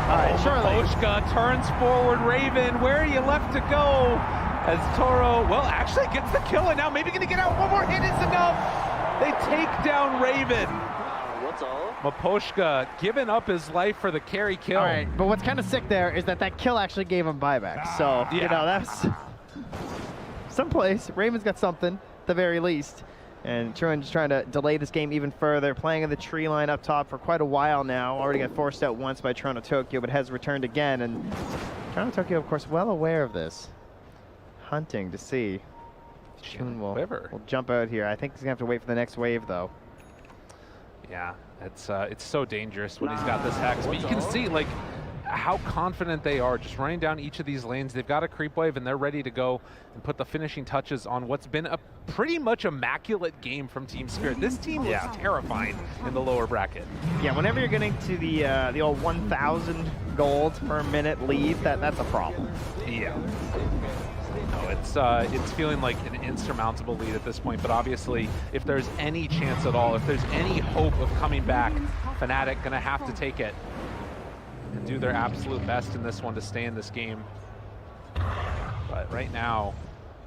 All right, Maposhka turns forward. Raven, where are you left to go? As Toro, well, actually gets the kill and now maybe gonna get out. One more hit is enough. They take down Raven. Maposhka giving up his life for the carry kill. All right, but what's kind of sick there is that kill actually gave him buyback. So, you know, that's someplace. Raven's got something, at the very least. And Truan just trying to delay this game even further, playing in the tree line up top for quite a while now. Already got forced out once by Toronto Tokyo, but has returned again. And Toronto Tokyo, of course, well aware of this. Hunting to see. Shun will jump out here. I think he's going to have to wait for the next wave, though. Yeah, it's so dangerous when he's got this Hex. But you can see, like, how confident they are just running down each of these lanes. They've got a creep wave, and they're ready to go and put the finishing touches on what's been a pretty much immaculate game from Team Spirit. This team looks terrifying in the lower bracket. Yeah, whenever you're getting to the old 1,000 gold per minute lead, that's a problem. Yeah. No, it's feeling like an insurmountable lead at this point, but obviously, if there's any chance at all, if there's any hope of coming back, Fnatic gonna have to take it and do their absolute best in this one to stay in this game. But right now,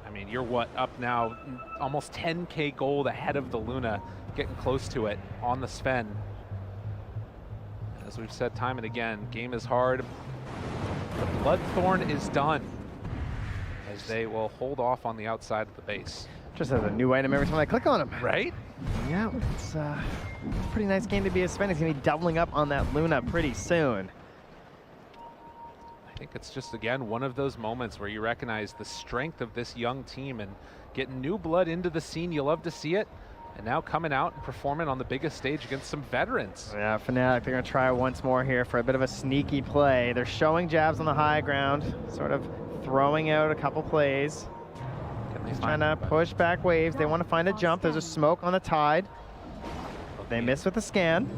I mean, you're up now, almost 10K gold ahead of the Luna, getting close to it on the Sven. As we've said time and again, game is hard. The Bloodthorn is done, as they will hold off on the outside of the base. Just has a new item every time I click on him. Right? Yeah, it's a pretty nice game to be a Sven. He's going to be doubling up on that Luna pretty soon. think it's just, again, one of those moments where you recognize the strength of this young team and getting new blood into the scene. You love to see it. And now coming out and performing on the biggest stage against some veterans. Yeah, Fnatic, they're going to try once more here for a bit of a sneaky play. They're showing jabs on the high ground, sort of throwing out a couple plays. He's trying to push back waves. They want to find a jump. There's a smoke on the Tide. They miss with the scan.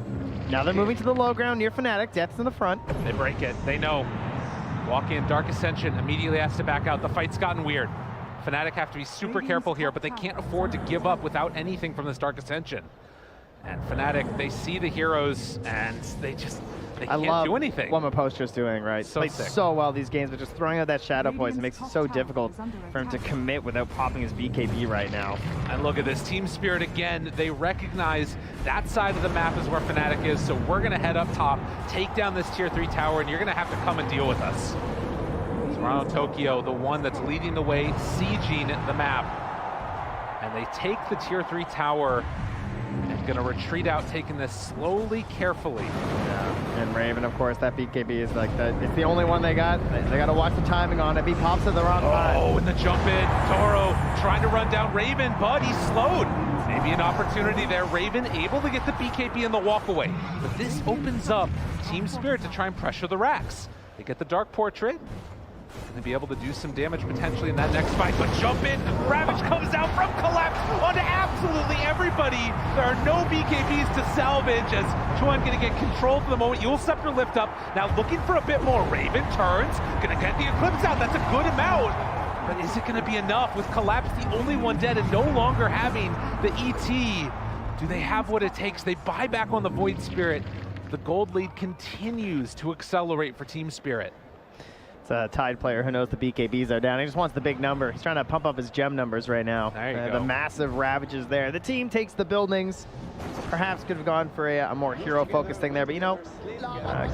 Now they're moving to the low ground near Fnatic. Death's in the front. They break it. They know. Walk in, Dark Ascension immediately has to back out. The fight's gotten weird. Fnatic have to be super careful here, but they can't afford to give up without anything from this Dark Ascension. And Fnatic, they see the heroes, and they can't do anything. What Mapostra's doing, right? So Played sick. so well these games, but just throwing out that Shadow Poison makes it so difficult for him to commit without popping his BKB right now. And look at this, Team Spirit again, they recognize that side of the map is where Fnatic is, so we're gonna head up top, take down this tier 3 tower, and you're gonna have to come and deal with us. Toronto Tokyo, the one that's leading the way, sieging the map. And they take the tier 3 tower and gonna retreat out, taking this slowly, carefully. Yeah. And Raven, of course, that BKB is like it's the only one they got. They got to watch the timing on it. If he pops at the wrong time. Oh, and the jump in. Toro trying to run down Raven, but he's slowed. Maybe an opportunity there. Raven able to get the BKB and the walk away. But this opens up Team Spirit to try and pressure the racks. They get the Dark Portrait. Going to be able to do some damage potentially in that next fight, but jump in. Ravage comes out from Collapse onto absolutely everybody. There are no BKBs to salvage as Chuan going to get control for the moment. Yule Scepter lift up. Now looking for a bit more. Raven turns. Going to get the Eclipse out. That's a good amount. But is it going to be enough with Collapse the only one dead and no longer having the ET? Do they have what it takes? They buy back on the Void Spirit. The gold lead continues to accelerate for Team Spirit. It's a Tide player who knows the BKBs are down. He just wants the big number. He's trying to pump up his gem numbers right now. There you go. The massive ravages there. The team takes the buildings. Perhaps could have gone for a more hero-focused thing there, but you know,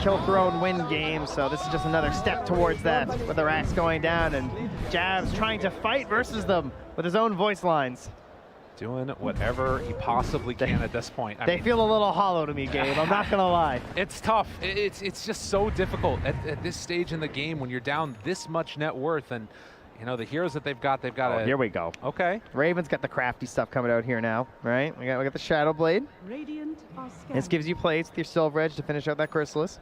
kill throne, win games. So this is just another step towards that, with the racks going down and Jabs trying to fight versus them with his own voice lines. Doing whatever he possibly can at this point. They feel a little hollow to me, Gabe. I'm not gonna lie. It's tough. It's just so difficult at this stage in the game when you're down this much net worth, and you know the heroes that they've got. Oh, here we go. Okay. Raven's got the crafty stuff coming out here now, right? We got the Shadow Blade. This gives you plates with your Silver Edge to finish out that Chrysalis.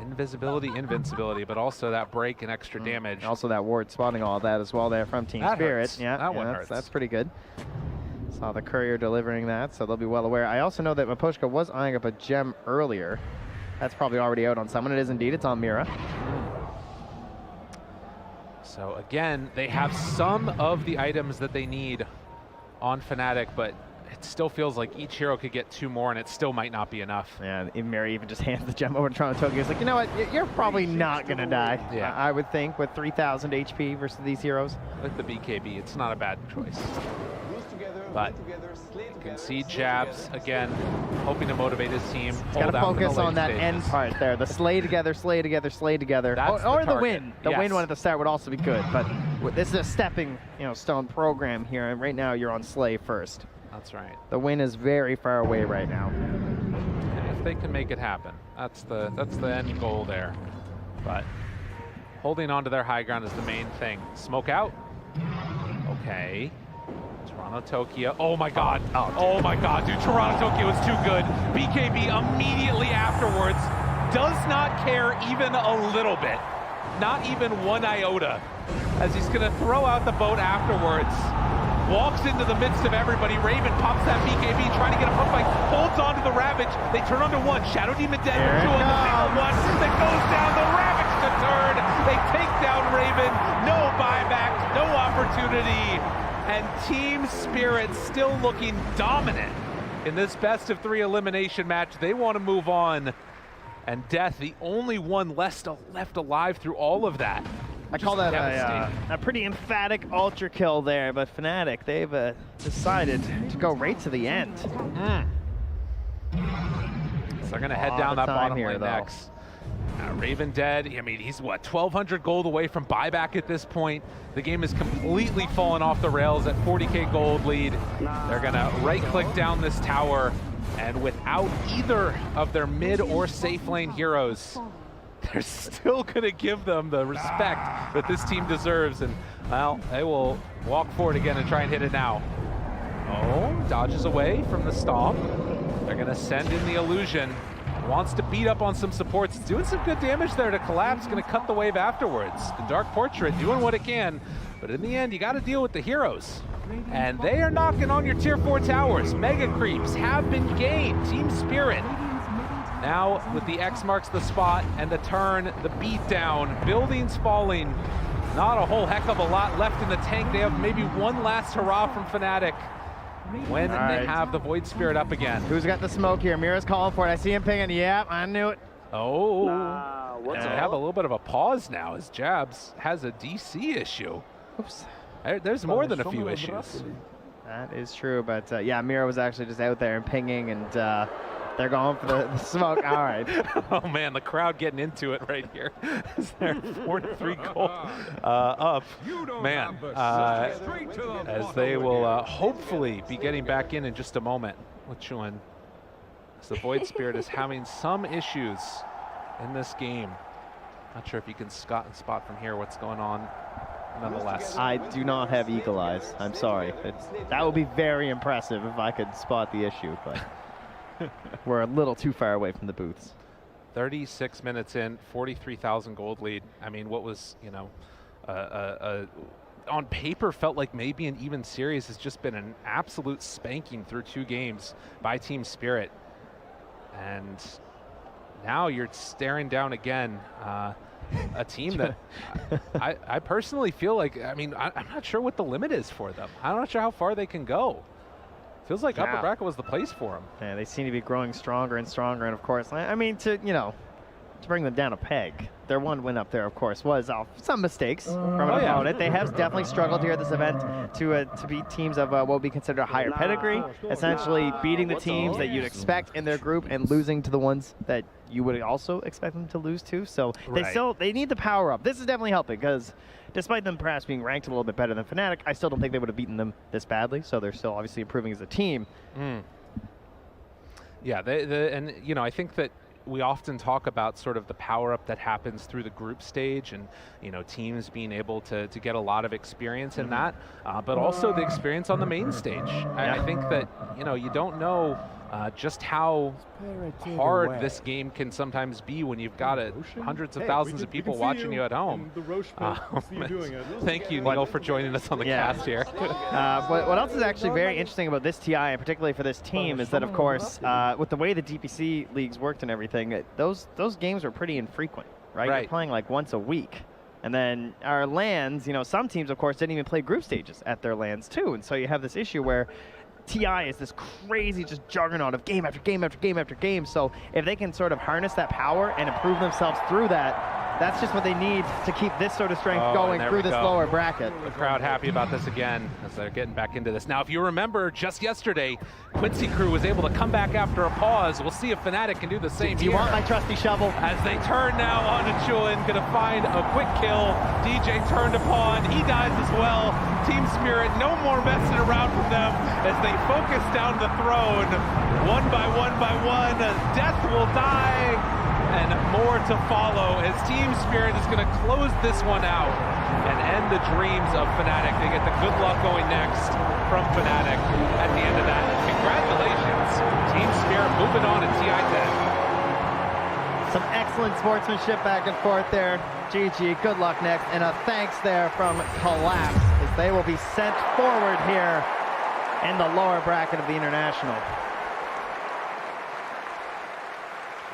Invisibility, invincibility, but also that break and extra damage. Also that ward spawning all that as well there from Team That Spirit. hurts. Yeah, that one that's, hurts. that's pretty good. Saw the courier delivering that, so they'll be well aware. I also know that Maposhka was eyeing up a gem earlier. That's probably already out on someone. It is indeed. It's on Mira. So again, they have some of the items that they need on Fnatic, but it still feels like each hero could get 2 more, and it still might not be enough. Yeah, even Mira even just hands the gem over to Toronto Tokyo. He's like, you know what? You're probably not going to die. Yeah. I would think, with 3,000 HP versus these heroes. With the BKB, it's not a bad choice. But you can see Jabs, again, hoping to motivate his team. Got to focus on that end part there. The slay together, slay together, slay together. Or the win. The win one at the start would also be good. But this is a stepping stone program here. And right now you're on slay first. That's right. The win is very far away right now. And if they can make it happen, that's the end goal there. But holding on to their high ground is the main thing. Smoke out. Okay. Toronto Tokyo. Oh my god. Oh my god, dude. Toronto Tokyo is too good. BKB immediately afterwards does not care even a little bit. Not even 1 iota. As he's going to throw out the boat afterwards. Walks into the midst of everybody. Raven pops that BKB, trying to get a pump fight. Holds on to the Ravage. They turn onto one. Shadow Demon dead. Two on the single one that goes down. The Ravage to turn. They take down Raven. No buyback. No opportunity. And Team Spirit still looking dominant in this best of 3 elimination match. They want to move on. And Death, the only one left alive through all of that. I call that a pretty emphatic ultra kill there, but Fnatic, they've decided to go right to the end. So they're going to head down that bottom lane next. Raven dead. I mean, he's what, 1,200 gold away from buyback at this point. The game is completely fallen off the rails at 40k gold lead. They're going to right-click down this tower, and without either of their mid or safe lane heroes, they're still going to give them the respect that this team deserves. And, well, they will walk forward again and try and hit it now. Oh, dodges away from the stomp. They're going to send in the illusion. Wants to beat up on some supports. Doing some good damage there to collapse. Going to cut the wave afterwards. The Dark Portrait doing what it can. But in the end, you got to deal with the heroes. And they are knocking on your tier 4 towers. Mega creeps have been gained. Team Spirit. Now with the X marks the spot and the turn, the beat down. Buildings falling. Not a whole heck of a lot left in the tank. They have maybe one last hurrah from Fnatic when they have the Void Spirit up again. Who's got the smoke here? Mira's calling for it. I see him pinging. Yep, I knew it. Oh, and we have a little bit of a pause now as Jabs has a DC issue. Oops. There's more than a few issues. That is true, but yeah, Mira was actually just out there and pinging, and they're going for the smoke. All right. Oh man, the crowd getting into it right here. Is there 4-3 goal up? Man, as they will hopefully be getting back in just a moment with Chuan. So the Void Spirit is having some issues in this game. Not sure if you can spot from here what's going on. Nonetheless, I do not have eagle eyes. I'm sorry. That would be very impressive if I could spot the issue, but we're a little too far away from the booths. 36 minutes in, 43,000 gold lead. I mean, what was, you know, on paper felt like maybe an even series has just been an absolute spanking through 2 games by Team Spirit. And now you're staring down again a team that I personally feel like, I mean, I'm not sure what the limit is for them. I'm not sure how far they can go. Feels like upper bracket was the place for them. Yeah, they seem to be growing stronger and stronger. And of course, I mean, to bring them down a peg, their one win up there, of course, was off some mistakes from an opponent. They have definitely struggled here at this event to beat teams of what would be considered a higher pedigree, essentially beating the teams that you'd expect in their group and losing to the ones that you would also expect them to lose to. So they need the power up. This is definitely helping, because despite them perhaps being ranked a little bit better than Fnatic, I still don't think they would have beaten them this badly. So they're still obviously improving as a team. Yeah, and you know, I think that we often talk about sort of the power up that happens through the group stage, and you know, teams being able to get a lot of experience in that, but also the experience on the main stage. I think that, you know, you don't know just how hard this game can sometimes be when you've got hundreds of thousands of people watching you at home. Thank you, Neil, for joining us on the cast here. What else is actually very interesting about this TI, and particularly for this team, is that, of course, with the way the DPC leagues worked and everything, those games were pretty infrequent, right? You're playing like once a week. And then our LANs, you know, some teams, of course, didn't even play group stages at their LANs too. And so you have this issue where TI is this crazy just juggernaut of game after game after game after game. So if they can sort of harness that power and improve themselves through that, that's just what they need to keep this sort of strength going through this lower bracket. The crowd happy about this again as they're getting back into this. Now, if you remember, just yesterday, Quincy Crew was able to come back after a pause. We'll see if Fnatic can do the same. Do you want my trusty shovel? As they turn now on to Chulin, gonna find a quick kill. DJ turned upon, he dies as well. Team Spirit, no more messing around from them as they focus down the throne. One by one, Death will die. And more to follow as Team Spirit is going to close this one out and end the dreams of Fnatic. They get the good luck going next from Fnatic at the end of that. Congratulations, Team Spirit moving on to TI10. Some excellent sportsmanship back and forth there. GG, good luck next. And a thanks there from Collapse as they will be sent forward here in the lower bracket of the International.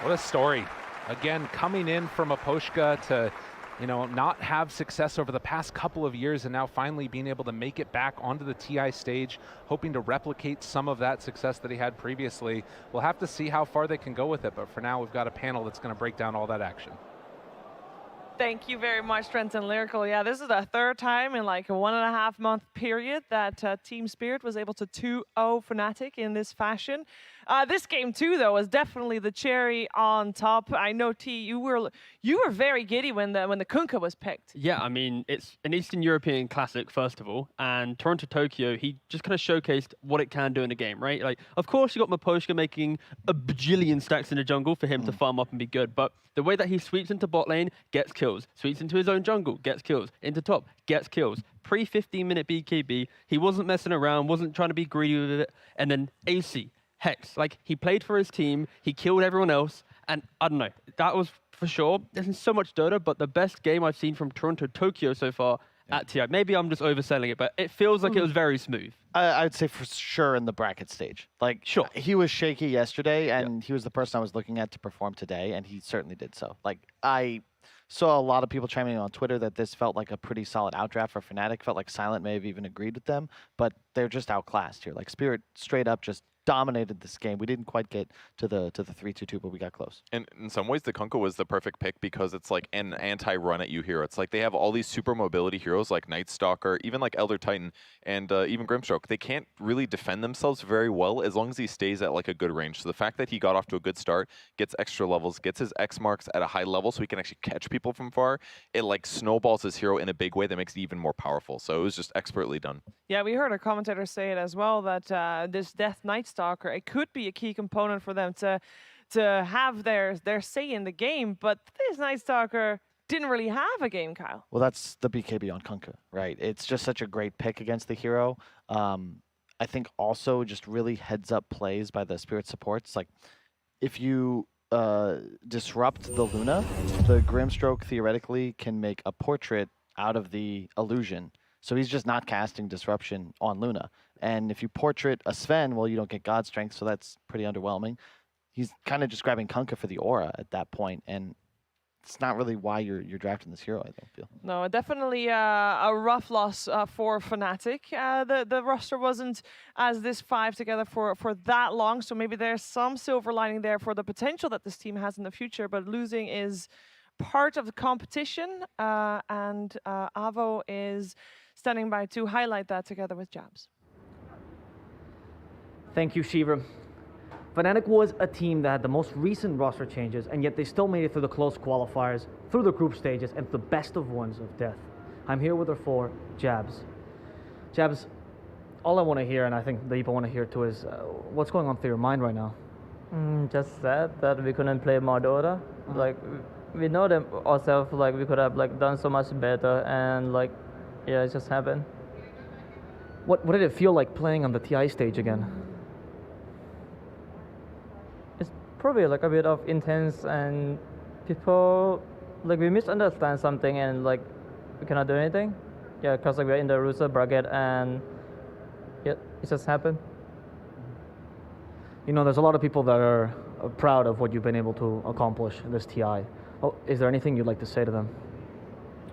What a story. Again, coming in from Aposhka to, you know, not have success over the past couple of years, and now finally being able to make it back onto the TI stage, hoping to replicate some of that success that he had previously. We'll have to see how far they can go with it, but for now we've got a panel that's going to break down all that action. Thank you very much, Trent and Lyrical. Yeah, this is the third time in like a 1.5 month period that Team Spirit was able to 2-0 Fnatic in this fashion. This game too, though, was definitely the cherry on top. I know, T, you were very giddy when the Kunkka was picked. Yeah, I mean, it's an Eastern European classic, first of all, and Toronto Tokyo, he just kind of showcased what it can do in a game, right? Like, of course, you got Maposhka making a bajillion stacks in the jungle for him to farm up and be good, but the way that he sweeps into bot lane, gets kills, sweeps into his own jungle, gets kills, into top, gets kills. Pre-15-minute BKB, he wasn't messing around, wasn't trying to be greedy with it, and then AC, Hex, like, he played for his team, he killed everyone else, and I don't know, that was for sure. There's so much Dota, but the best game I've seen from Toronto Tokyo so far at TI. Maybe I'm just overselling it, but it feels like it was very smooth. I would say for sure in the bracket stage. Like, sure, he was shaky yesterday, and he was the person I was looking at to perform today, and he certainly did so. Like, I saw a lot of people chiming in on Twitter that this felt like a pretty solid outdraft for Fnatic. Felt like Silent may have even agreed with them, but they're just outclassed here. Like, Spirit straight up just dominated this game. We didn't quite get to the 3-2-2, but we got close. And in some ways, the Kunkka was the perfect pick because it's like an anti-run at you hero. It's like they have all these super mobility heroes like Night Stalker, even like Elder Titan, and even Grimstroke. They can't really defend themselves very well as long as he stays at like a good range. So the fact that he got off to a good start, gets extra levels, gets his X marks at a high level so he can actually catch people from far, it like snowballs his hero in a big way that makes it even more powerful. So it was just expertly done. Yeah, we heard a commentator say it as well, that this Death Night Stalker, it could be a key component for them to have their say in the game, but this Night Stalker didn't really have a game, Kyle. Well, that's the BKB on Kunkka, right? It's just such a great pick against the hero. I think also just really heads-up plays by the Spirit supports. Like, if you disrupt the Luna, the Grimstroke theoretically can make a portrait out of the illusion. So he's just not casting Disruption on Luna. And if you portrait a Sven, well, you don't get God Strength, so that's pretty underwhelming. He's kind of just grabbing Kunkka for the aura at that point, and it's not really why you're drafting this hero, I don't feel. No, definitely a rough loss for Fnatic. The roster wasn't as this five together for that long, so maybe there's some silver lining there for the potential that this team has in the future, but losing is part of the competition, and Avo is standing by to highlight that together with Jabs. Thank you, Shiva. Fnatic was a team that had the most recent roster changes, and yet they still made it through the close qualifiers, through the group stages, and the best of ones of death. I'm here with our four, Jabs. Jabs, all I want to hear, and I think the people want to hear too, is what's going on through your mind right now? Just sad that we couldn't play more Dota. Like, we know that ourselves, like, we could have like done so much better, and like, yeah, it just happened. What did it feel like playing on the TI stage again? It's probably like a bit of intense, and people, like, we misunderstand something, and like, we cannot do anything. Yeah, because like we're in the loser bracket, and yeah, it just happened. You know, there's a lot of people that are proud of what you've been able to accomplish in this TI. Oh, is there anything you'd like to say to them?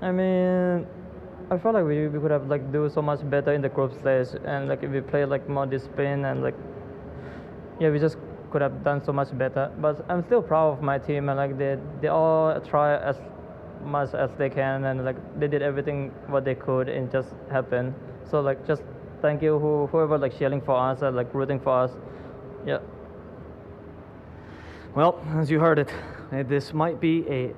I mean, I felt like we could have like do so much better in the group stage, and like if we play like more discipline, and like, yeah, we just could have done so much better. But I'm still proud of my team, and like they all try as much as they can, and like they did everything what they could, and it just happened. So like, just thank you whoever like cheering for us and like rooting for us. Yeah. Well, as you heard it, this might be a